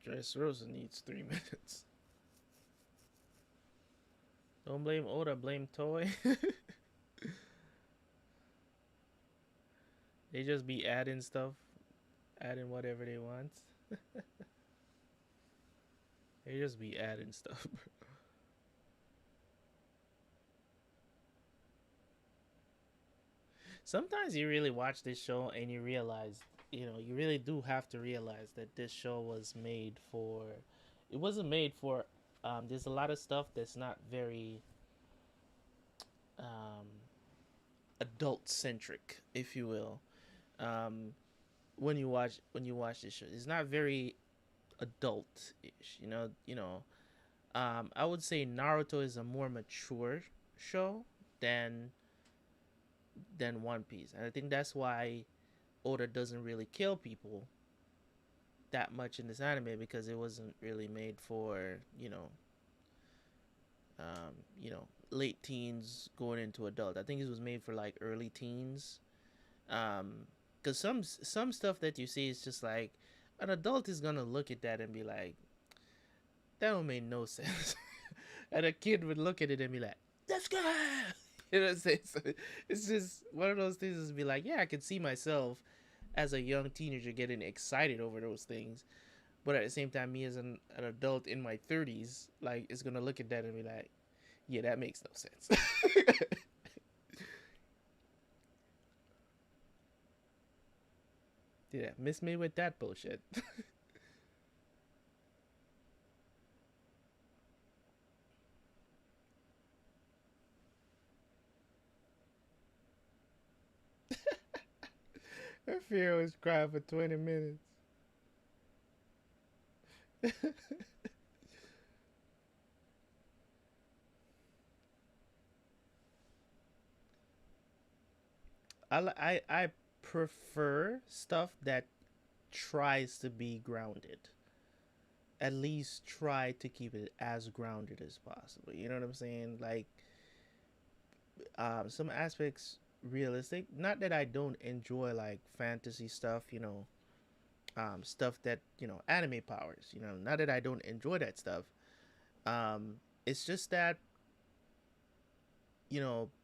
Dressrosa needs 3 minutes. Don't blame Oda, blame Toy. They just be adding stuff, adding whatever they want. They just be adding stuff. Sometimes you really watch this show and you realize, you really do have to realize that this show was made for. It wasn't made for. There's a lot of stuff that's not very um, adult centric, if you will. Um, when you watch this show, it's not very adult-ish. I would say Naruto is a more mature show than One Piece, and I think that's why Oda doesn't really kill people that much in this anime because it wasn't really made for um, you know late teens going into adult. I think it was made for like early teens. Because some stuff that you see is just like an adult is gonna look at that and be like, that don't make no sense. And a kid would look at it and be like, let's go. You know what I'm saying? So it's just one of those things is be like, yeah, I can see myself as a young teenager getting excited over those things. But at the same time, me as an adult in my 30s, like, is going to look at that and be like, yeah, that makes no sense. Yeah, miss me with that bullshit. Her fear was crying for 20 minutes. I prefer stuff that tries to be grounded. At least try to keep it as grounded as possible. You know what I'm saying? Like some aspects realistic. Not that I don't enjoy like fantasy stuff, stuff that anime powers. Not that I don't enjoy that stuff. It's just that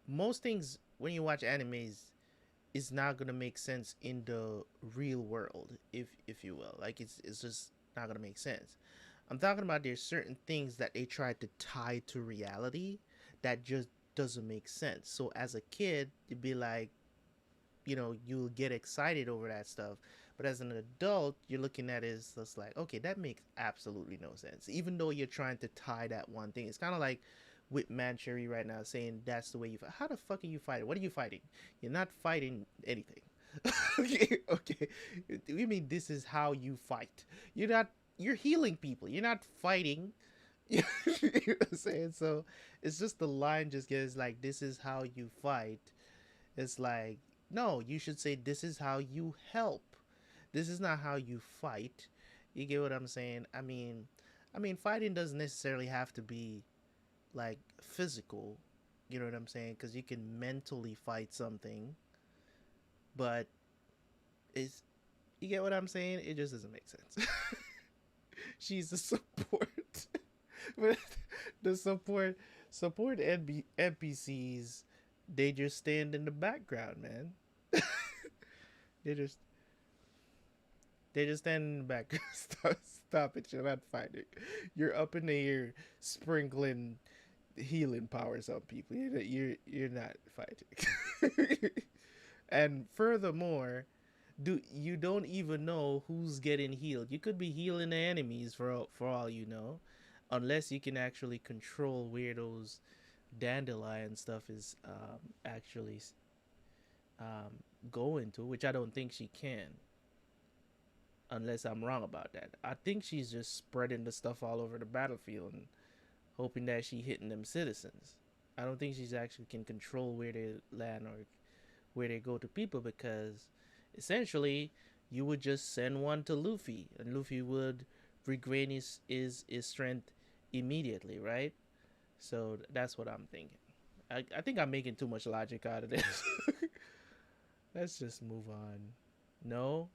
most things when you watch animes is not gonna make sense in the real world, if you will. Like it's just not gonna make sense. I'm talking about there's certain things that they try to tie to reality that just doesn't make sense. So as a kid, you'd be like, you'll get excited over that stuff. But as an adult, you're looking at it as just like, okay, that makes absolutely no sense. Even though you're trying to tie that one thing. It's kind of like with Mansherry right now saying that's the way you fight. How the fuck are you fighting? What are you fighting? You're not fighting anything. Okay, okay. You mean this is how you fight? You're healing people. You're not fighting. You know what I'm saying? So it's just the line just gets like, this is how you fight. It's like, no, you should say this is how you help. This is not how you fight. You get what I'm saying? I mean, fighting doesn't necessarily have to be like physical. You know what I'm saying? Because you can mentally fight something, but it's you get what I'm saying? It just doesn't make sense. She's the support, but the support Support NPCs. They just stand in the background, man. they just they just stand in the background. Stop it! You're not fighting. You're up in the air sprinkling healing powers on people. You're not fighting. And furthermore, you don't even know who's getting healed. You could be healing the enemies for all you know, unless you can actually control where those dandelion stuff is actually um, going to, which I don't think she can, unless I'm wrong about that. I think she's just spreading the stuff all over the battlefield and hoping that she hitting them citizens. I don't think she's actually can control where they land or where they go to people, because essentially you would just send one to Luffy and Luffy would regain his strength immediately, right? So that's what I'm thinking. I think I'm making too much logic out of this. Let's just move on. No,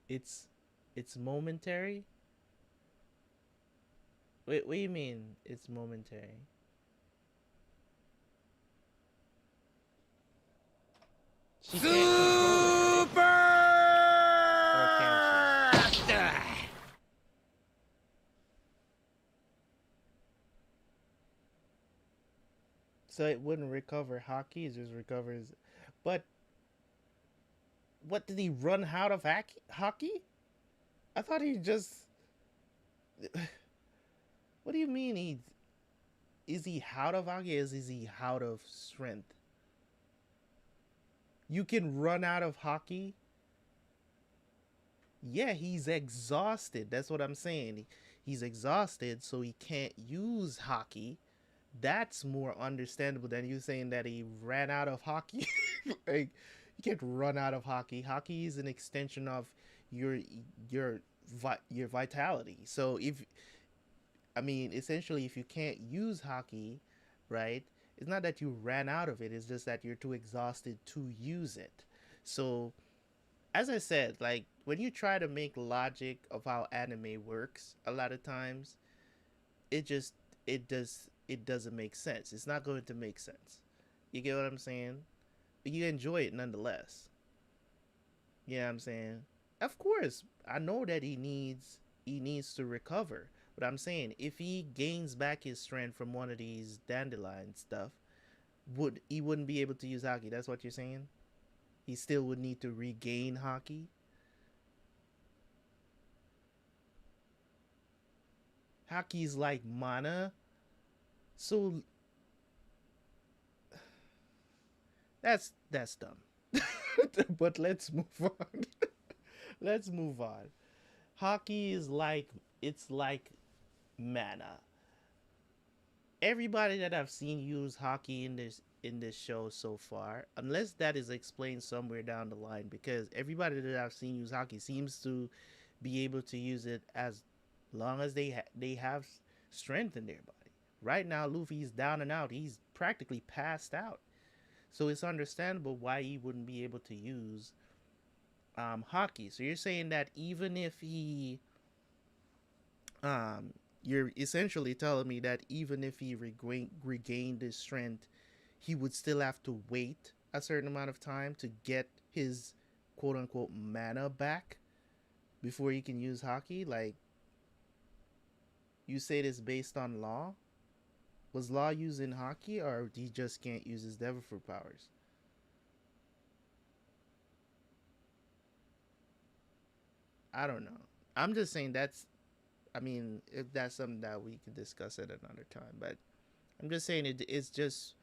it's it's momentary. Wait, what do you mean it's momentary? She can't control it, right? Or can she? So it wouldn't recover hockey, it just recovers. But what, did he run out of hockey? I thought he just. What do you mean he. Is he out of hockey, or is he out of strength? You can run out of hockey? Yeah, he's exhausted. That's what I'm saying. He's exhausted, so he can't use hockey. That's more understandable than you saying that he ran out of hockey. Like, you can't run out of hockey. Hockey is an extension of your your your vitality. So if, I mean, essentially, if you can't use hockey, right? It's not that you ran out of it. It's just that you're too exhausted to use it. So, as I said, like when you try to make logic of how anime works, a lot of times it just it doesn't make sense. It's not going to make sense. You get what I'm saying? But you enjoy it nonetheless. You know what I'm saying? Of course, I know that he needs to recover. But I'm saying if he gains back his strength from one of these dandelion stuff, he wouldn't be able to use hockey. That's what you're saying? He still would need to regain hockey. Hockey's like mana. So that's dumb. But let's move on. Let's move on. Hockey is like, it's like mana. Everybody that I've seen use hockey in this show so far, unless that is explained somewhere down the line, because everybody that I've seen use hockey seems to be able to use it as long as they have strength in their body. Right now, Luffy's down and out. He's practically passed out. So it's understandable why he wouldn't be able to use hockey. So you're saying that even if he you're essentially telling me that even if he regained his strength, he would still have to wait a certain amount of time to get his quote unquote mana back before he can use hockey? Like, you say this based on law? Was Law using hockey, or he just can't use his Devil Fruit powers? I don't know. I'm just saying that's. I mean, if that's something that we could discuss at another time, but I'm just saying it's just,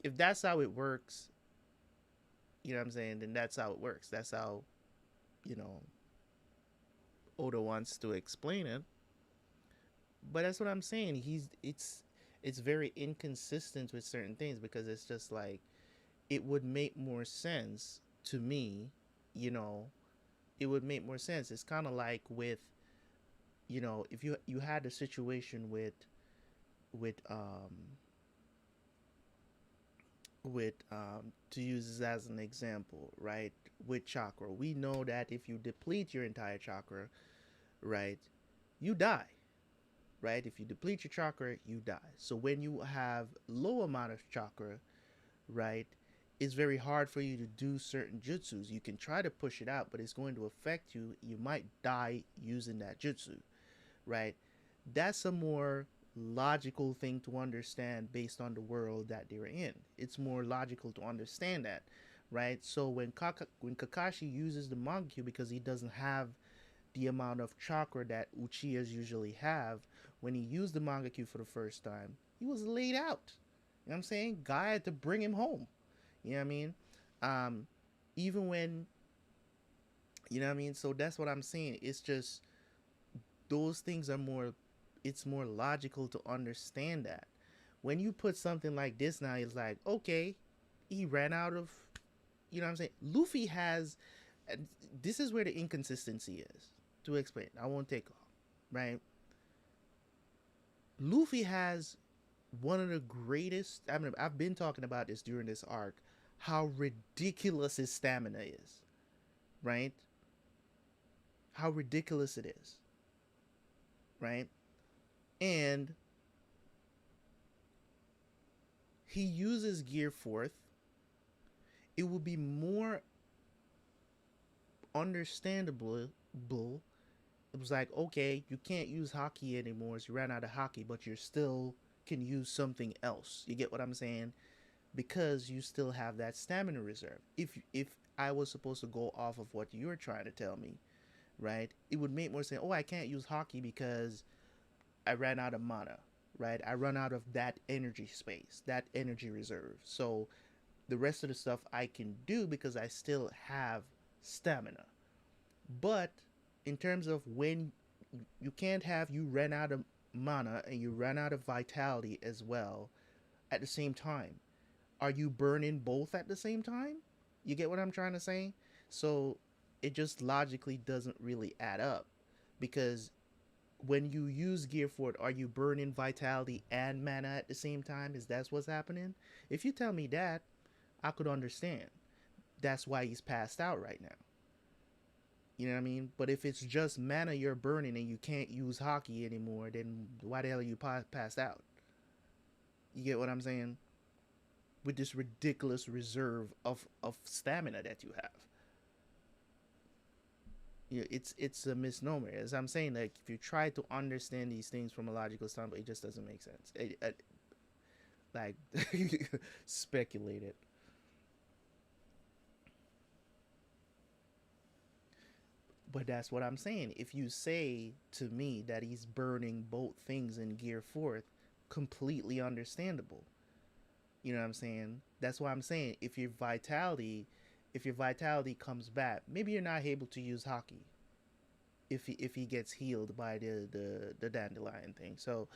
if that's how it works, you know what I'm saying? Then that's how it works. That's how, you know, Oda wants to explain it. But that's what I'm saying. It's very inconsistent with certain things, because it's just like, it would make more sense to me, you know, it would make more sense. It's kind of like with, you know, if you had a situation with to use this as an example, right? With chakra, we know that if you deplete your entire chakra, right, you die. right? If you deplete your chakra, you die. So when you have low amount of chakra, right, it's very hard for you to do certain jutsus. You can try to push it out, but it's going to affect you. You might die using that jutsu, right? That's a more logical thing to understand based on the world that they're in. It's more logical to understand that, right? So when Kakashi uses the Mangekyo because he doesn't have the amount of chakra that Uchihas usually have, when he used the Mangekyo for the first time, he was laid out. You know what I'm saying? Guy had to bring him home. You know what I mean? Um, Even when, you know what I mean? So that's what I'm saying. It's just those things are more, it's more logical to understand that. When you put something like this now, it's like, okay, he ran out of, you know what I'm saying? Luffy has, this is where the inconsistency is. To explain, I won't take long, right? Luffy has one of the greatest, I mean, I've been talking about this during this arc, how ridiculous his stamina is, right? How ridiculous it is, right? And he uses Gear Fourth. It would be more understandable. It was like, okay, you can't use hockey anymore, so you ran out of hockey, but you still can use something else. You get what I'm saying? Because you still have that stamina reserve. If I was supposed to go off of what you're trying to tell me, right, it would make more sense. Oh, I can't use hockey because I ran out of mana, right? I run out of that energy space, that energy reserve. So the rest of the stuff I can do because I still have stamina. But in terms of when you can't have, you ran out of mana and you ran out of vitality as well at the same time. Are you burning both at the same time? You get what I'm trying to say? So it just logically doesn't really add up, because when you use Gear Fort, are you burning vitality and mana at the same time? Is that what's happening? If you tell me that, I could understand. That's why he's passed out right now. You know what I mean? But if it's just mana you're burning and you can't use hockey anymore, then why the hell are you passed out? You get what I'm saying? With this ridiculous reserve of stamina that you have. You know, it's a misnomer. As I'm saying, like, if you try to understand these things from a logical standpoint, it just doesn't make sense. Like, speculate it. But that's what I'm saying. If you say to me that he's burning both things in Gear Fourth, completely understandable. You know what I'm saying? That's why I'm saying if your vitality comes back, maybe you're not able to use hockey if he gets healed by the dandelion thing. So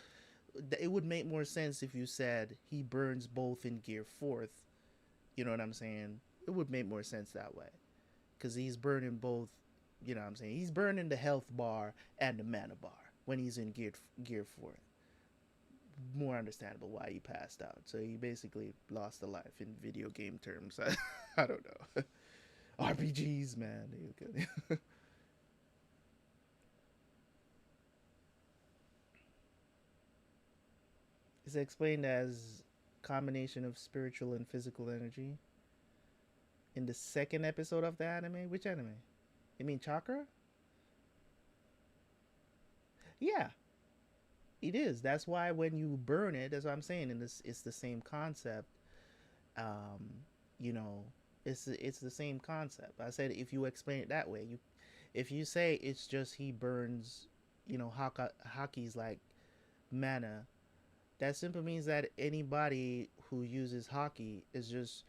it would make more sense if you said he burns both in Gear Fourth. You know what I'm saying? It would make more sense that way, because he's burning both. You know what I'm saying? He's burning the health bar and the mana bar when he's in Gear Fourth. More understandable why he passed out. So he basically lost a life in video game terms. I don't know. RPGs, man. It's explained as combination of spiritual and physical energy. In the second episode of the anime, which anime? You mean Chakra? Yeah, it is. That's why when you burn it, that's what I'm saying. And this, it's the same concept. Um, you know, it's the same concept. I said if you explain it that way, if you say it's just he burns, you know, hockey's like mana, that simply means that anybody who uses hockey is just,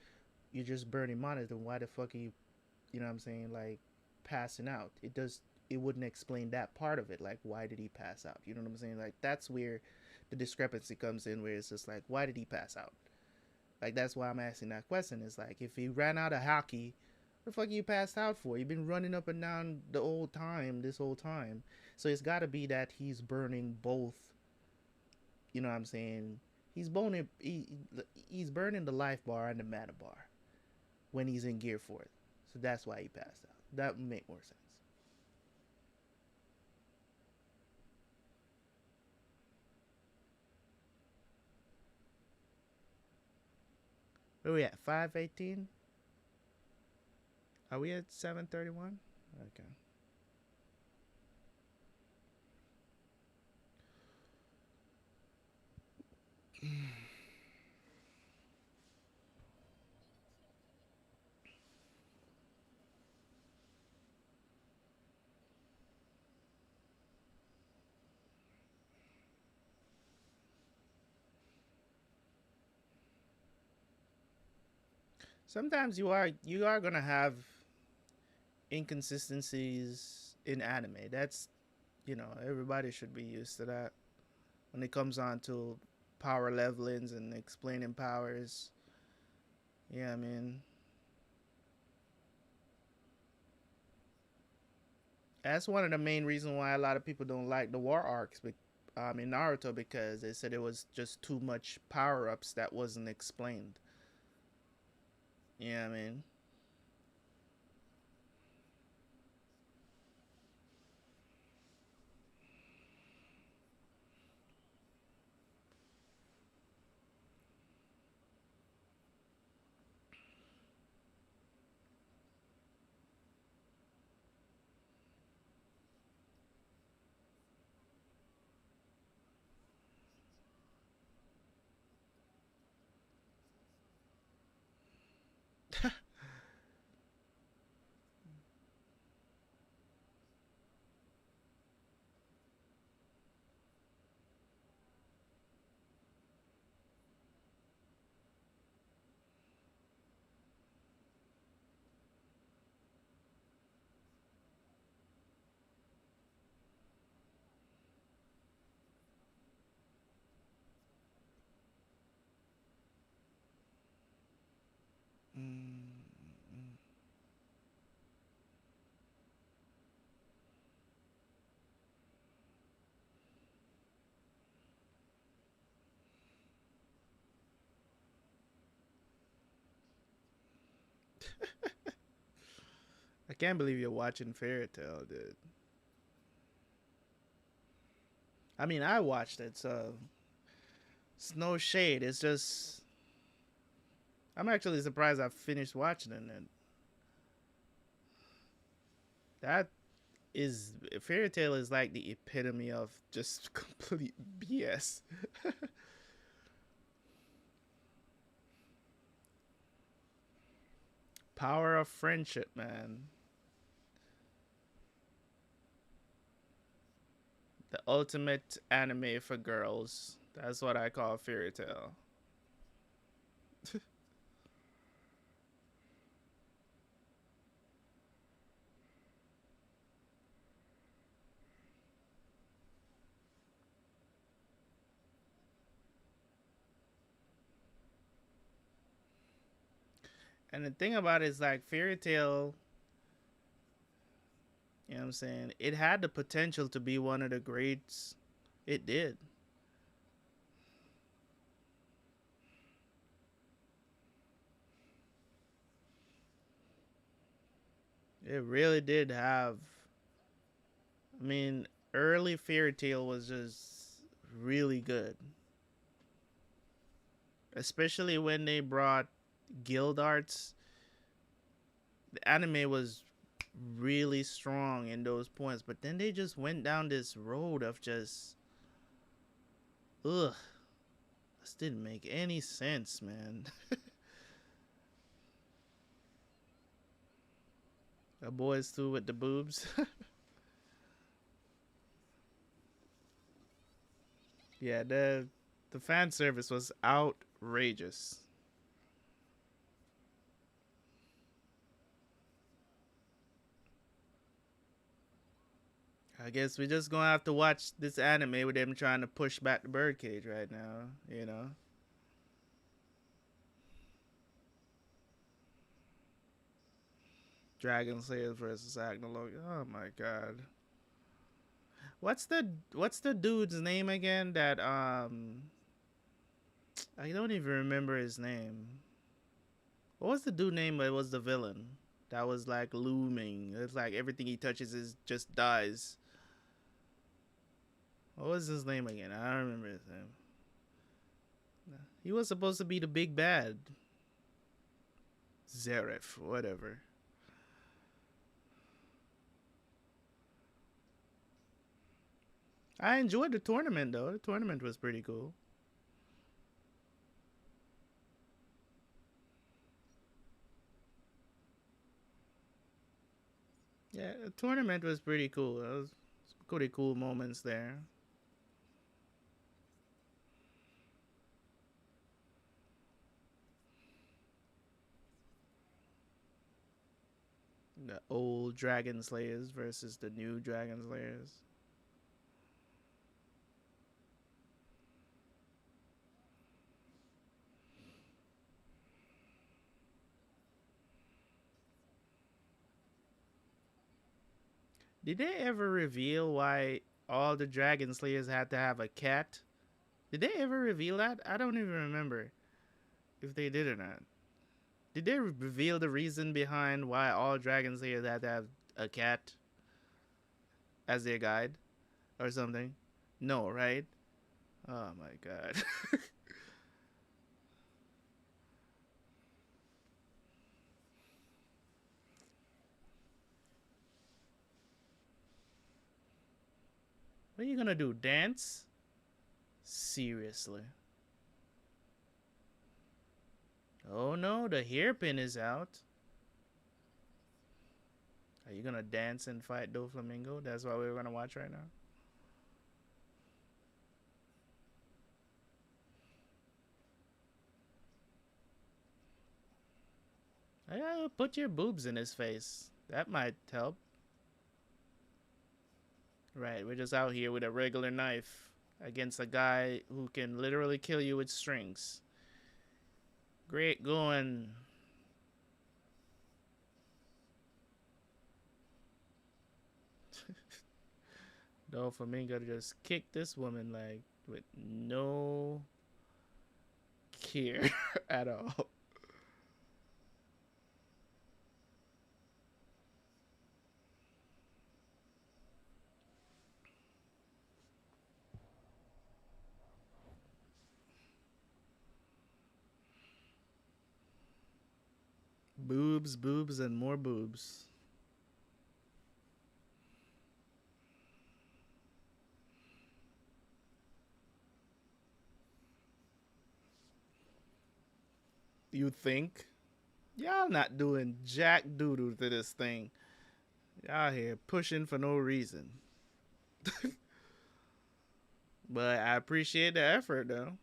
you're just burning mana. Then why the fuck are you know what I'm saying, like, passing out? It wouldn't explain that part of it. Like, why did he pass out? You know what I'm saying? Like, that's where the discrepancy comes in, where it's just like, why did he pass out? Like, that's why I'm asking that question. It's like, if he ran out of hockey, what the fuck you passed out for? You've been running up and down this whole time. So it's got to be that he's burning both. You know what I'm saying? He's burning the life bar and the mana bar when he's in Gear Fourth. So that's why he passed out. That would make more sense. Where we at? 5:18. Are we at 7:31? Okay. Sometimes you are gonna have inconsistencies in anime. That's, everybody should be used to that when it comes on to power levelings and explaining powers. Yeah, I mean, that's one of the main reasons why a lot of people don't like the war arcs in Naruto, because they said it was just too much power ups that wasn't explained. Yeah, I mean. Mm. I can't believe you're watching Fairy Tail, dude. I mean, I watched it, so it's no shade. It's just I'm actually surprised I finished watching it. And that is Fairy Tail is like the epitome of just complete BS. Power of friendship, man. The ultimate anime for girls. That's what I call Fairy Tail. And the thing about it is like Fairy Tail, you know what I'm saying? It had the potential to be one of the greats. It did. It really did have. I mean, early Fairy Tail was just really good. Especially when they brought guild arts. The anime was really strong in those points, but then they just went down this road of just ugh. This didn't make any sense, man. The boys too with the boobs. Yeah, the fan service was outrageous. I guess we just gonna have to watch this anime with them trying to push back the Birdcage right now, you know. Dragon Slayer versus Agnolog. Oh my god. What's the dude's name again? That I don't even remember his name. What was the dude name that was the villain? That was like looming. It's like everything he touches is just dies. What was his name again? I don't remember his name. He was supposed to be the big bad. Zareth, whatever. I enjoyed the tournament though. The tournament was pretty cool. Yeah, the tournament was pretty cool. There was pretty cool moments there. The old Dragon Slayers versus the new Dragon Slayers. Did they ever reveal why all the Dragon Slayers had to have a cat? Did they ever reveal that? I don't even remember if they did or not. Did they reveal the reason behind why all Dragon Slayers had to have a cat as their guide or something? No, right? Oh my god. What are you gonna do? Dance? Seriously. Oh no, the hairpin is out. Are you gonna dance and fight Doflamingo? That's what we're gonna watch right now. Yeah, put your boobs in his face. That might help. Right, we're just out here with a regular knife against a guy who can literally kill you with strings. Great going. Doflamingo just kicked this woman like with no care at all. Boobs, boobs, and more boobs. You think? Y'all not doing jack doodle to this thing. Y'all here pushing for no reason. But I appreciate the effort though.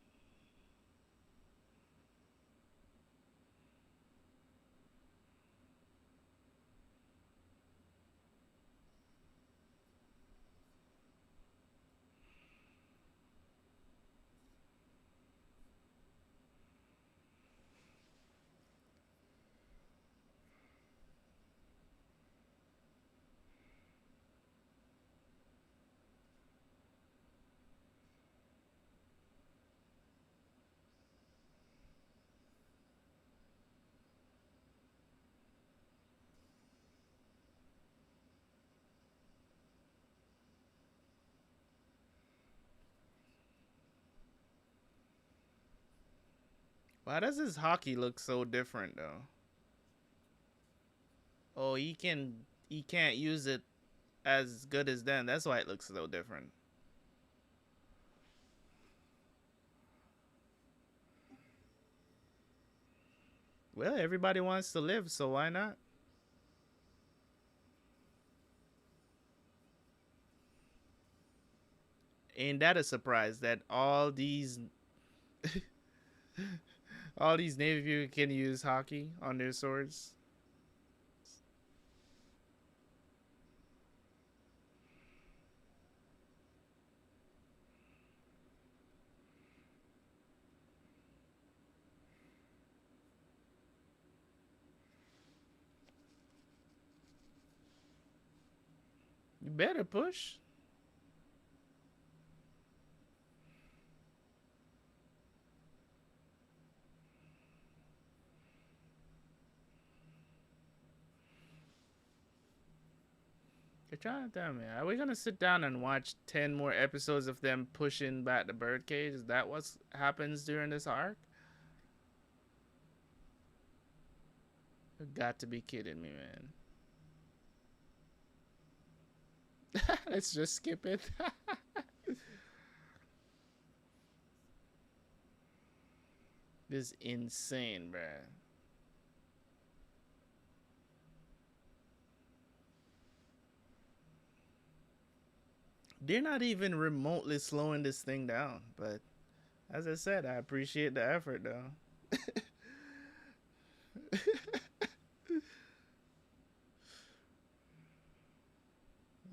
Why does his hockey look so different though? Oh, he can't use it as good as them. That's why it looks so different. Well, everybody wants to live, so why not? Ain't that a surprise that all these Navy people can use hockey on their swords? You better push. You're trying to tell me, are we gonna sit down and watch 10 more episodes of them pushing back the birdcage? Is that what happens during this arc? You got to be kidding me, man. Let's just skip it. This is insane, bruh. They're not even remotely slowing this thing down, but as I said, I appreciate the effort, though.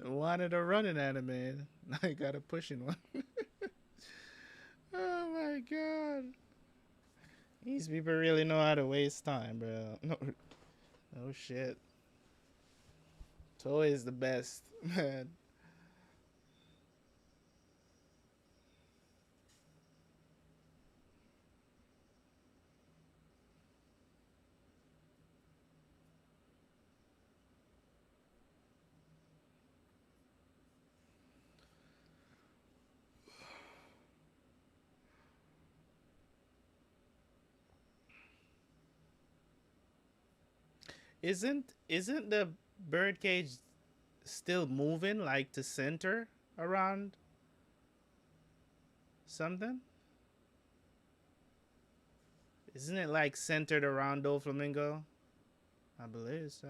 Wanted a running anime. I got a pushing one. Oh my god. These people really know how to waste time, bro. No, no shit. Toei is the best, man. Isn't the birdcage still moving like to center around something? Isn't it like centered around Doflamingo? I believe so.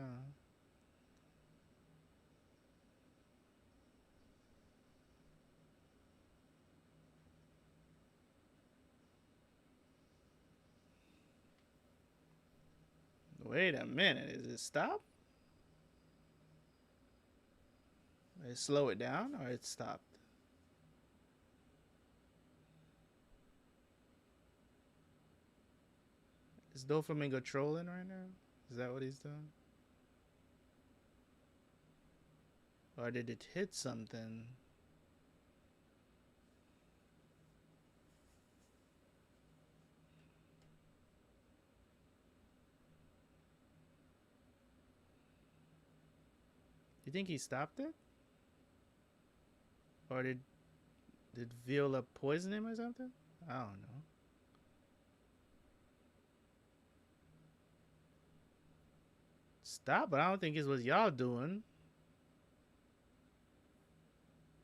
Wait a minute, is it stop? Did it slow it down or it stopped? Is Doflamingo trolling right now? Is that what he's doing? Or did it hit something? You think he stopped it? Or did Viola poison him or something? I don't know. Stop, but I don't think it's what y'all doing.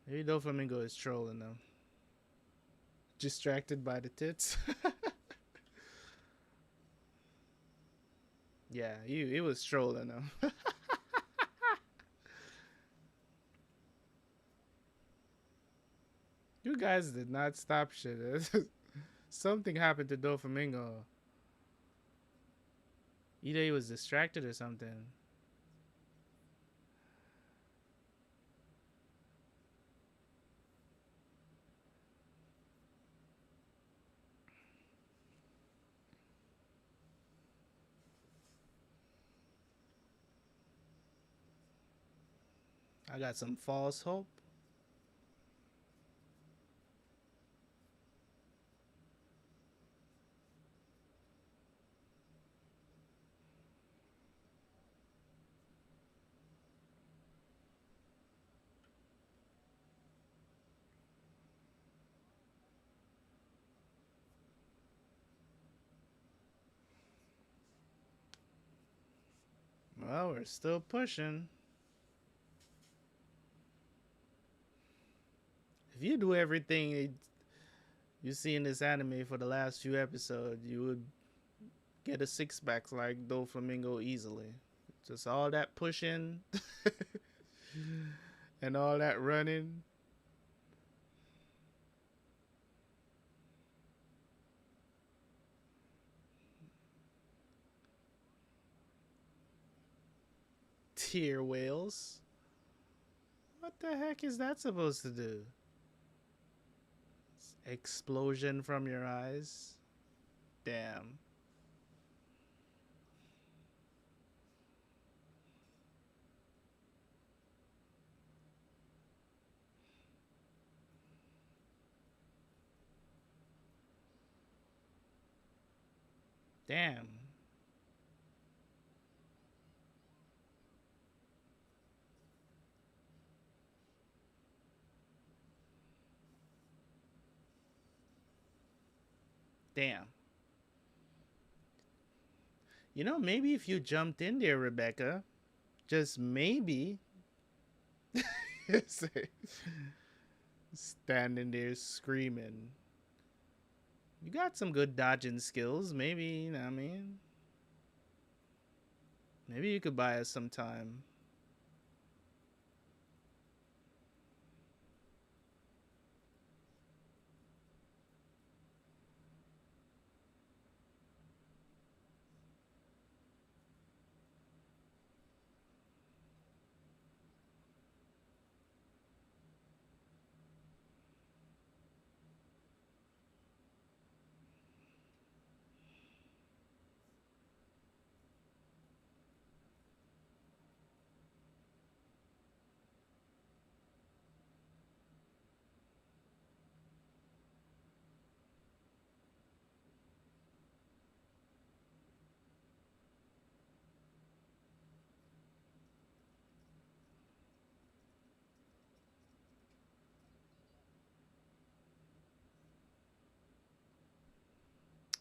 Maybe Doflamingo is trolling them. Distracted by the tits. Yeah, he was trolling them. You guys did not stop shit. Something happened to Doflamingo. Either he was distracted or something. I got some false hope. Well, we're still pushing. If you do everything you see in this anime for the last few episodes, you would get a six-pack like Doflamingo easily. Just all that pushing and all that running. Tear whales. What the heck is that supposed to do? Explosion from your eyes? Damn. Damn. Damn. You know, maybe if you jumped in there, Rebecca, just maybe, standing there screaming. You got some good dodging skills. Maybe, you know what I mean? Maybe you could buy us some time.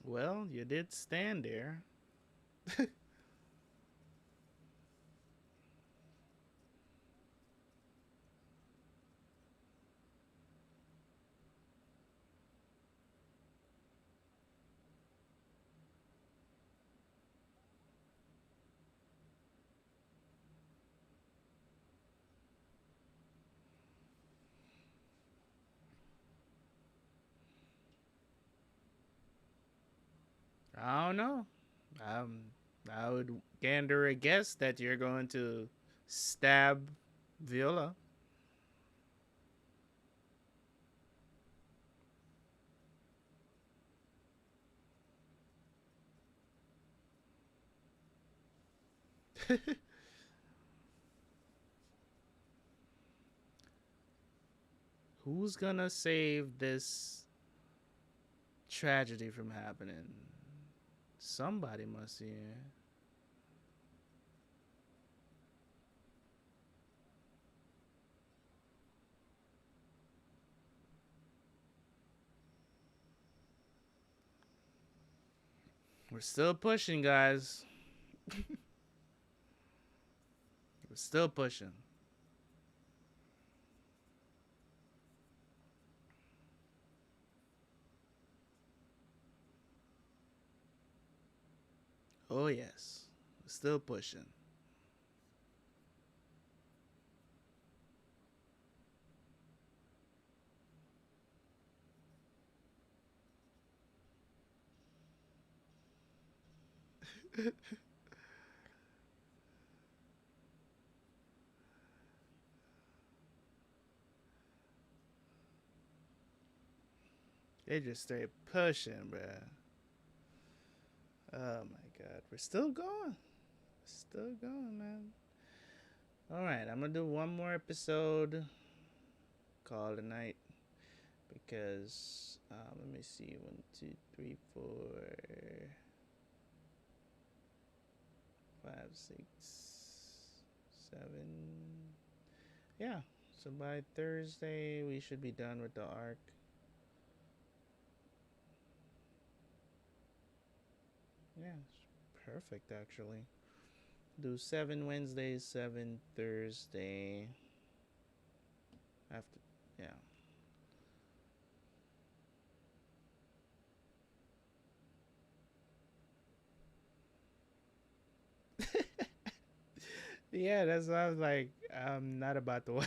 Well, you did stand there. I don't know. Um, I would gander a guess that you're going to stab Viola. Who's gonna save this tragedy from happening? Somebody must hear. We're still pushing, guys. We're still pushing. Oh, yes. We're still pushing. They just stay pushing, bruh. Oh my god. We're still going. Still going, man. Alright, I'm gonna do one more episode. Call it a night. Because, let me see. 1, 2, 3, 4, 5, 6, 7. Yeah. So by Thursday, we should be done with the arc. Yeah, it's perfect actually. Do 7 Wednesdays, 7 Thursday. After, yeah. Yeah, that's why I was like, I'm not about to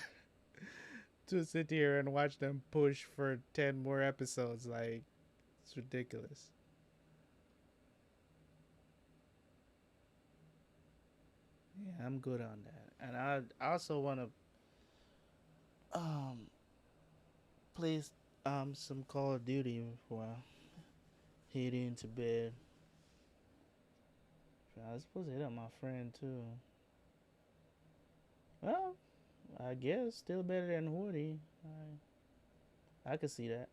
to sit here and watch them push for 10 more episodes. Like, it's ridiculous. Yeah, I'm good on that. And I also want to play some Call of Duty before I head into bed. I was supposed to hit up my friend too. Well, I guess still better than Woody. I could see that.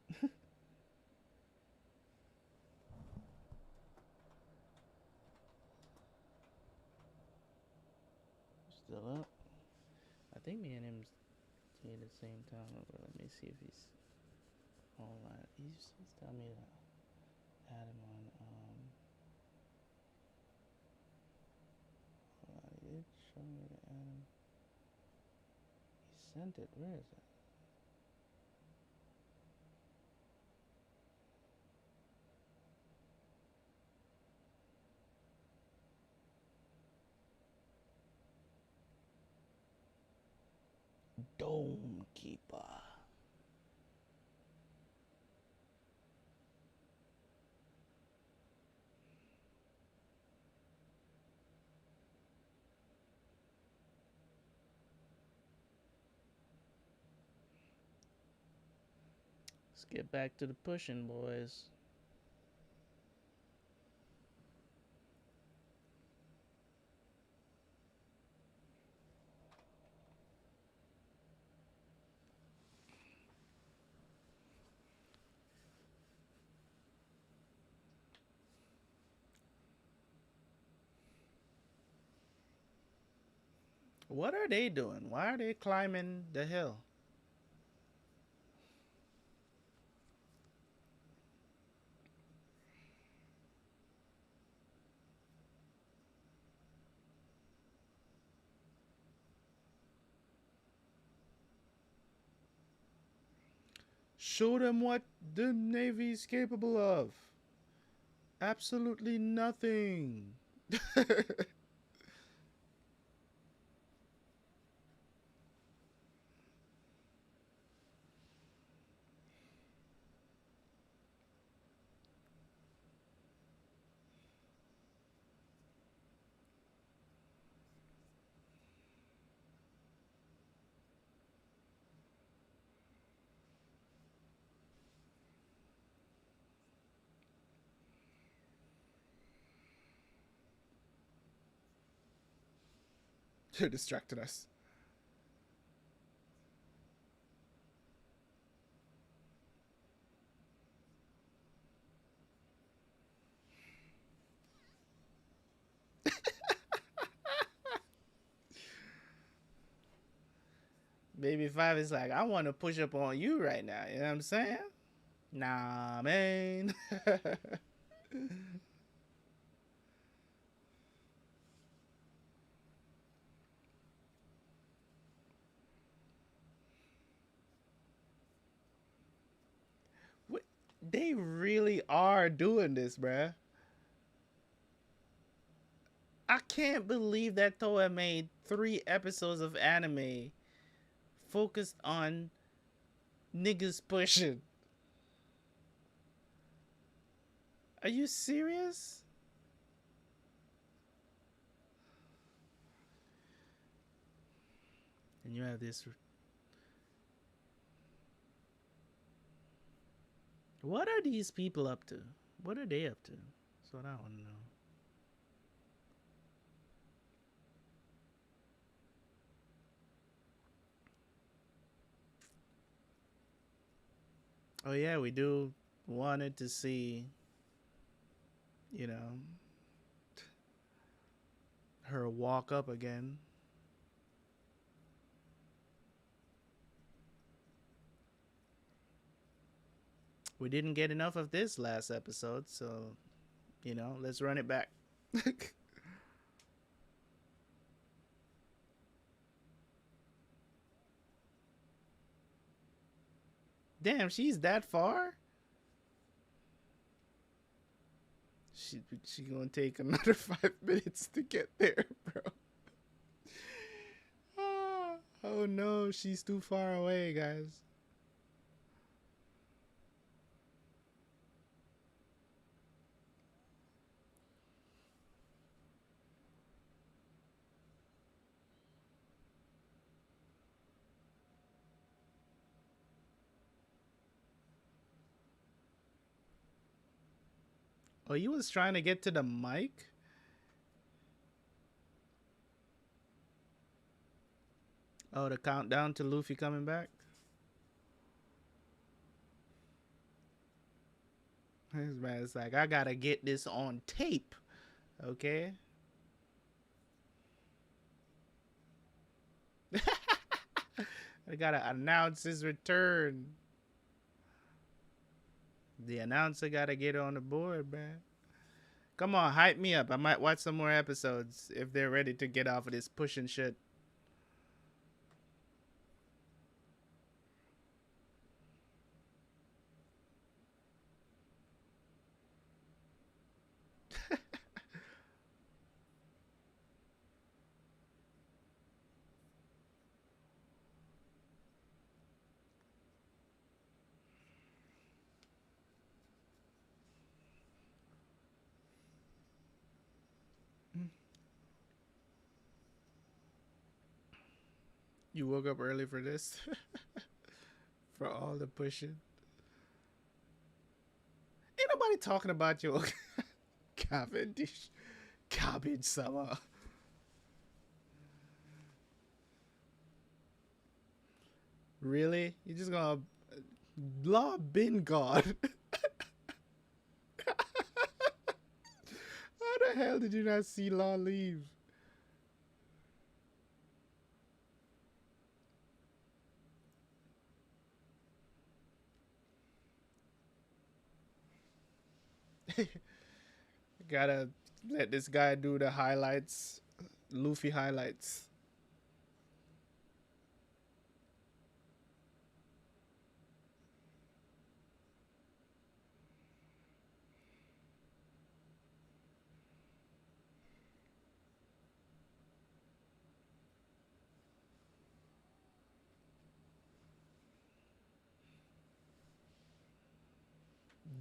Still up. I think me and him see at the same time. But let me see if he's online. He's telling me to add him on. sent it. Where is it? Dome Keeper. Let's get back to the pushing, boys. What are they doing? Why are they climbing the hill? Show them what the Navy's capable of. Absolutely nothing. They distracted us. Baby 5 is like, I want to push up on you right now. You know what I'm saying? Nah, man. What? They really are doing this, bruh. I can't believe that Toei made 3 episodes of anime focused on niggas pushing. Are you serious? And you have this. What are these people up to? What are they up to? That's what I want to know. Oh yeah, we do wanted to see, you know, her walk up again. We didn't get enough of this last episode, so, you know, let's run it back. Damn, she's that far? She gonna take another 5 minutes to get there, bro. Oh no, she's too far away, guys. Oh, you was trying to get to the mic? Oh, the countdown to Luffy coming back? This man is like, I gotta get this on tape. Okay? I gotta announce his return. The announcer gotta get on the board, man. Come on, hype me up. I might watch some more episodes if they're ready to get off of this pushing shit. You woke up early for this? For all the pushing? Ain't nobody talking about your Cavendish. Cabbage summer. Really? You just gonna Law been gone. How the hell did you not see Law leave? Gotta let this guy do the highlights. Luffy highlights.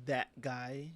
That guy.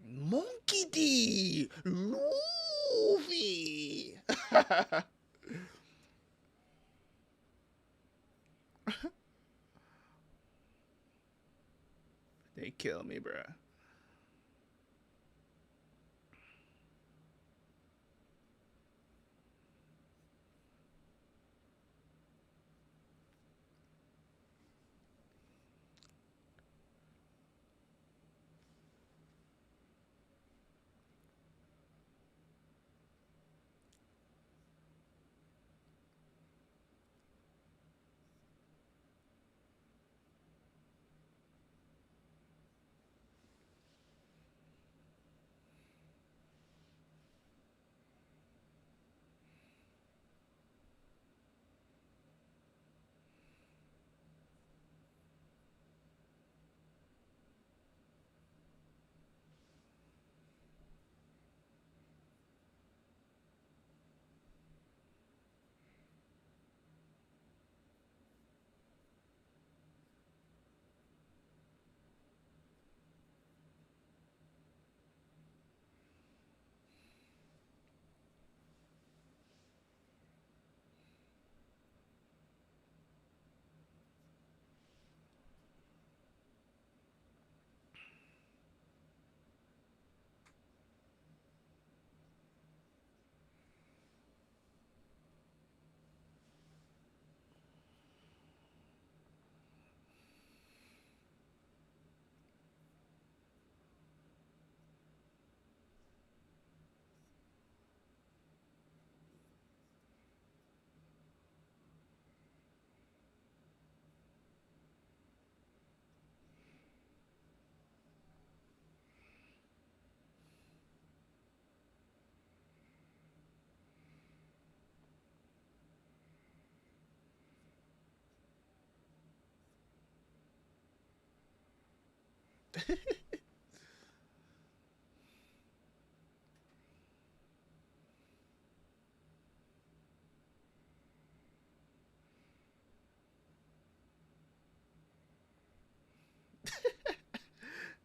Monkey D. Luffy. They kill me, bruh.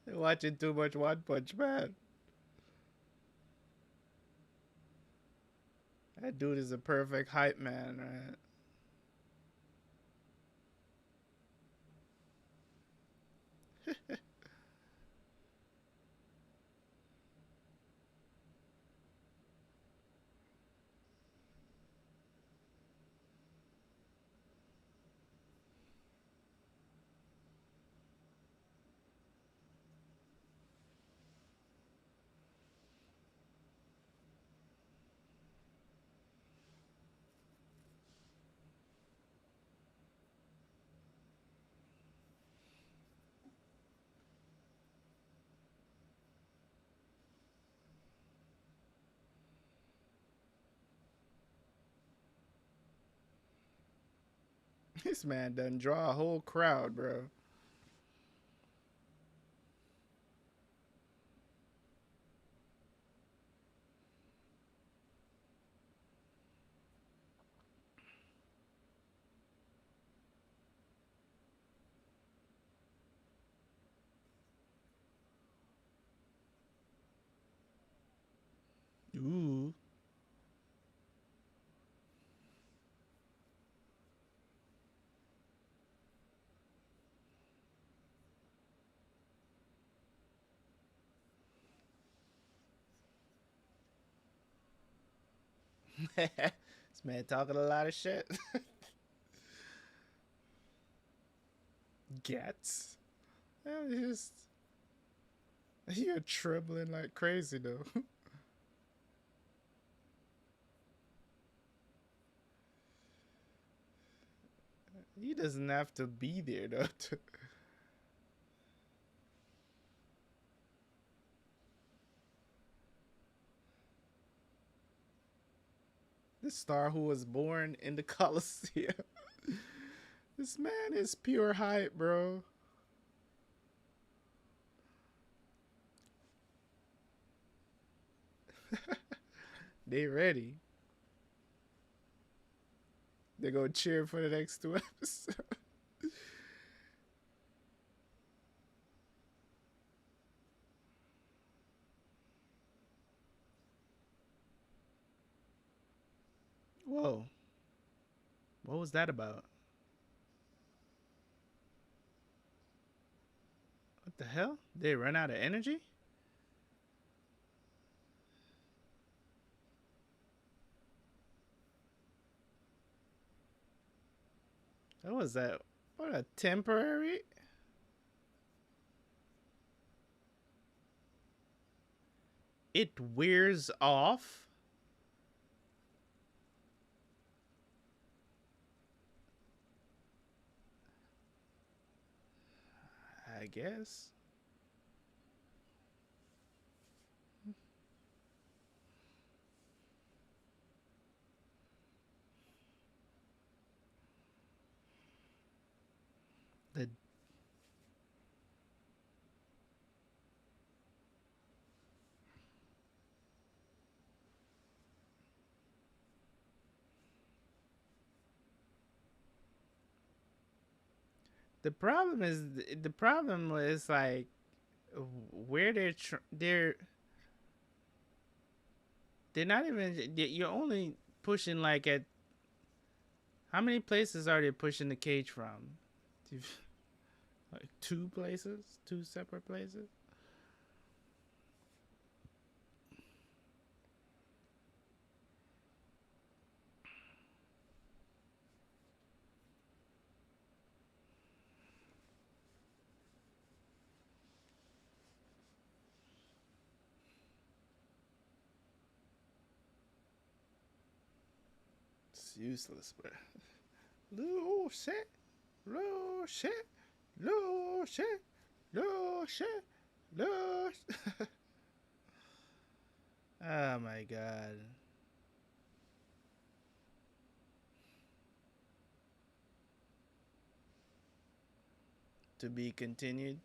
They're watching too much One Punch Man. That dude is a perfect hype man, right? This man done draw a whole crowd, bro. Ooh. This man talking a lot of shit. Gats. Just you're trembling like crazy though. He doesn't have to be there though. This star who was born in the Colosseum. This man is pure hype, bro. They ready. They go cheer for the next 2 episodes. Whoa. What was that about? What the hell? They run out of energy? What was that? What a temporary? It wears off? I guess. The the problem is like where they're not even you're only pushing like at how many places are they pushing the cage from? Like 2 places, 2 separate places. It's useless, but little shit, little shit, little shit, little shit, little. Oh my god. To be continued.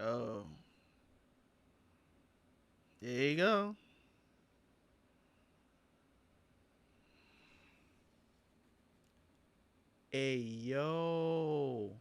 Oh, there you go. Hey yo.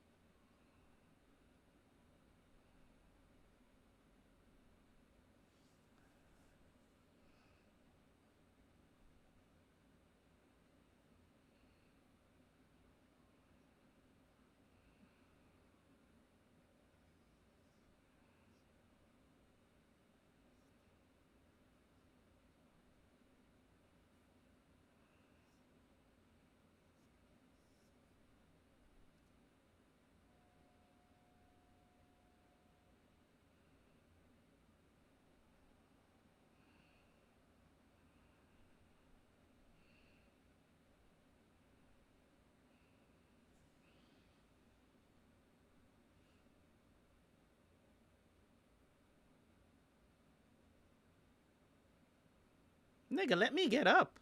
Nigga, let me get up.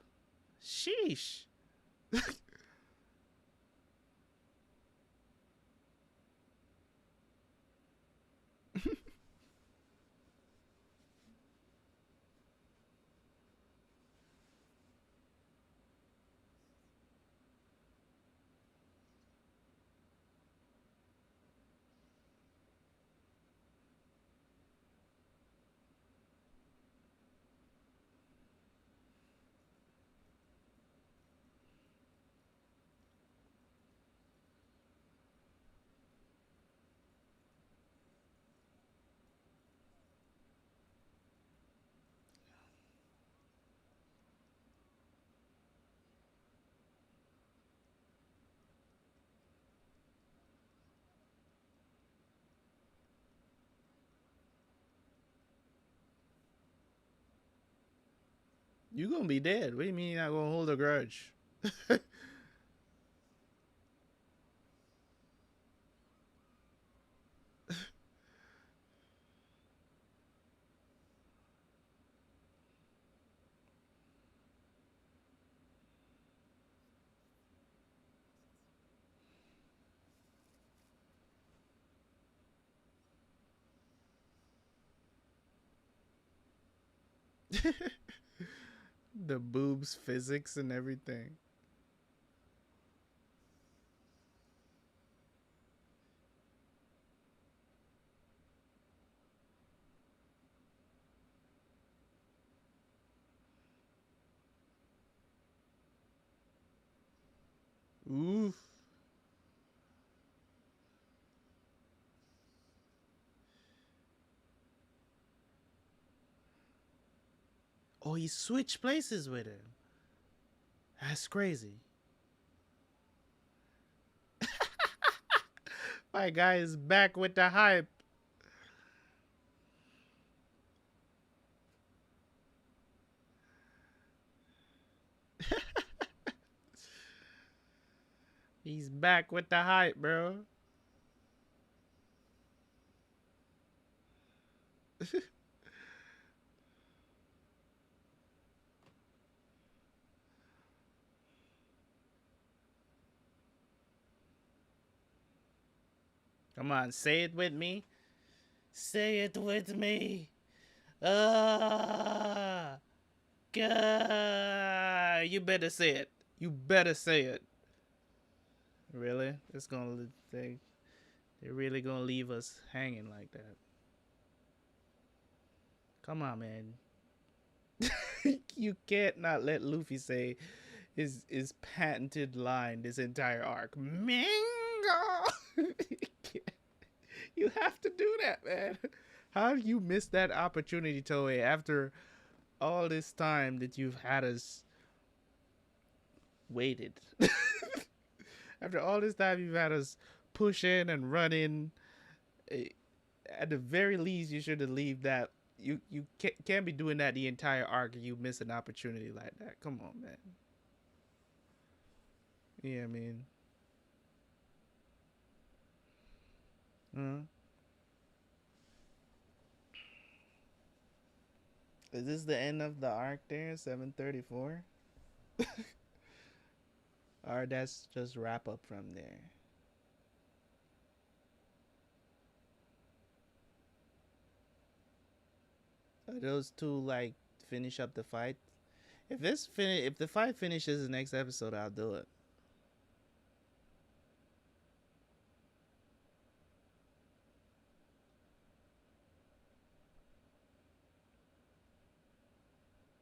Sheesh. You gonna be dead. What do you mean you're not gonna hold a grudge? The boobs physics and everything. Oof. Oh, he switched places with him. That's crazy. My guy is back with the hype. He's back with the hype, bro. Come on, say it with me. Say it with me. Ah, God. You better say it. You better say it. Really? It's gonna they're really gonna leave us hanging like that. Come on, man. You can't not let Luffy say his patented line this entire arc. Mango. You have to do that, man. How do you miss that opportunity, Toei, after all this time that you've had us waited? After all this time you've had us pushing and running, at the very least you should have leave that. You can't be doing that the entire arc and you miss an opportunity like that. Come on, man. Yeah, I mean. Is this the end of the arc there? 734? Or that's just wrap up from there? Are those two like finish up the fight? If the fight finishes the next episode, I'll do it.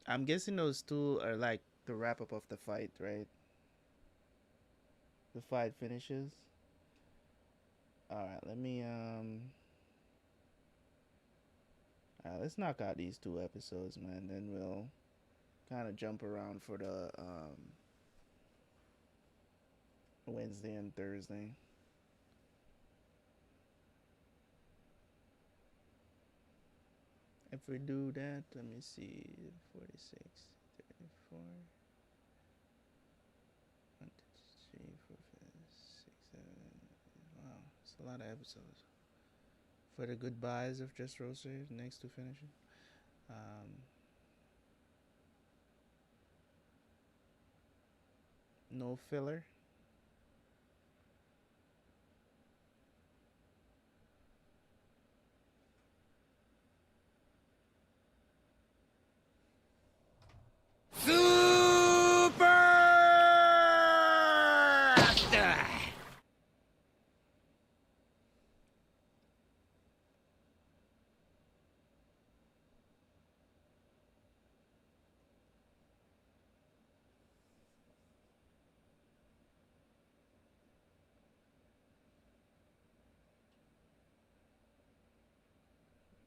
I'm guessing those two are like the wrap up of the fight, right? The fight finishes. All right, let me all right, let's knock out these two episodes, man. Then we'll kind of jump around for the Wednesday and Thursday. If we do that, let me see, 46, 34, 1, 2, 3, 4, 5, 6, 7. Wow, it's a lot of episodes. For the goodbyes of Dressrosa, next to finishing. No filler.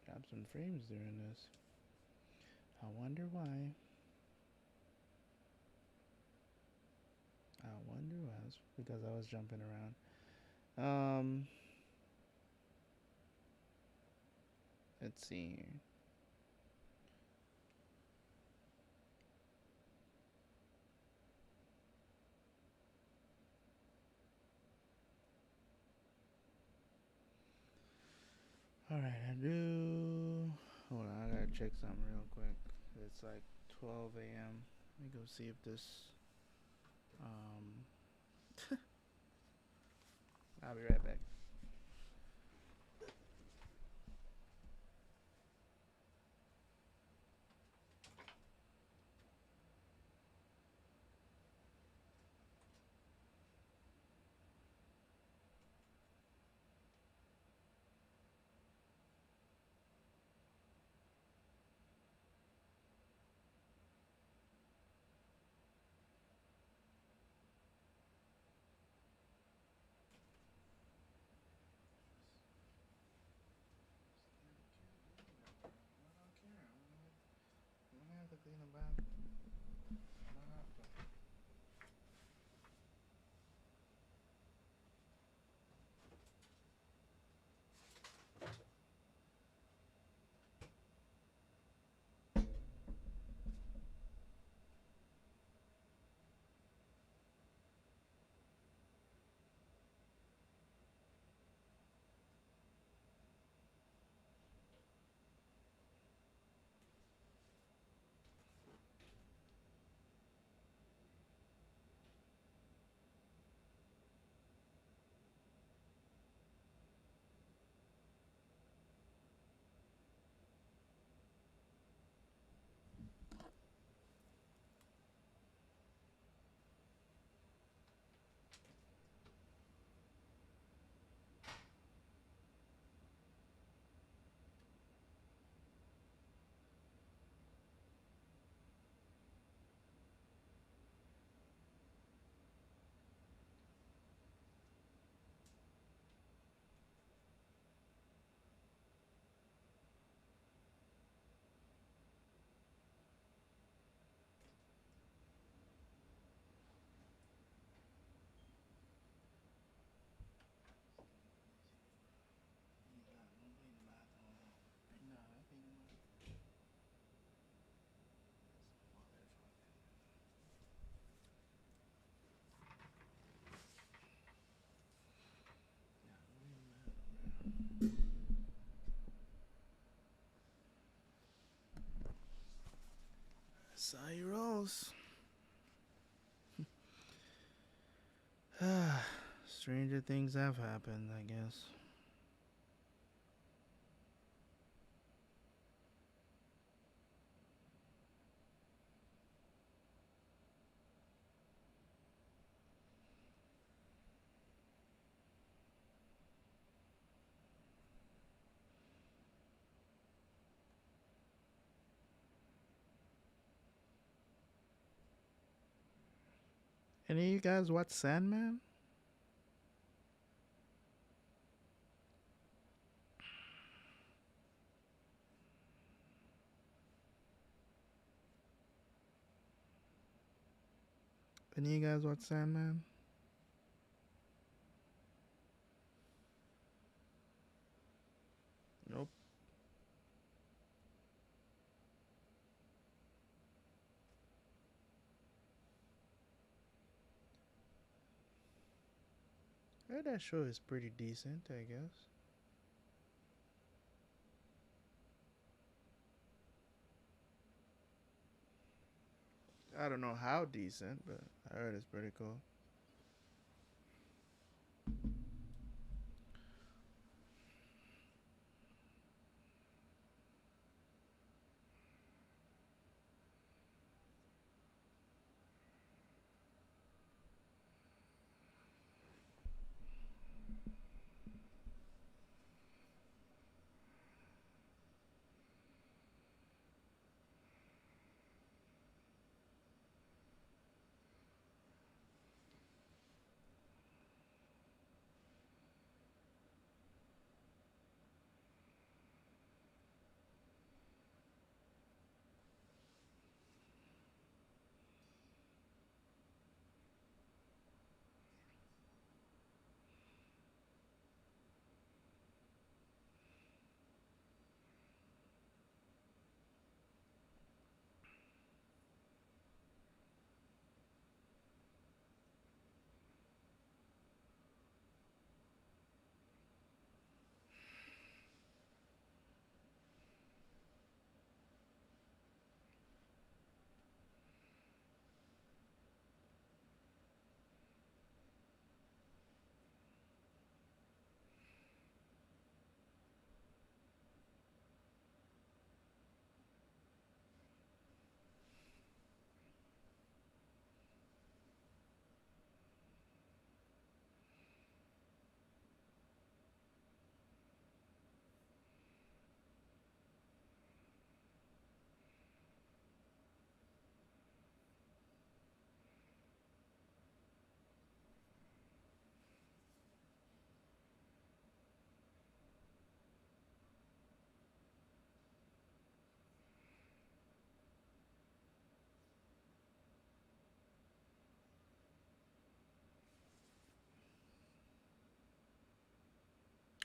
Got some frames during this. I wonder why. I wonder why. It's because I was jumping around. Let's see here. Alright, I do. Hold on, I gotta check something real quick. It's like 12 a.m. Let me go see if this. I'll be right back. Clean the bathroom. Cyrus. Stranger things have happened, I guess. Any of you guys watch Sandman? Any of you guys watch Sandman? Nope. That show is pretty decent, I guess. I don't know how decent, but I heard it's pretty cool.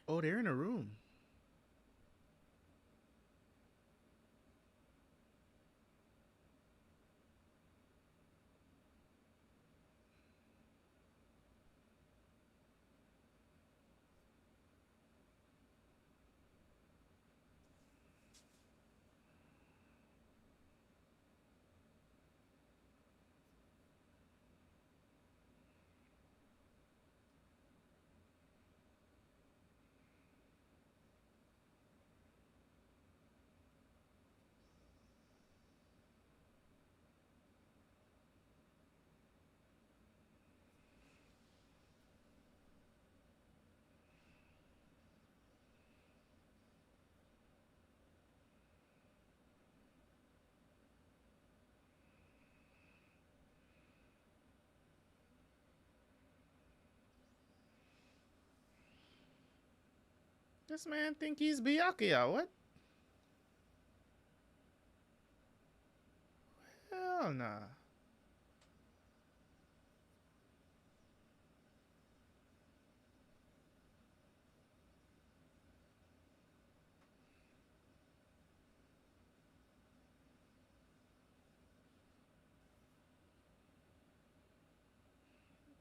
Oh, they're in a room. This man think he's Byakuya. What? Hell nah.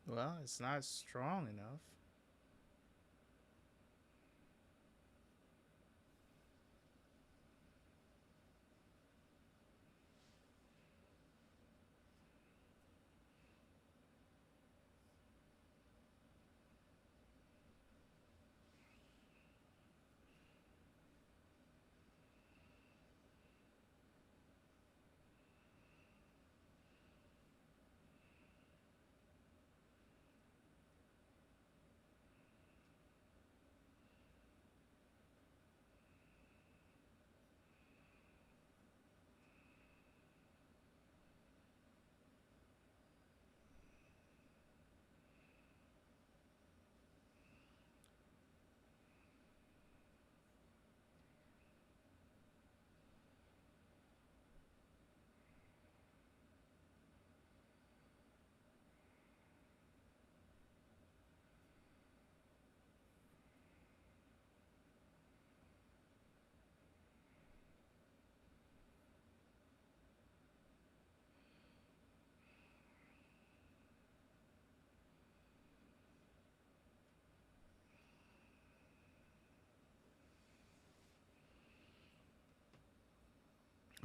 Well, it's not strong enough.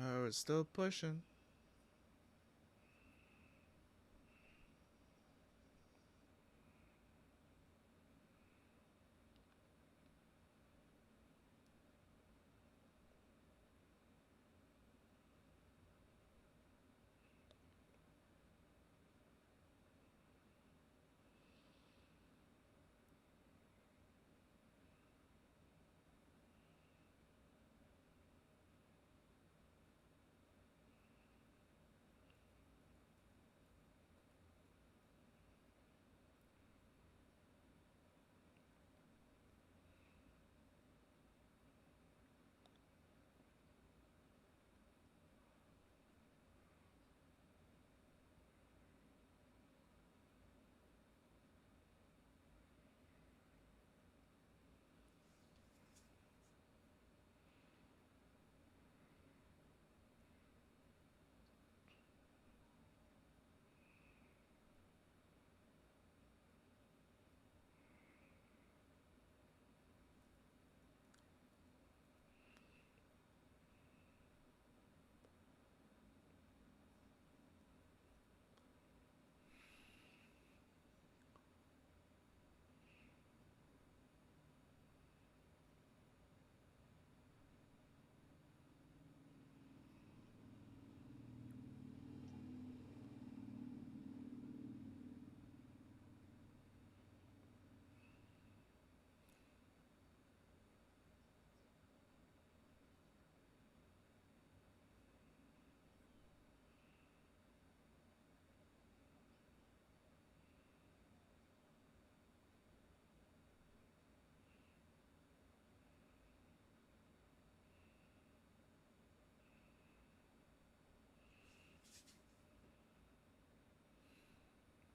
Oh, it's still pushing.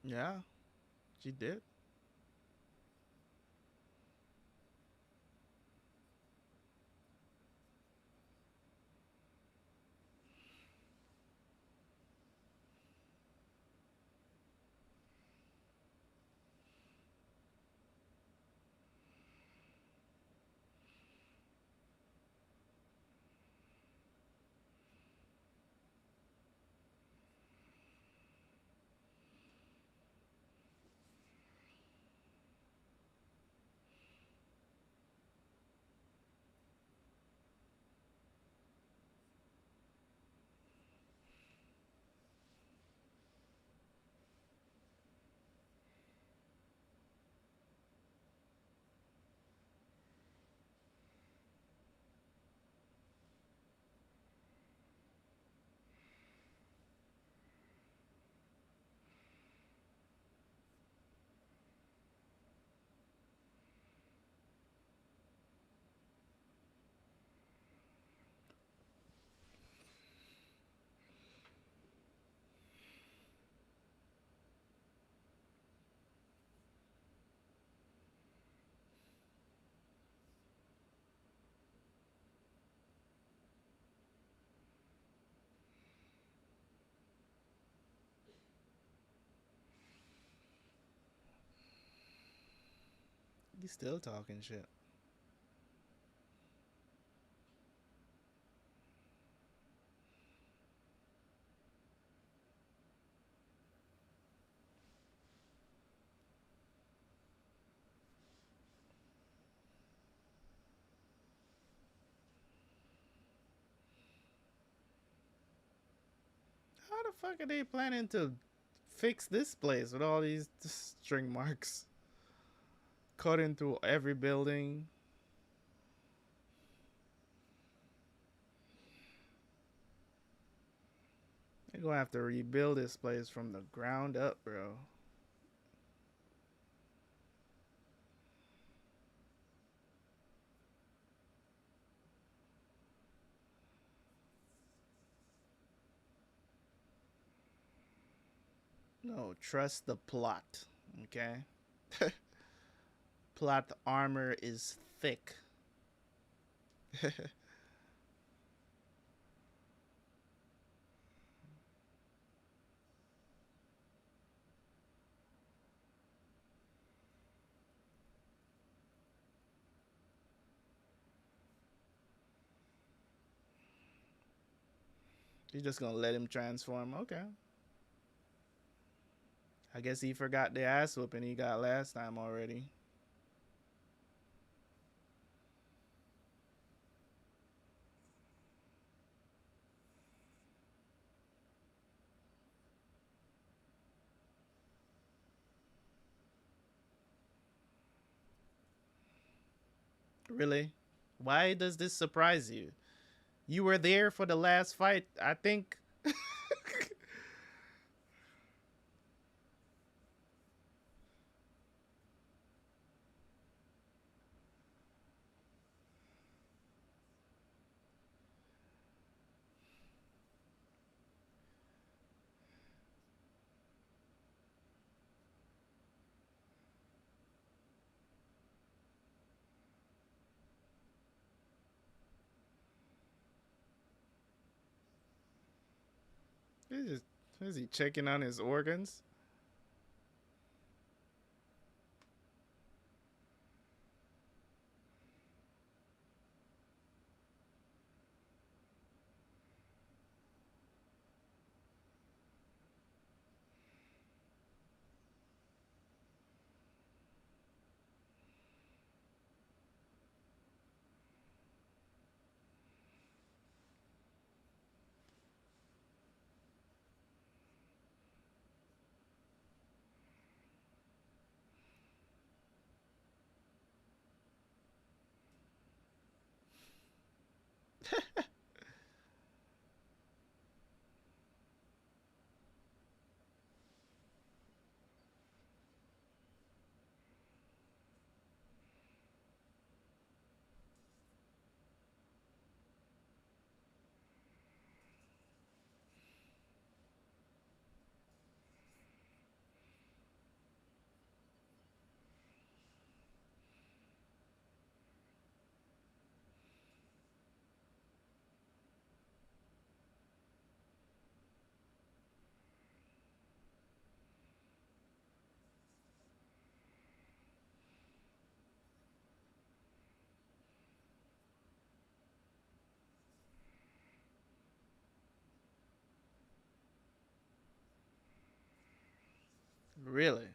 Yeah, she did. You still talking shit. How the fuck are they planning to fix this place with all these string marks cutting through every building? They're gonna have to rebuild this place from the ground up, bro. No, trust the plot, okay? Plot armor is thick. You're just gonna let him transform. Okay. I guess he forgot the ass whooping he got last time already. Really? Why does this surprise you? You were there for the last fight. I think he's just is he checking on his organs? Really?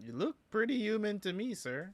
You look pretty human to me, sir.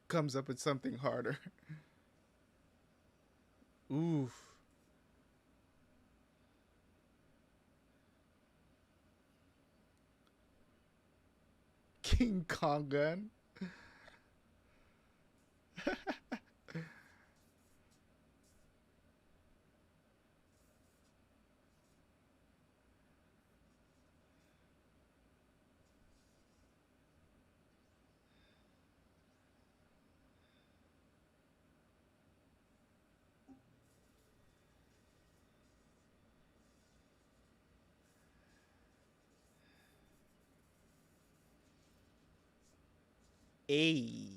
Comes up with something harder. Oof. King Kong gun. Ayy.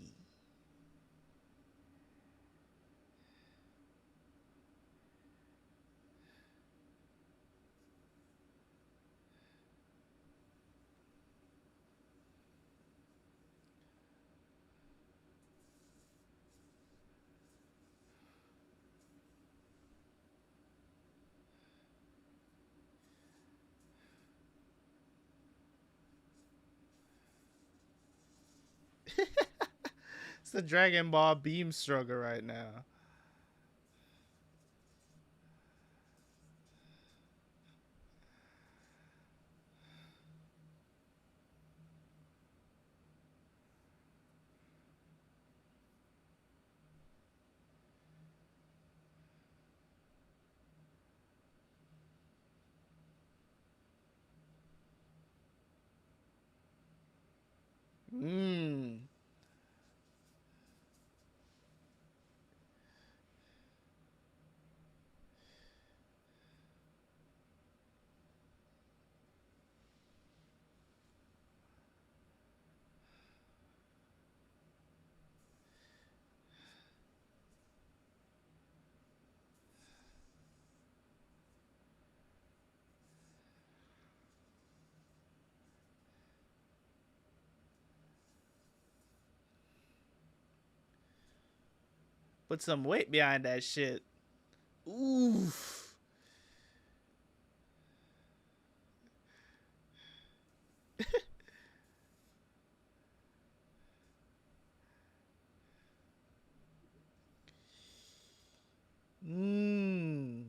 It's the Dragon Ball beam struggle right now. Mmm. Put some weight behind that shit. Oof. Mmm.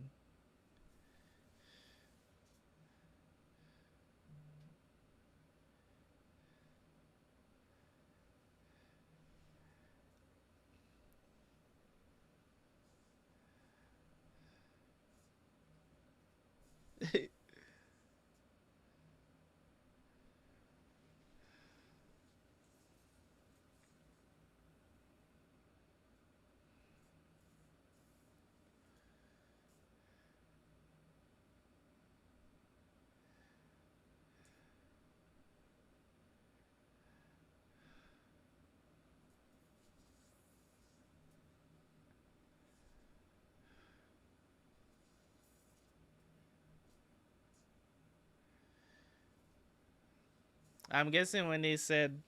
I'm guessing when they said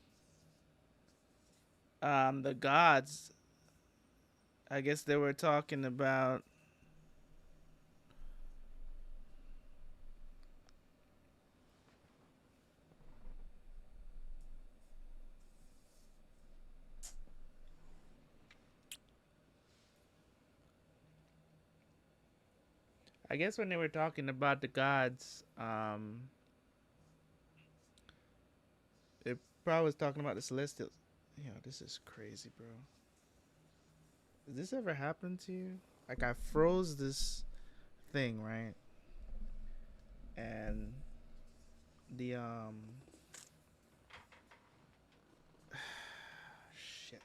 the gods, I guess they were talking about I guess when they were talking about the gods, they probably was talking about the celestials. Yo, this is crazy, bro. Did this ever happen to you? Like I froze this thing, right? And the shit.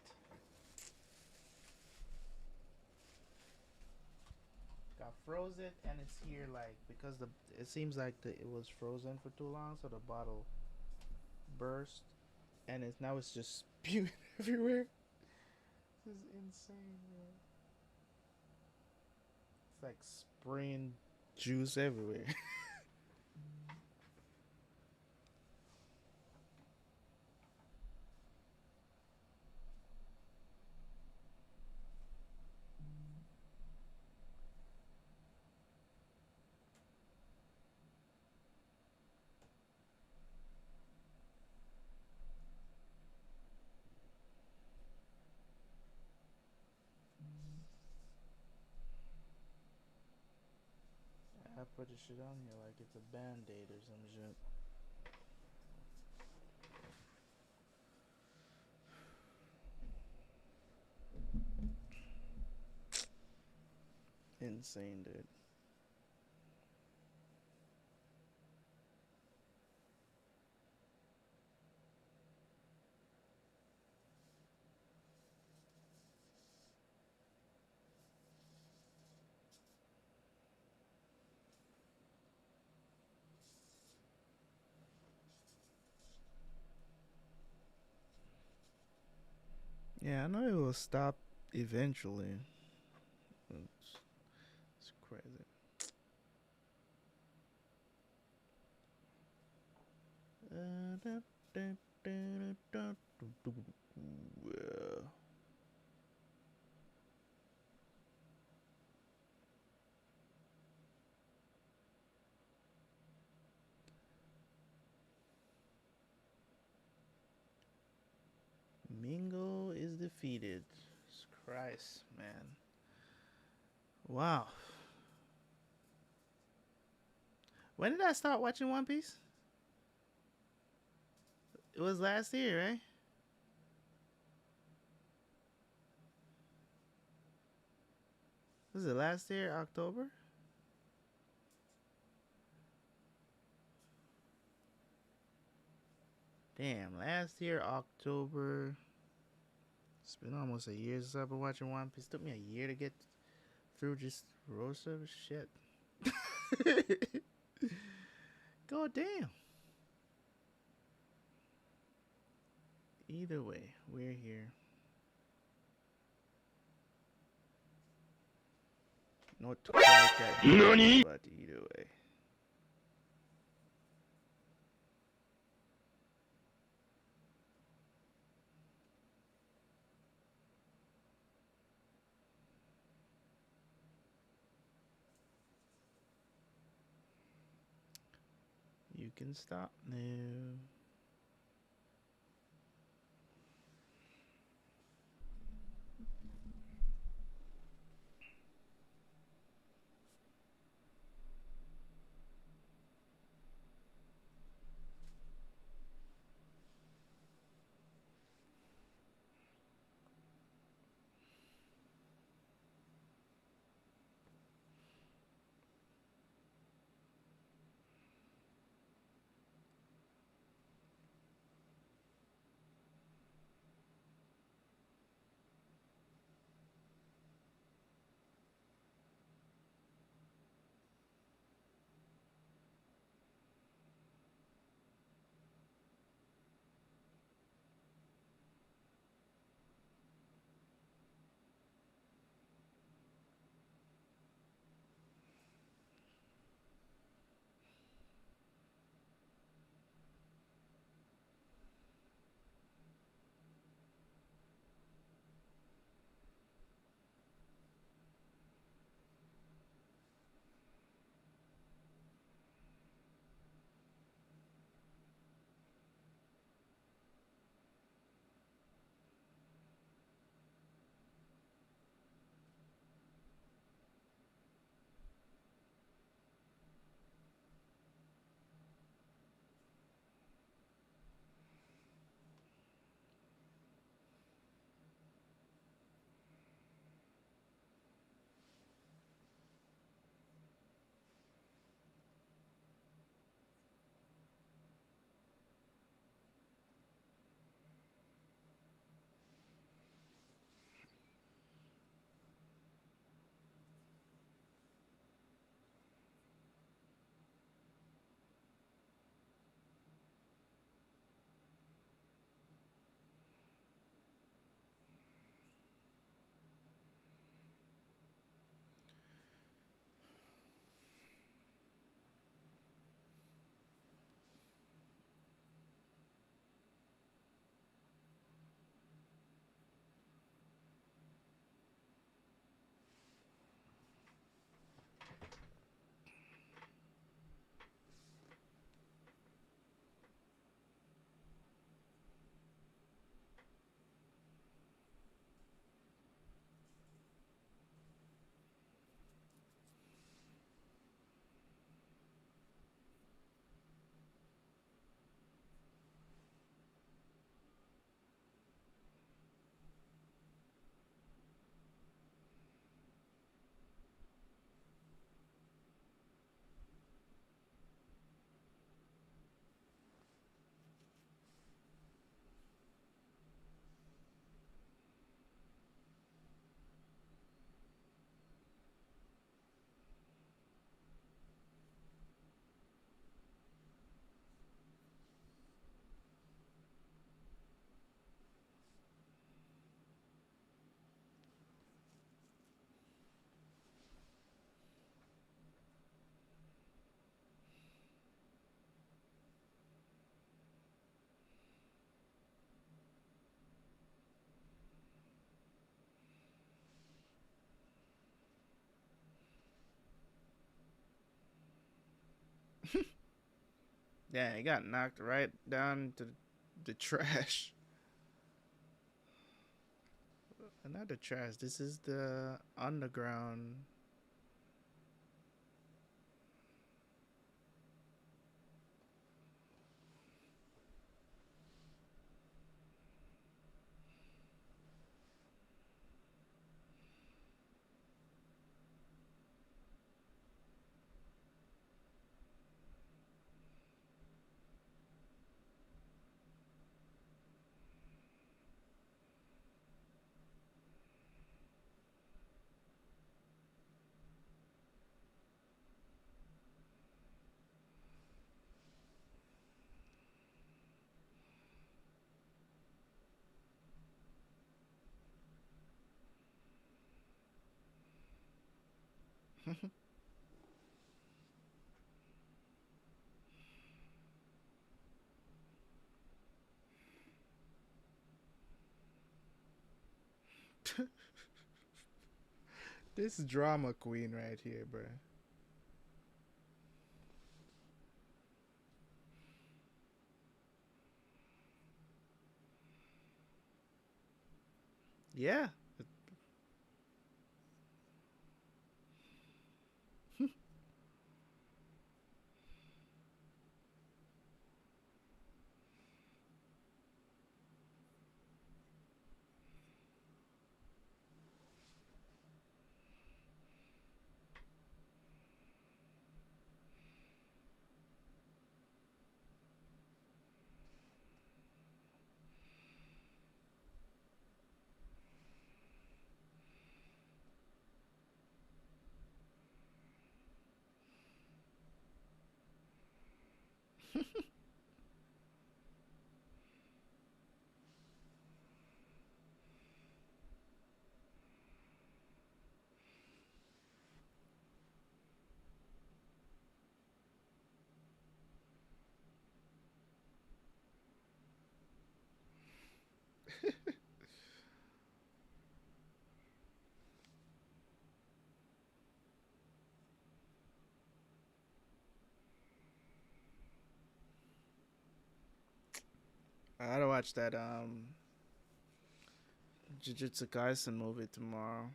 Got frozen and it's here like because the it seems like it was frozen for too long, so the bottle burst and it's just spewing everywhere. This is insane, man. It's like spraying juice everywhere. I put this shit on here like it's a band-aid or some shit. Insane, dude. Yeah, I know it will stop eventually. It's crazy. Mingo is defeated. Christ, man. Wow. When did I start watching One Piece? It was last year, right? Was it last year, October? Damn, last year, October. It's been almost a year since I've been watching One Piece. It took me a year to get through just Rosa shit. God damn. Either way, we're here. Not quite that good, but either way. You can stop now. Yeah, he got knocked right down to the trash. Not the trash. This is the underground. This drama queen right here, bro. Yeah. I gotta watch that Jujutsu Kaisen movie tomorrow.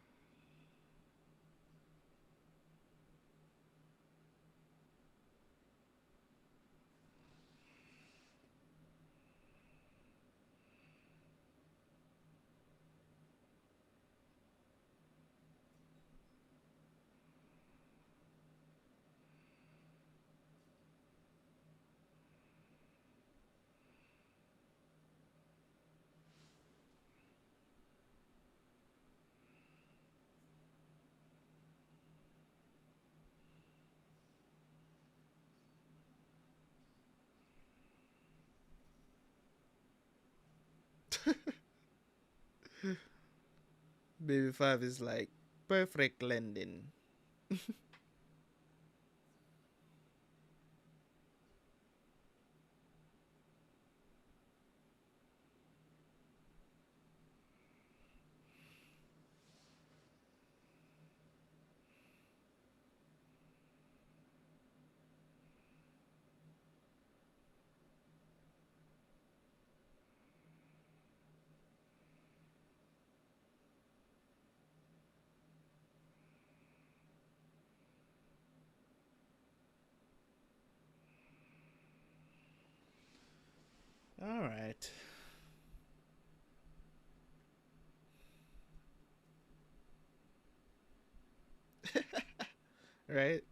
Baby Five is like perfect blending. All right. Right?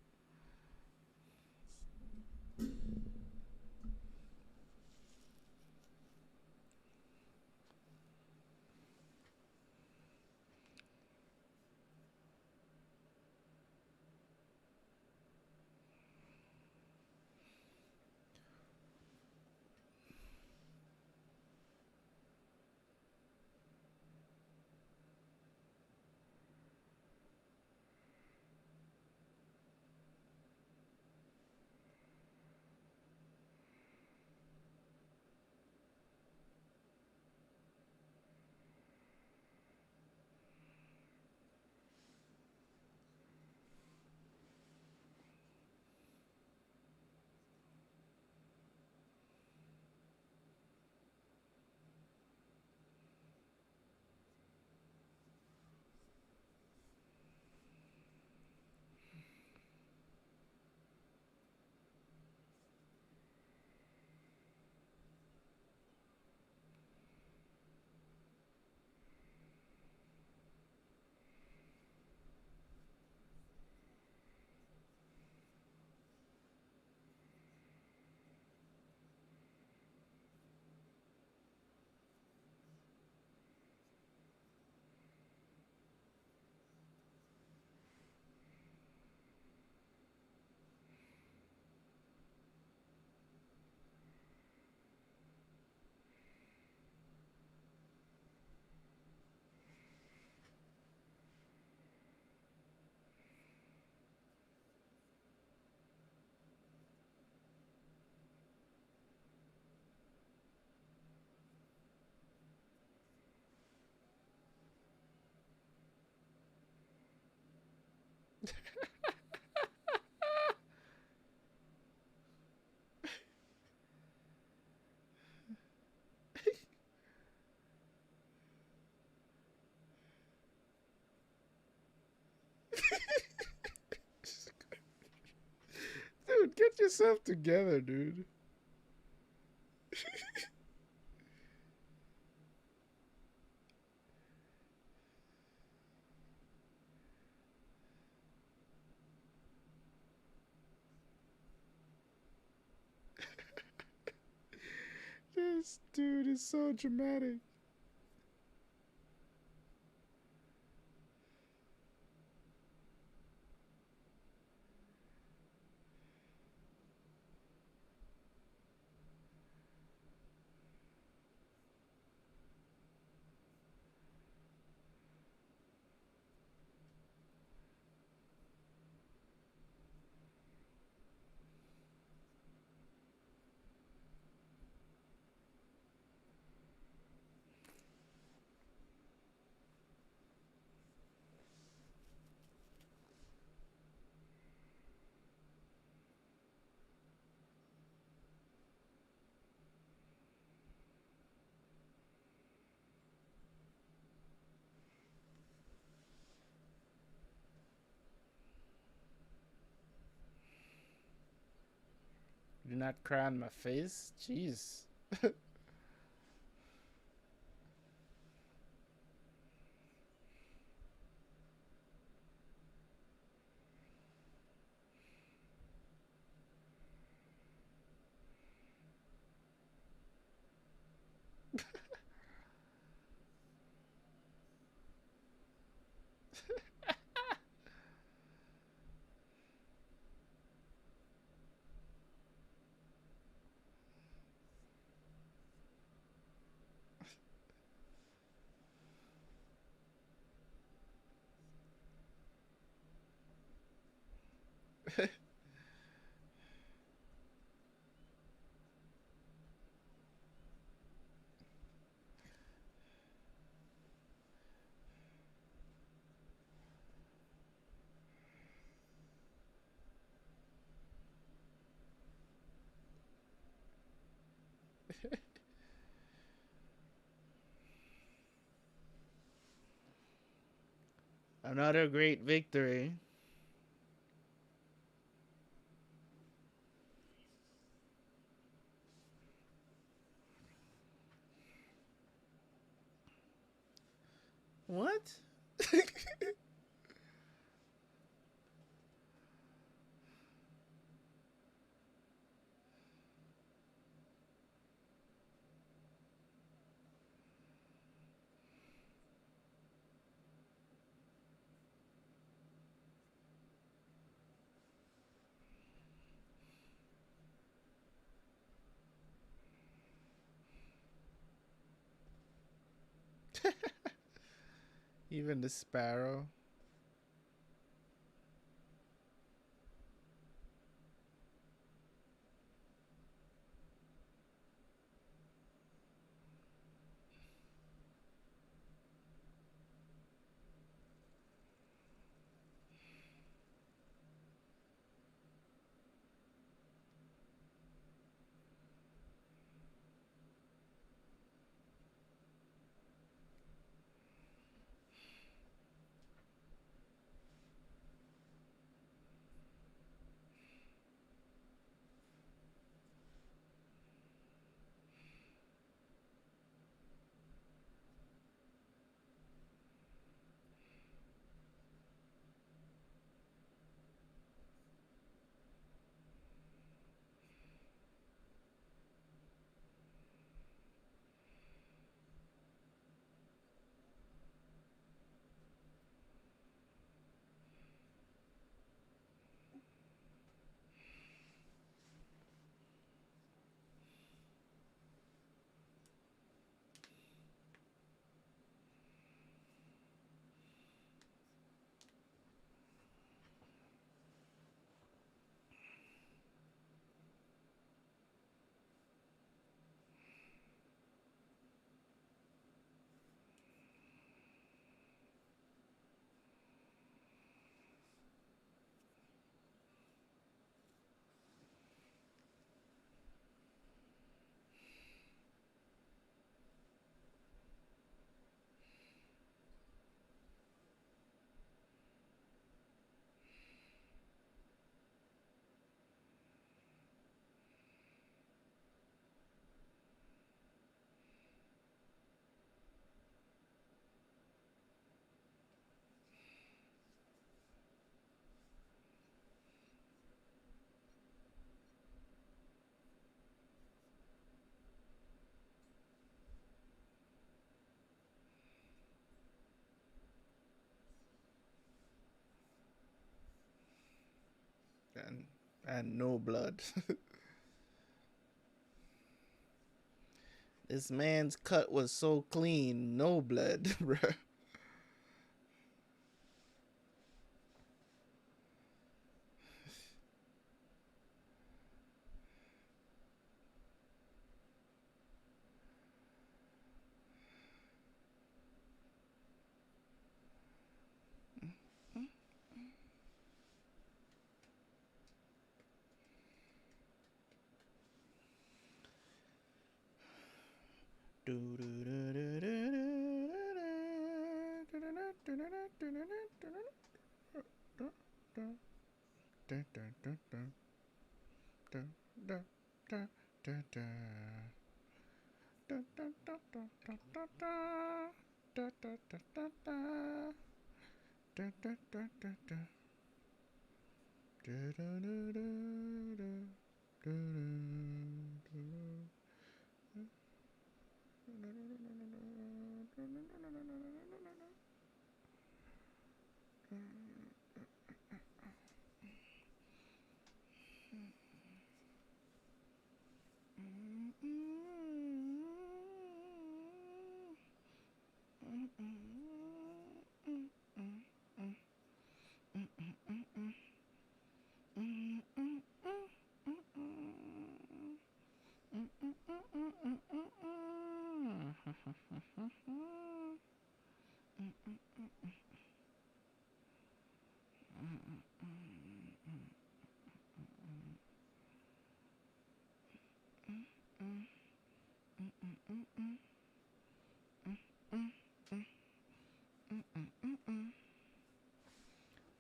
Dude, get yourself together, dude. This dude is so dramatic. Do not cry on my face? Jeez. Another great victory. What? Even the sparrow. And no blood. This man's cut was so clean, no blood, bruh.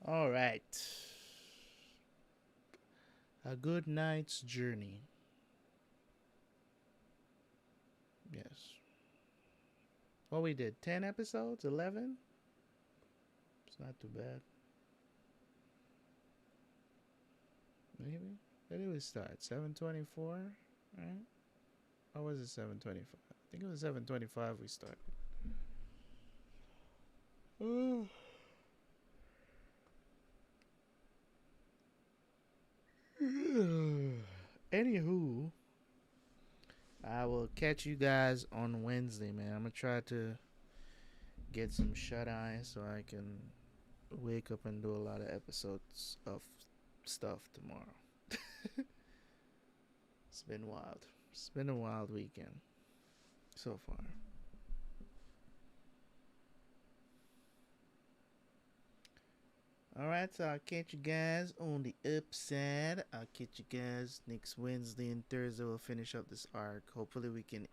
All right. A good night's journey. Yes. Well, we did 10 episodes, 11. It's not too bad. Maybe. Where did we start? 7:24, right? Or was it 7:25? I think it was 7:25 we started. Oh. Anywho, I will catch you guys on Wednesday, man. I'm gonna try to get some shut eye so I can wake up and do a lot of episodes of stuff tomorrow. It's been wild. It's been a wild weekend so far. Alright, so I'll catch you guys on the upside. I'll catch you guys next Wednesday and Thursday. We'll finish up this arc. Hopefully we can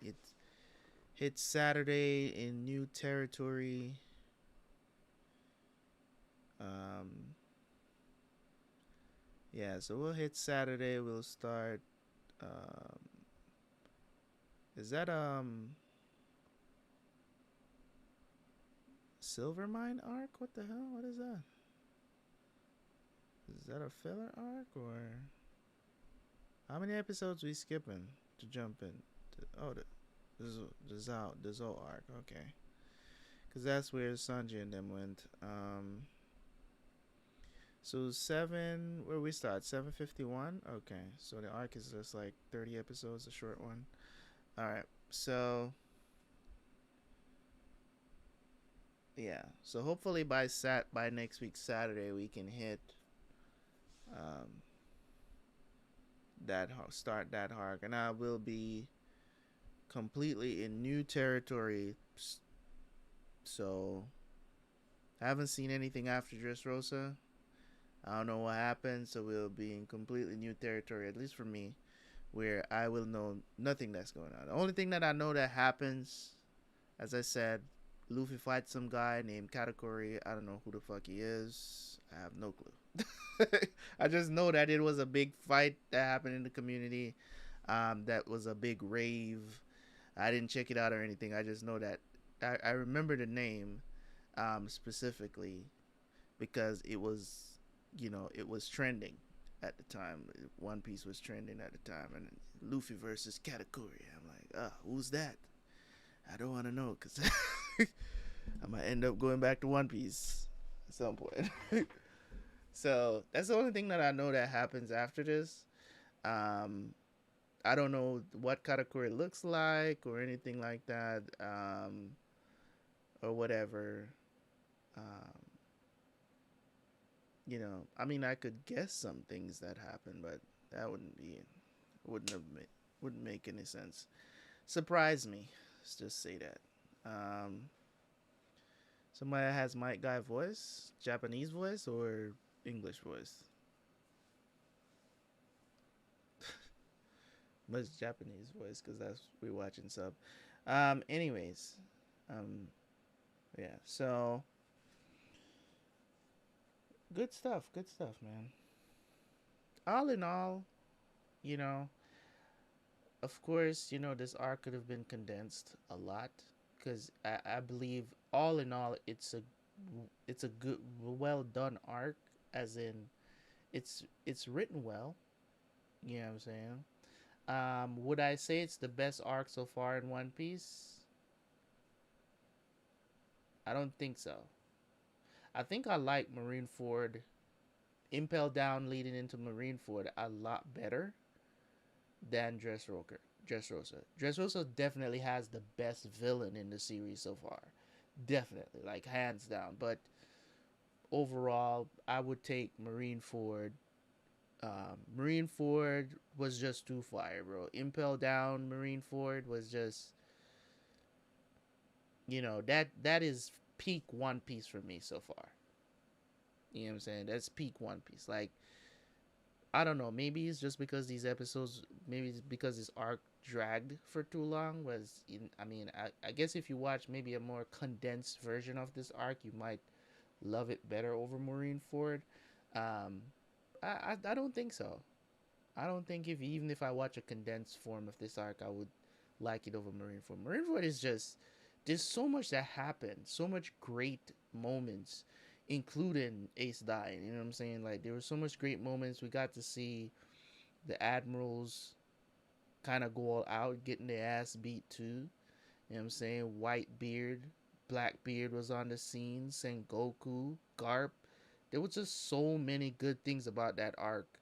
hit Saturday in new territory. Yeah, so we'll hit Saturday. We'll start. Is that Silver Mine arc? What the hell? What is that? Is that a filler arc or how many episodes we skipping to jump in? The Zou arc. Okay, because that's where Sanji and them went. So 7, where we start? 7:51. Okay, so the arc is just like 30 episodes, a short one. All right, so yeah, so hopefully by next week Saturday we can hit start that arc, and I will be completely in new territory. So I haven't seen anything after Dressrosa. I don't know what happened, so we'll be in completely new territory, at least for me, where I will know nothing that's going on. The only thing that I know that happens, as I said, Luffy fights some guy named Katakuri. I don't know who the fuck he is. I have no clue. I just know that it was a big fight that happened in the community. That was a big rave. I didn't check it out or anything. I just know that I remember the name specifically because it was, it was trending at the time. One Piece was trending at the time, and Luffy versus Katakuri. I'm like, who's that? I don't want to know because I might end up going back to One Piece at some point. So that's the only thing that I know that happens after this. Um, I don't know what Katakuri looks like or anything like that, or whatever. Um, I mean, I could guess some things that happen, but that wouldn't have wouldn't make any sense. Surprise me. Let's just say that. Um, Somebody that has Might Guy voice, Japanese voice, or English voice. Much Japanese voice because that's we watching sub. Anyways, um, yeah. So good stuff. Good stuff, man. All in all, you know, of course, this arc could have been condensed a lot because I believe all in all, it's a good, well done arc. As in, it's written well. You know what I'm saying? Would I say it's the best arc so far in One Piece? I don't think so. I think I like Marineford, Impel Down leading into Marineford a lot better than Dressrosa. Dressrosa definitely has the best villain in the series so far. Definitely, like hands down. But overall, I would take Marineford. Marineford was just too fire, bro. Impel Down Marineford was just, that is peak One Piece for me so far. You know what I'm saying? That's peak One Piece. Like, I don't know. Maybe it's just because these episodes. Maybe it's because this arc dragged for too long. I guess if you watch maybe a more condensed version of this arc, you might love it better over Marineford. Um, I don't think so. I don't think even if I watch a condensed form of this arc, I would like it over Marineford. Marineford is just there's so much that happened, so much great moments, including Ace dying. You know what I'm saying? Like there were so much great moments. We got to see the admirals kind of go all out, getting their ass beat too. You know what I'm saying? Whitebeard, Blackbeard was on the scene, Sengoku, Garp. There was just so many good things about that arc.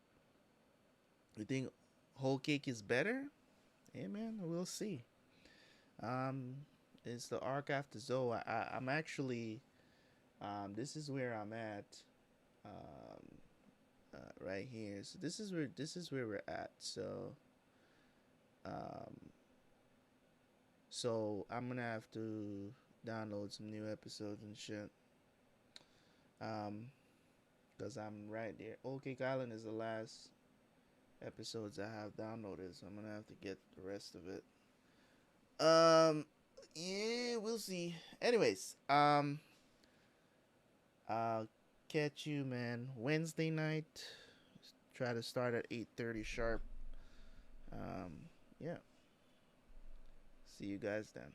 You think Whole Cake is better? Hey man, we'll see. Um, it's the arc after Zoe. I'm actually, this is where I'm at, um, right here. So this is where we're at. Um, so I'm gonna have to download some new episodes and shit. Um, cause I'm right there. Whole Cake Island is the last episodes I have downloaded, so I'm gonna have to get the rest of it. Yeah, we'll see. Anyways, I'll catch you, man. Wednesday night. Try to start at 8:30 sharp. Yeah. See you guys then.